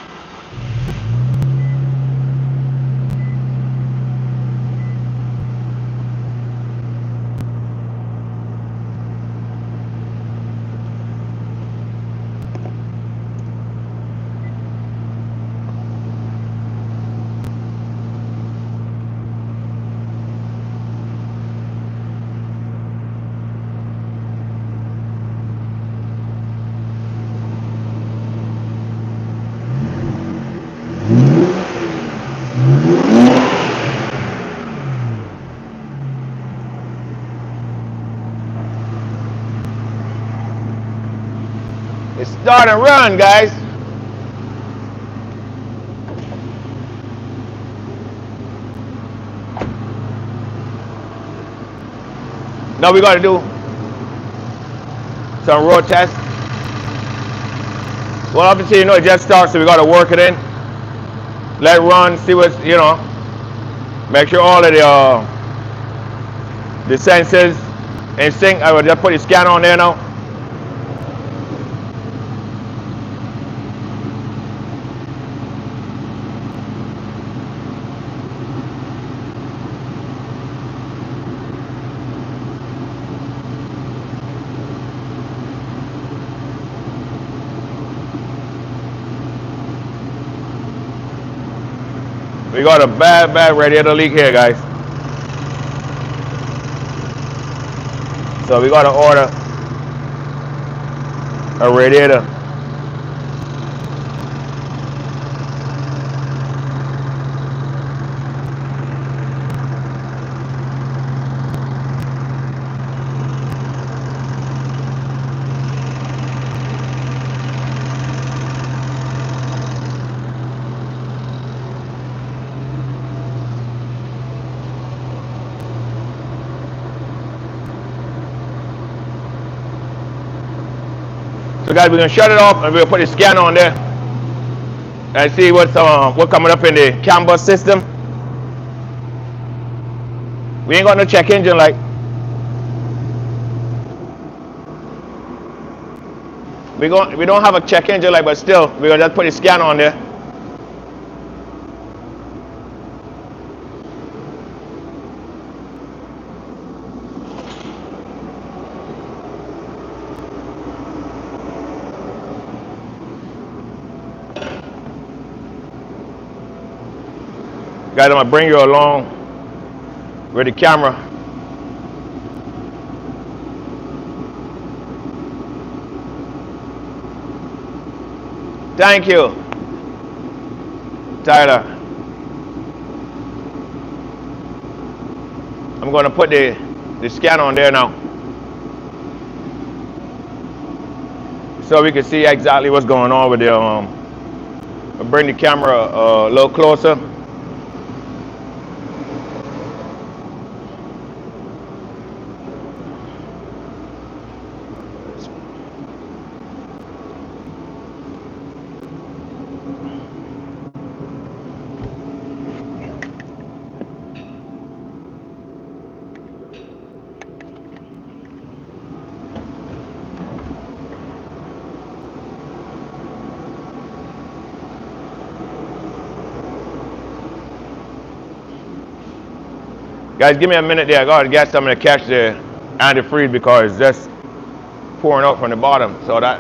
Let's start and run, guys. Now we got to do some road tests. Well, obviously, you know, it just starts, so we got to work it in. Let it run, see what's, you know, make sure all of the sensors in sync. I will just put the scanner on there now. We got a bad radiator leak here, guys. So we got to order a radiator. So guys, we're gonna shut it off and we'll put the scanner on there and see what's coming up in the CAN bus system. We ain't got no check engine light. We don't have a check engine light, but still, we're gonna just put the scanner on there. Guys, I'm gonna bring you along with the camera. Thank you, Tyler. I'm gonna put the scanner on there now, so we can see exactly what's going on with the. I'll bring the camera a little closer. Guys, give me a minute there. I gotta get something to catch the antifreeze because it's just pouring out from the bottom. So that.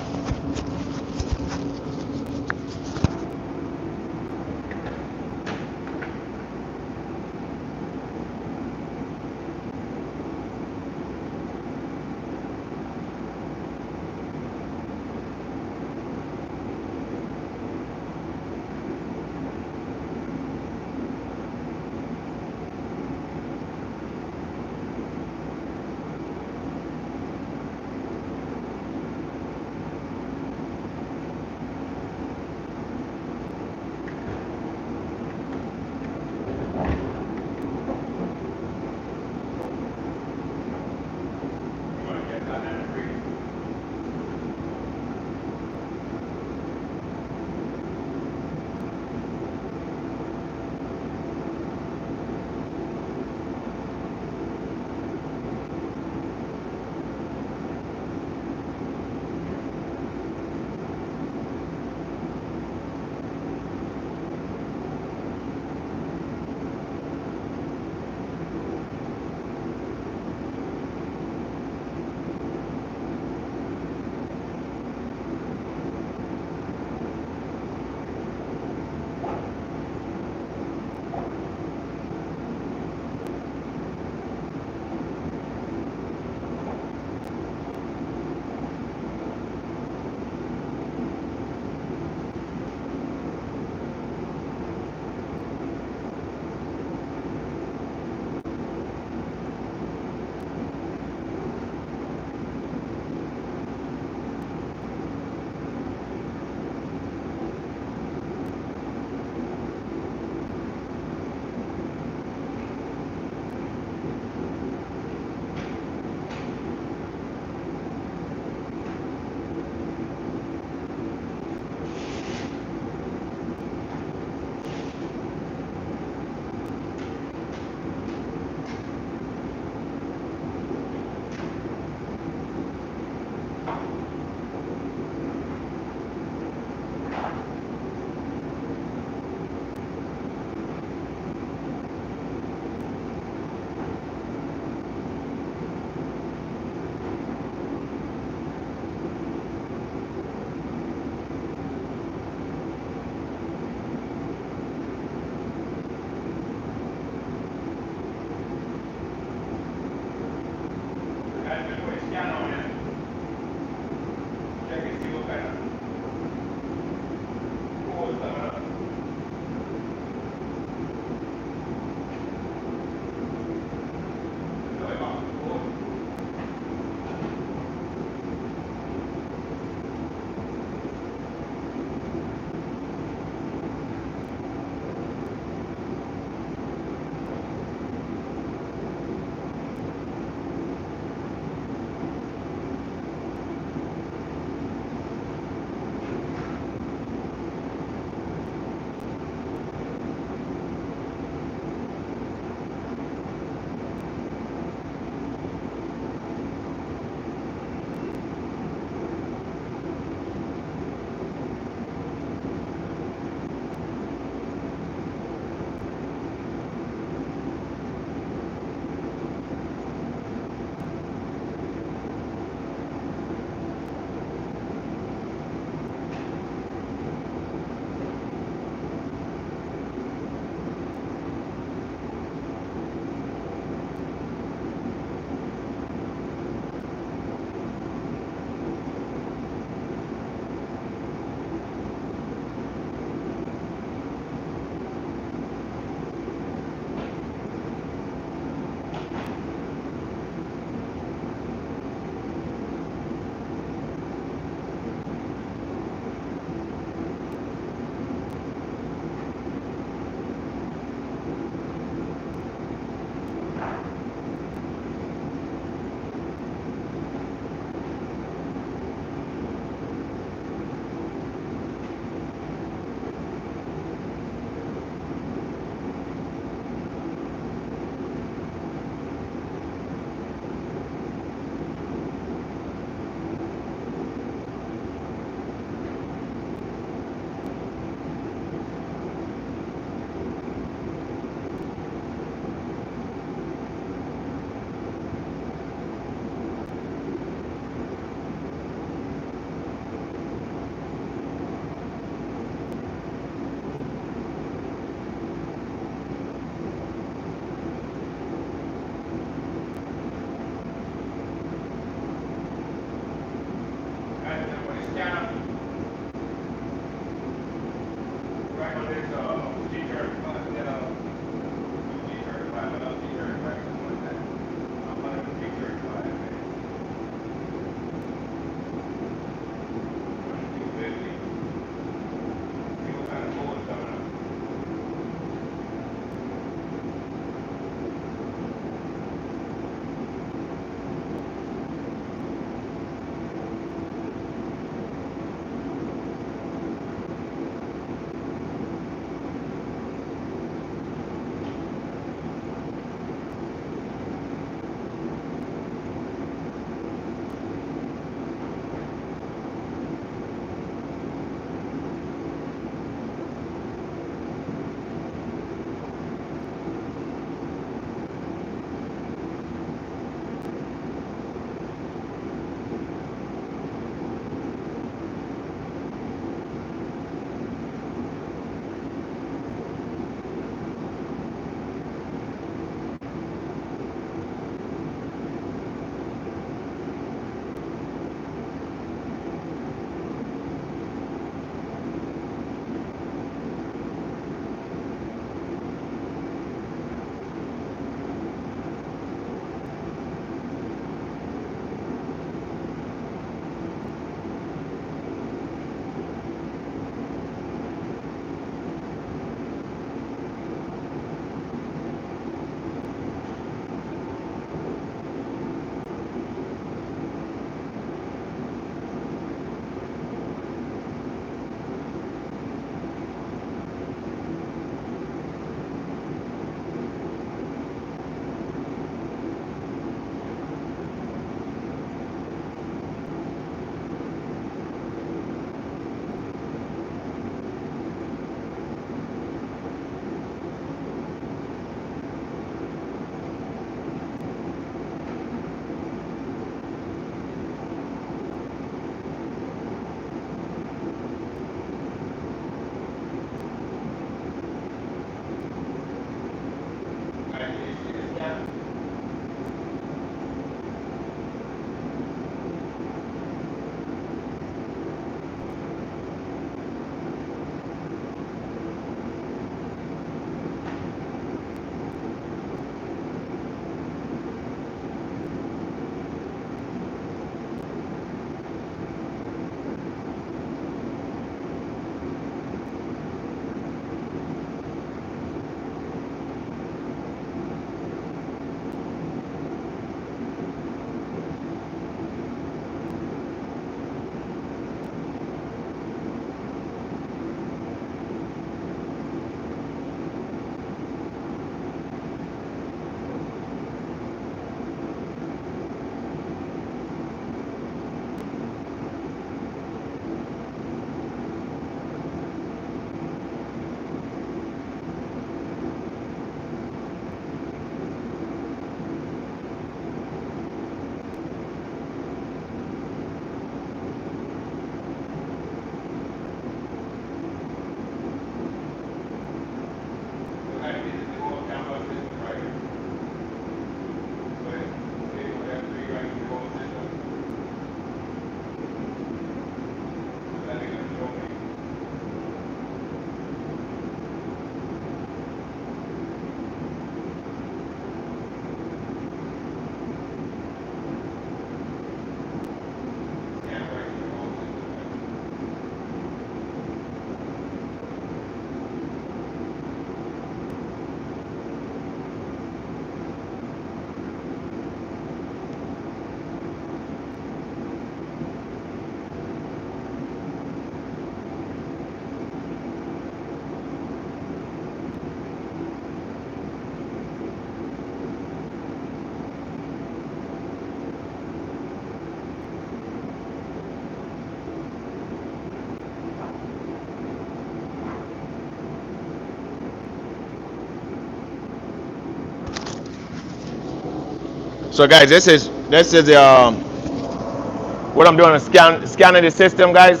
So guys, this is what I'm doing is scanning the system, guys.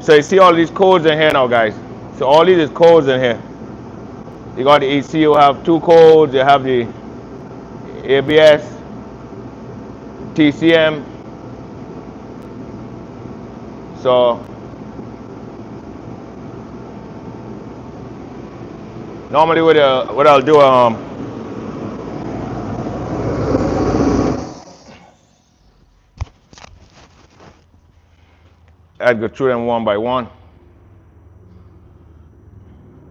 So you see all these codes in here now, guys. So all these is codes in here. You got the ECU, have two codes. You have the ABS, TCM. So Normally what I'll do, I'd go through them one by one.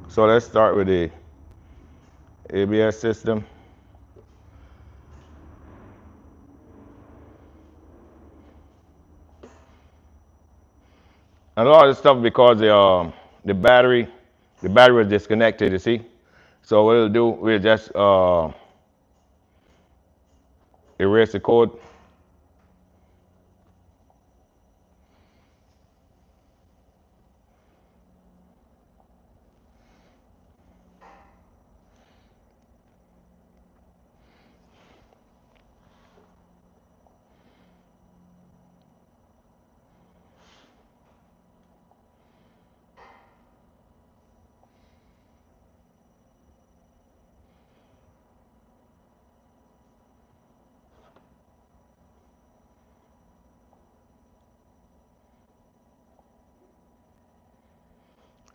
So let's start with the ABS system. And a lot of this stuff because the battery was disconnected, you see. So what it'll do, we'll just erase the code.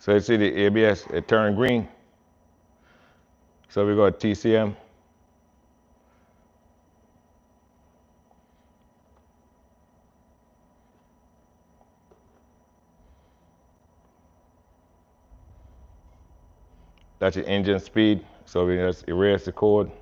So you see the ABS, it turned green. So we go to TCM. That's your engine speed. So we just erase the code.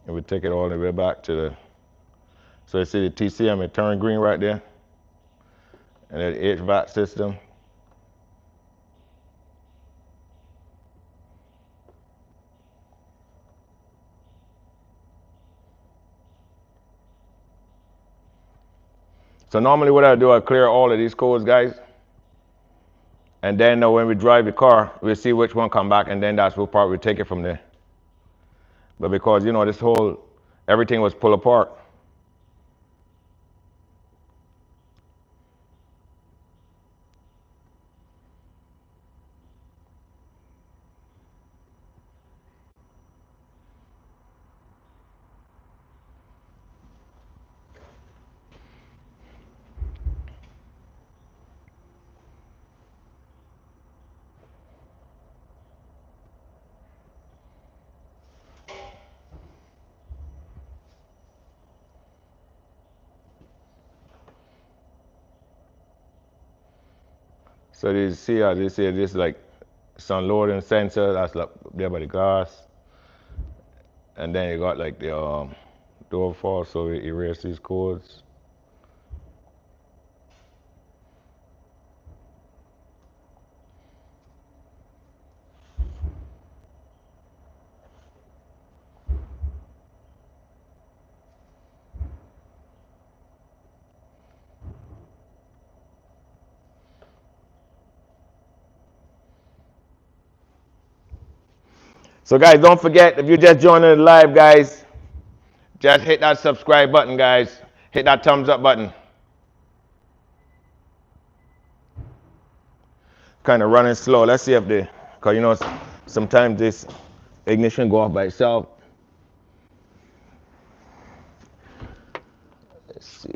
And we take it all the way back to the, so you see the TCM, it turned green right there. And then the HVAC system. So normally what I do, I clear all of these codes, guys. And then when we drive the car, we'll see which one come back, and then that's what part we take it from there. But because, this whole, everything was pulled apart. So you see how this here, this is like sun loading sensor, that's like there by the glass. And then you got like the door fall, so we erase these codes. So guys, don't forget, if you just joined the live, guys, just hit that subscribe button, guys. Hit that thumbs up button. Kind of running slow. Let's see if the, because sometimes this ignition go off by itself. Let's see.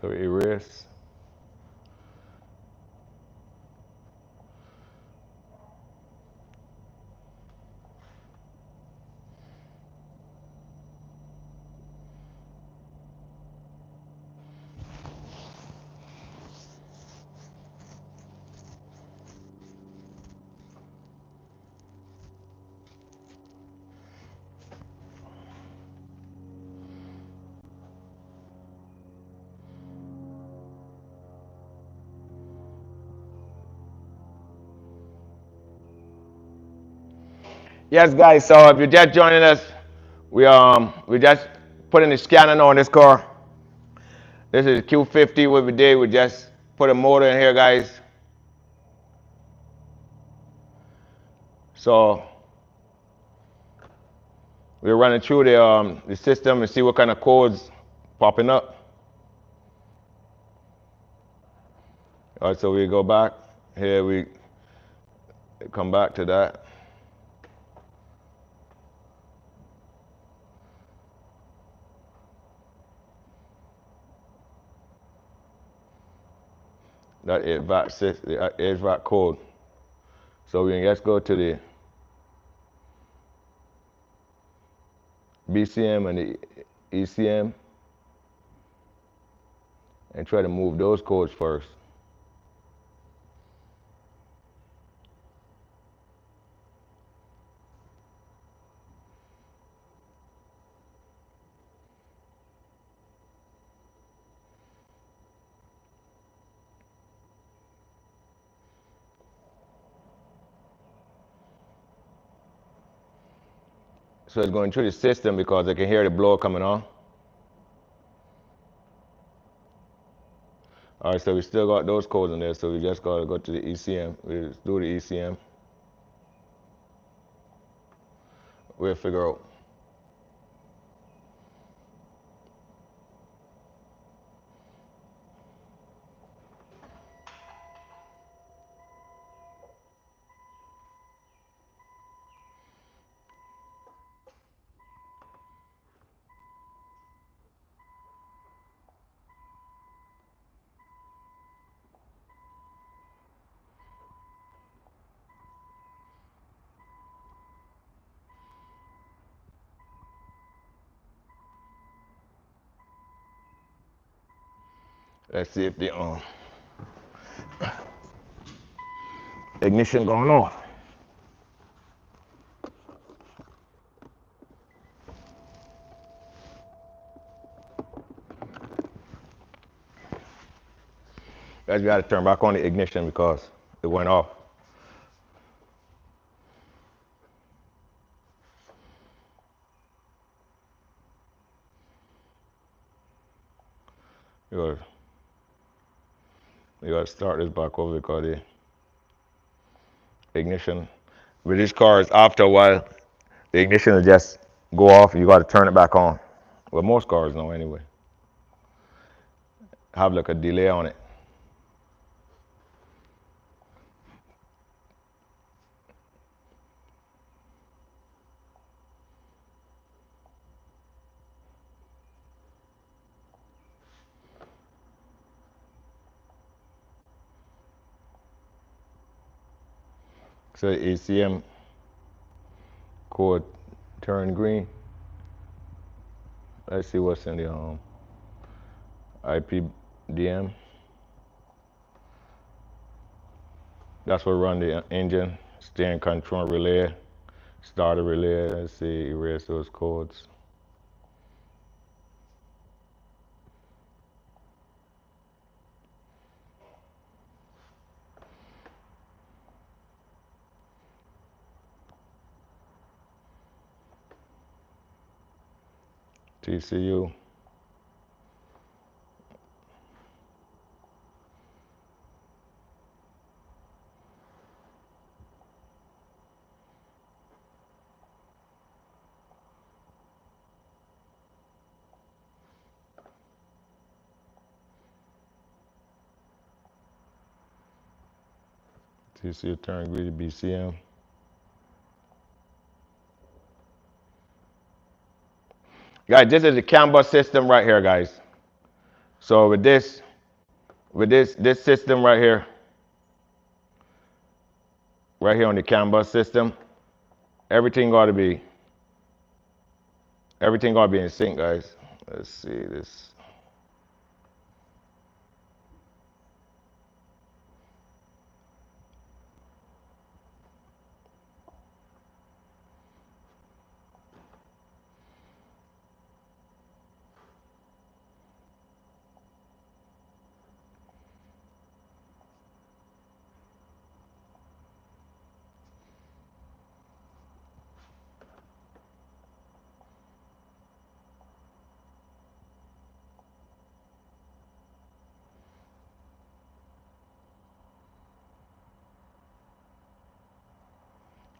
So erase. Yes, guys. So if you're just joining us, we just putting the scanner on this car. This is Q50. What we did, we just put a motor in here, guys. So we're running through the system and see what kind of codes popping up. All right, so we go back here. We come back to that. That HVAC code. So we can just go to the BCM and the ECM and try to move those codes first. So it's going through the system because I can hear the blower coming on. All right, so we still got those codes in there, so we just got to go to the ECM. We just do the ECM. We'll figure out. Let's see if the ignition going off. Guys, we got to turn back on the ignition because it went off. You got to start this back over because the ignition with these cars, after a while, the ignition will just go off. You got to turn it back on. Well, most cars know anyway. Have like a delay on it. So the ECM code turned green. Let's see what's in the IPDM. That's what run the engine, steering control relay, starter relay. Let's see, erase those codes. TCU. TCU turned green to BCM. Guys, this is the CAN bus system right here, guys. So with this system right here on the CAN bus system, everything got to be in sync, guys. Let's see this.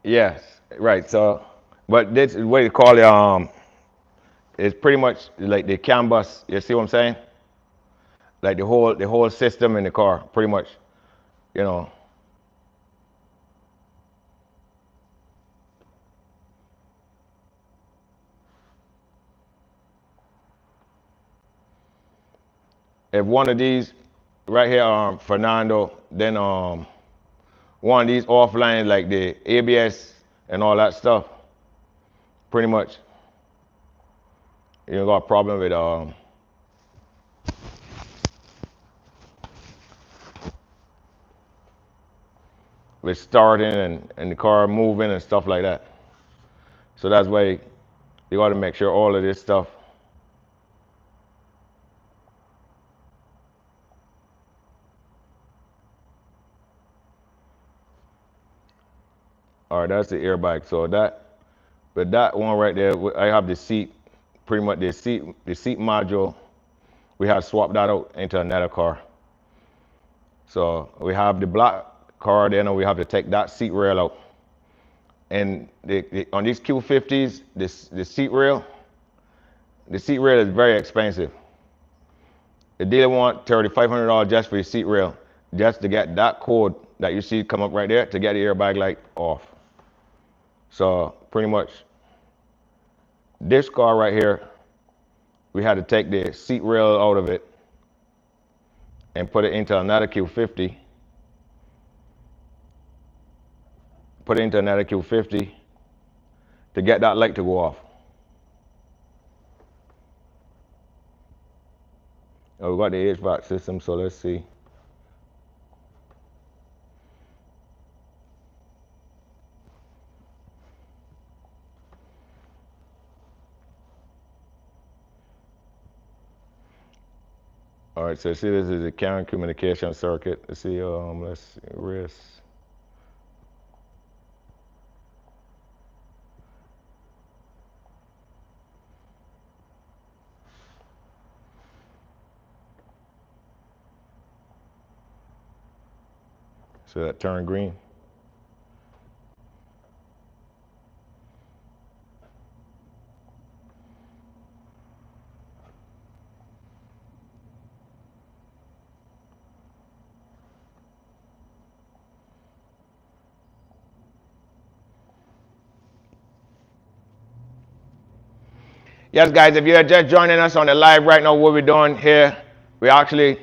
Yes, right. So, but this is what you call it. It's pretty much like the CAN bus. You see what I'm saying? Like the whole system in the car, pretty much. You know, if one of these right here, Fernando, then one of these offline like the ABS and all that stuff, pretty much you got a problem with starting and the car moving and stuff like that. So that's why you got to make sure all of this stuff. All right, that's the airbag. So but that one right there, I have the seat, pretty much the seat module. We have swapped that out into another car. So we have the black car, then we have to take that seat rail out. And on these Q50s, the seat rail is very expensive. The dealer want $3,500 just for the seat rail, just to get that code that you see come up right there to get the airbag light off. So pretty much this car right here, we had to take the seat rail out of it and put it into another Q50. Put it into another Q50 to get that light to go off. We got the HVAC system, so let's see. All right, so see, this is the CAN communication circuit. Let's see, RIS. So that turned green. Yes, guys, if you're just joining us on the live right now, what we're doing here, we actually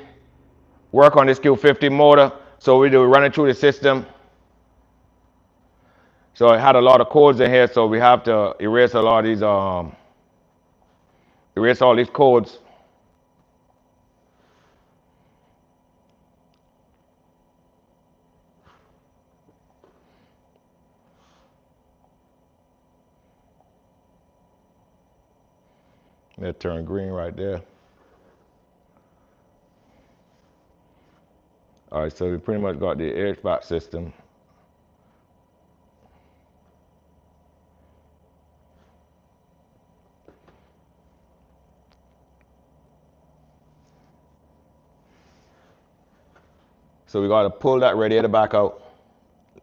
work on this Q50 motor. So we do run it through the system. So it had a lot of codes in here, so we have to erase a lot of these, erase all these codes. It turned green right there. All right, so we pretty much got the HVAC system. So we got to pull that radiator back out,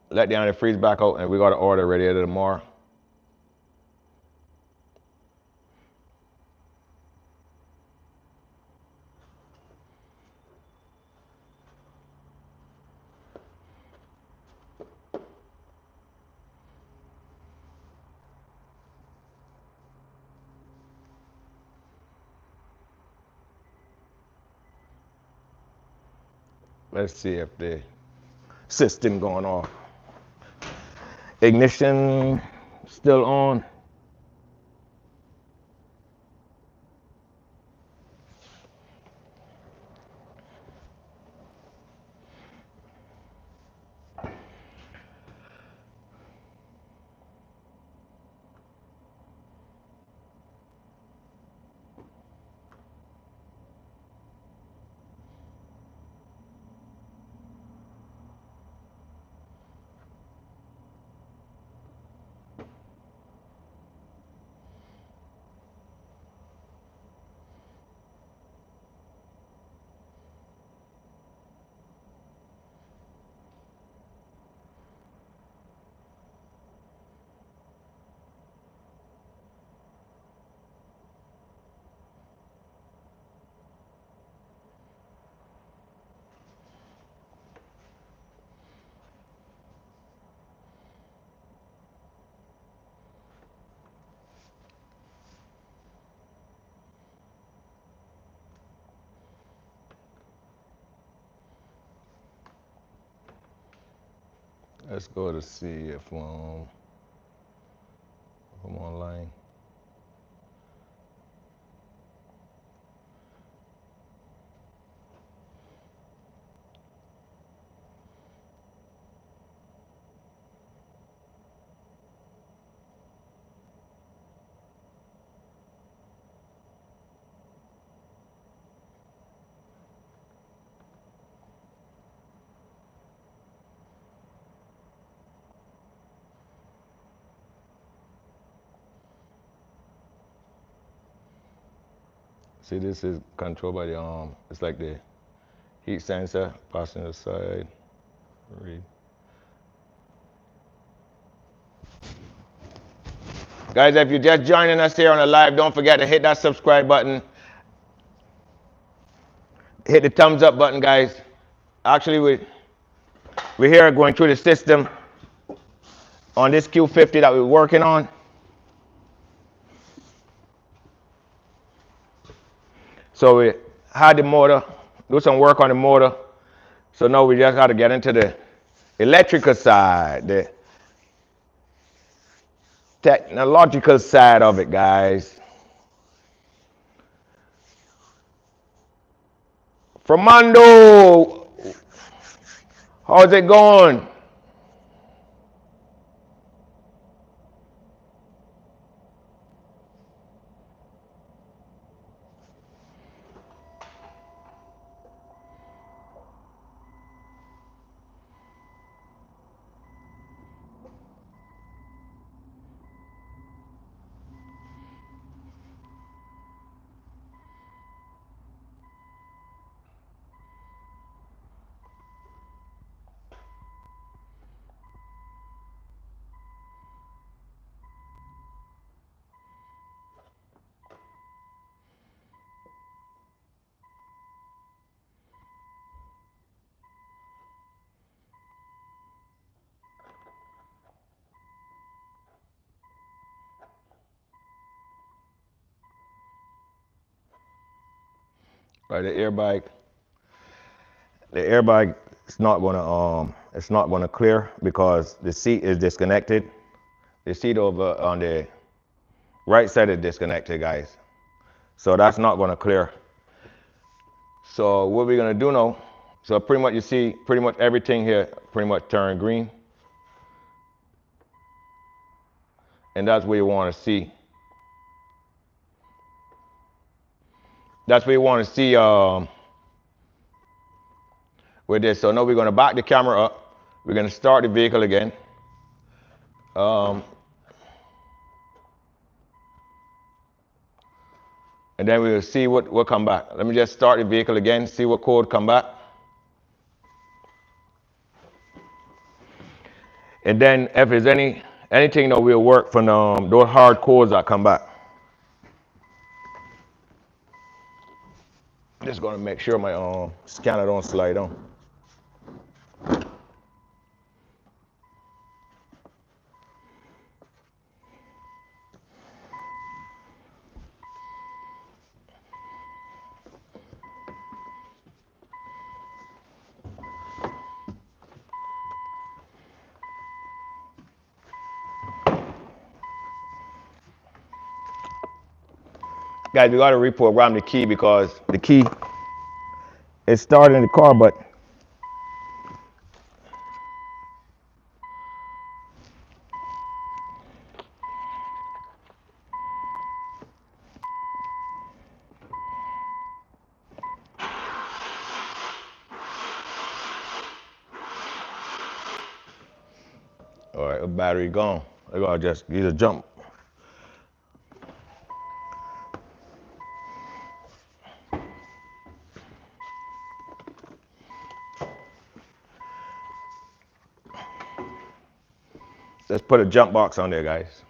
let the antifreeze back out, and we got to order radiator tomorrow. Let's see if the system going off. Ignition still on. Let's go to see if I'm online. See, this is controlled by the it's like the heat sensor, passenger side, read. Guys, if you're just joining us here on the live, don't forget to hit that subscribe button. Hit the thumbs up button, guys. Actually, we're here going through the system on this Q50 that we're working on. So we had the motor, do some work on the motor. So now we just got to get into the electrical side, the technological side of it, guys. Fernando, how's it going? Right, the airbag it's not gonna clear because the seat is disconnected. The seat over on the right side is disconnected, guys. So that's not gonna clear. So what we're gonna do now, so pretty much you see pretty much everything here pretty much turn green. And that's what you wanna see. That's what you wanna see with this. So now we're gonna back the camera up. We're gonna start the vehicle again. And then we'll see what will come back. Let me just start the vehicle again, see what code come back. And then if there's anything that will work from those hard codes that come back. Just gonna make sure my scanner don't slide on. Guys, we gotta reprogram the key because the key is starting the car, but all right, the battery gone. I gotta just either jump. Let's put a jump box on there, guys.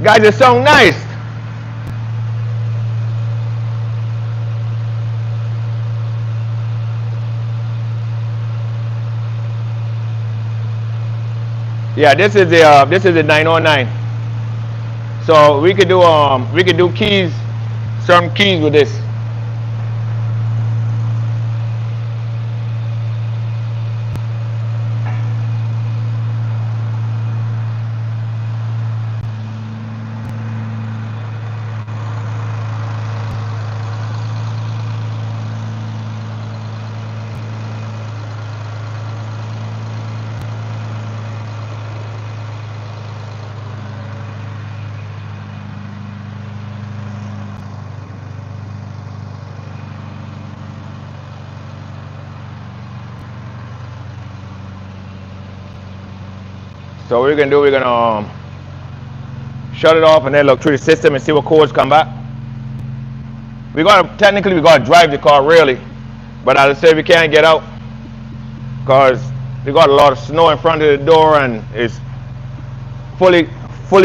Guys, it sound nice. Yeah, this is the 909. So we could do keys, some keys with this. So what we're gonna do, we're gonna shut it off and then look through the system and see what codes come back. We gotta drive the car really, but as I say, we can't get out because we got a lot of snow in front of the door and it's fully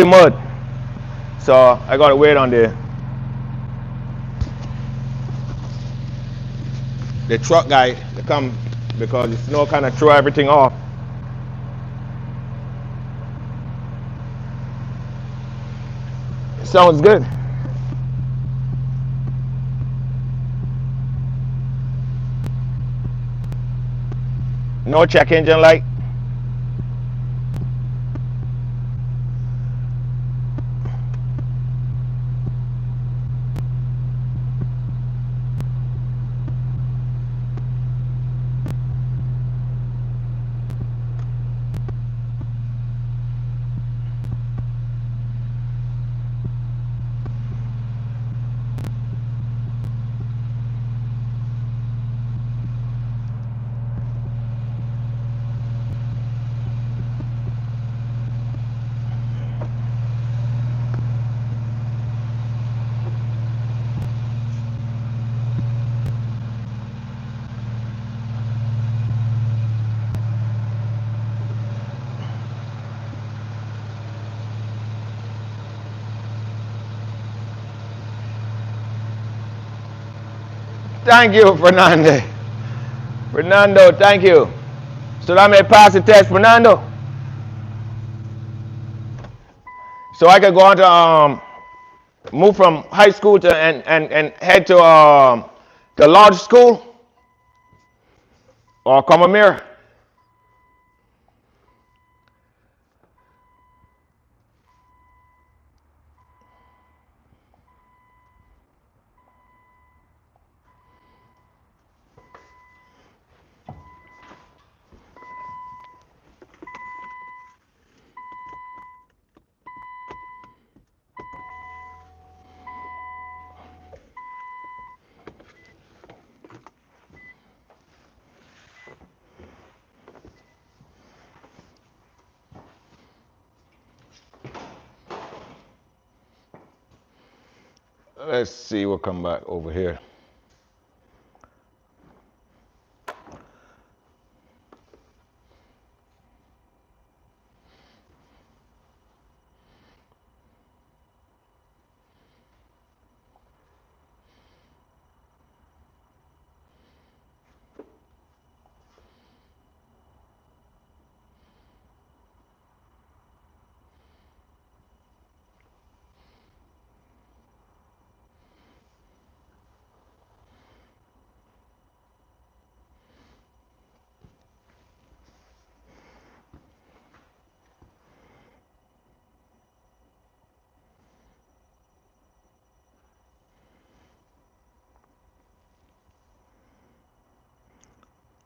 mud. So I gotta wait on the truck guy to come because the snow kind of threw everything off. Sounds good. No check engine light. Thank you, Fernando. Fernando, thank you. So let me pass the test, Fernando. So I can go on to move from high school to and head to the large school or come here. Let's see what come back over here.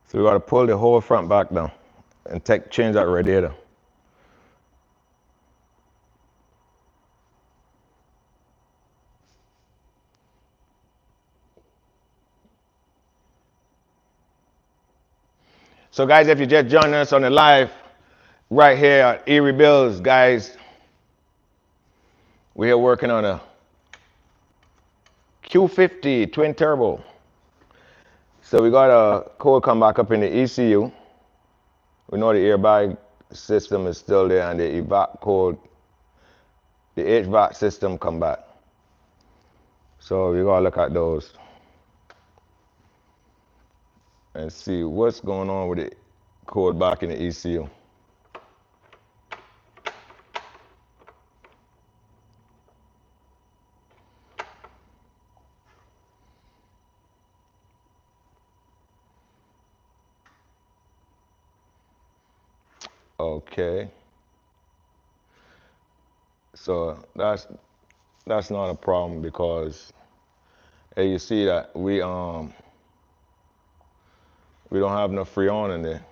So we got to pull the whole front back down and change that radiator. So guys, if you just joined us on the live right here at erebuilds, guys, we are working on a Q50 twin turbo. So we got a code come back up in the ECU. We know the airbag system is still there and the evap code the HVAC system come back. So we gotta look at those and see what's going on with the code back in the ECU. Okay. So that's not a problem because hey, you see that we don't have no freon in there.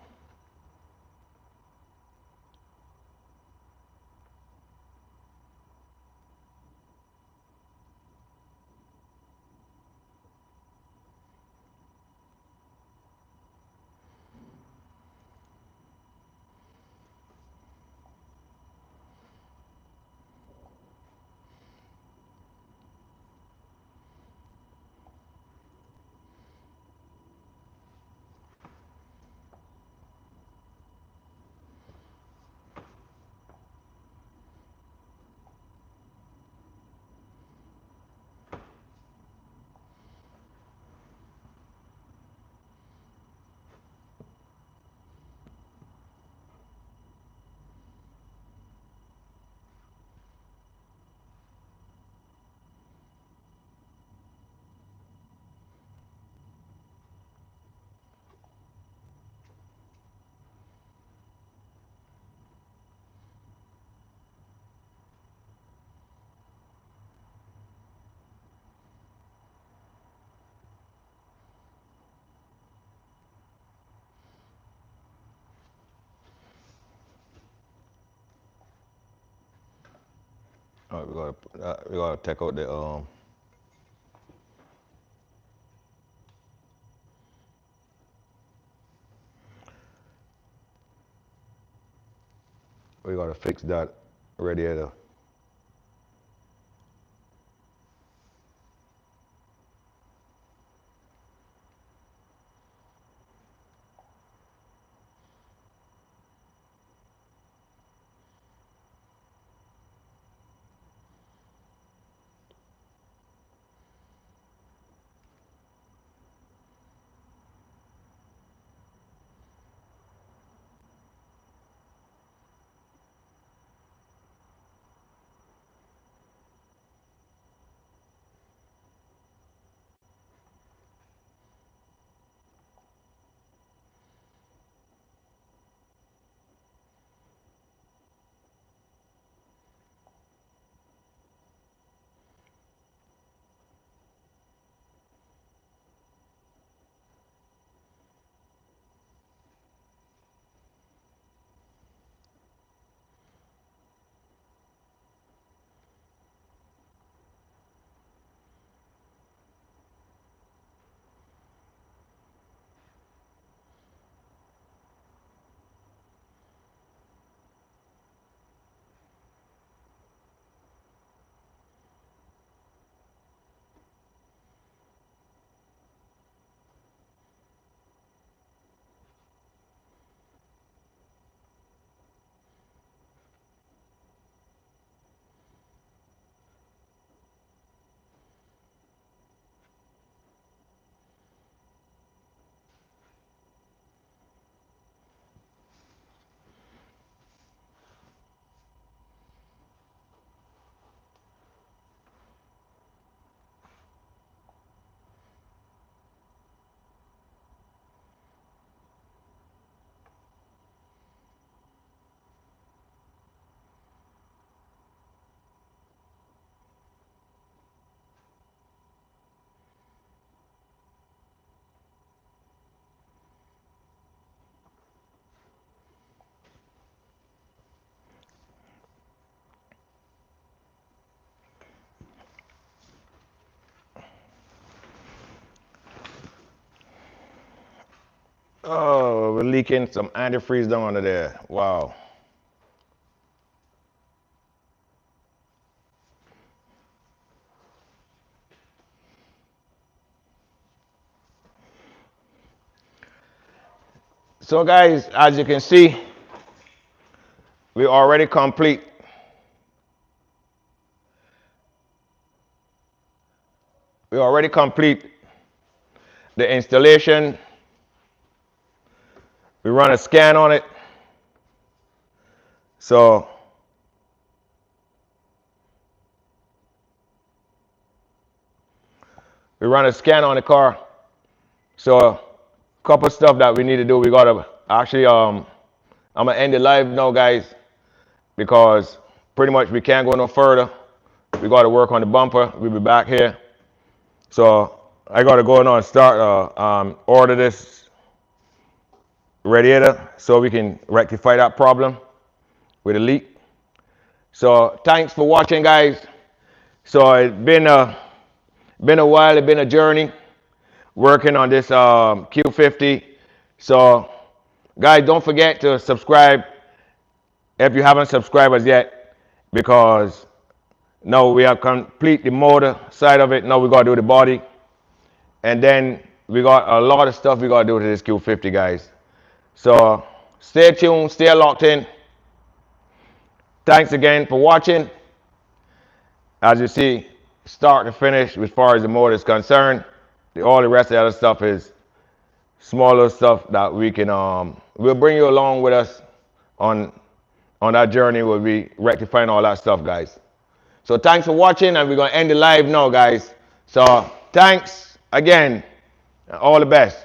All right, we gotta take out the we gotta fix that radiator. Oh, we're leaking some antifreeze down under there. Wow. So guys, as you can see, we already complete already complete the installation. We run a scan on it. So we run a scan on the car. So a couple stuff that we need to do. We gotta actually I'm gonna end it live now, guys, because pretty much we can't go no further. We gotta work on the bumper. We'll be back here. So I gotta go now and start order this radiator so we can rectify that problem with a leak. So thanks for watching, guys. So it's been a while. It's been a journey working on this Q50. So guys, don't forget to subscribe if you haven't subscribed as yet, because now we have complete the motor side of it. Now we got to do the body, and then we got a lot of stuff we got to do to this Q50, guys. So stay tuned, stay locked in. Thanks again for watching. As you see, start to finish, as far as the motor is concerned, all the rest of the other stuff is smaller stuff that we can we'll bring you along with us on that journey. We'll be rectifying all that stuff, guys. So thanks for watching, and we're gonna end the live now, guys. So thanks again, and all the best.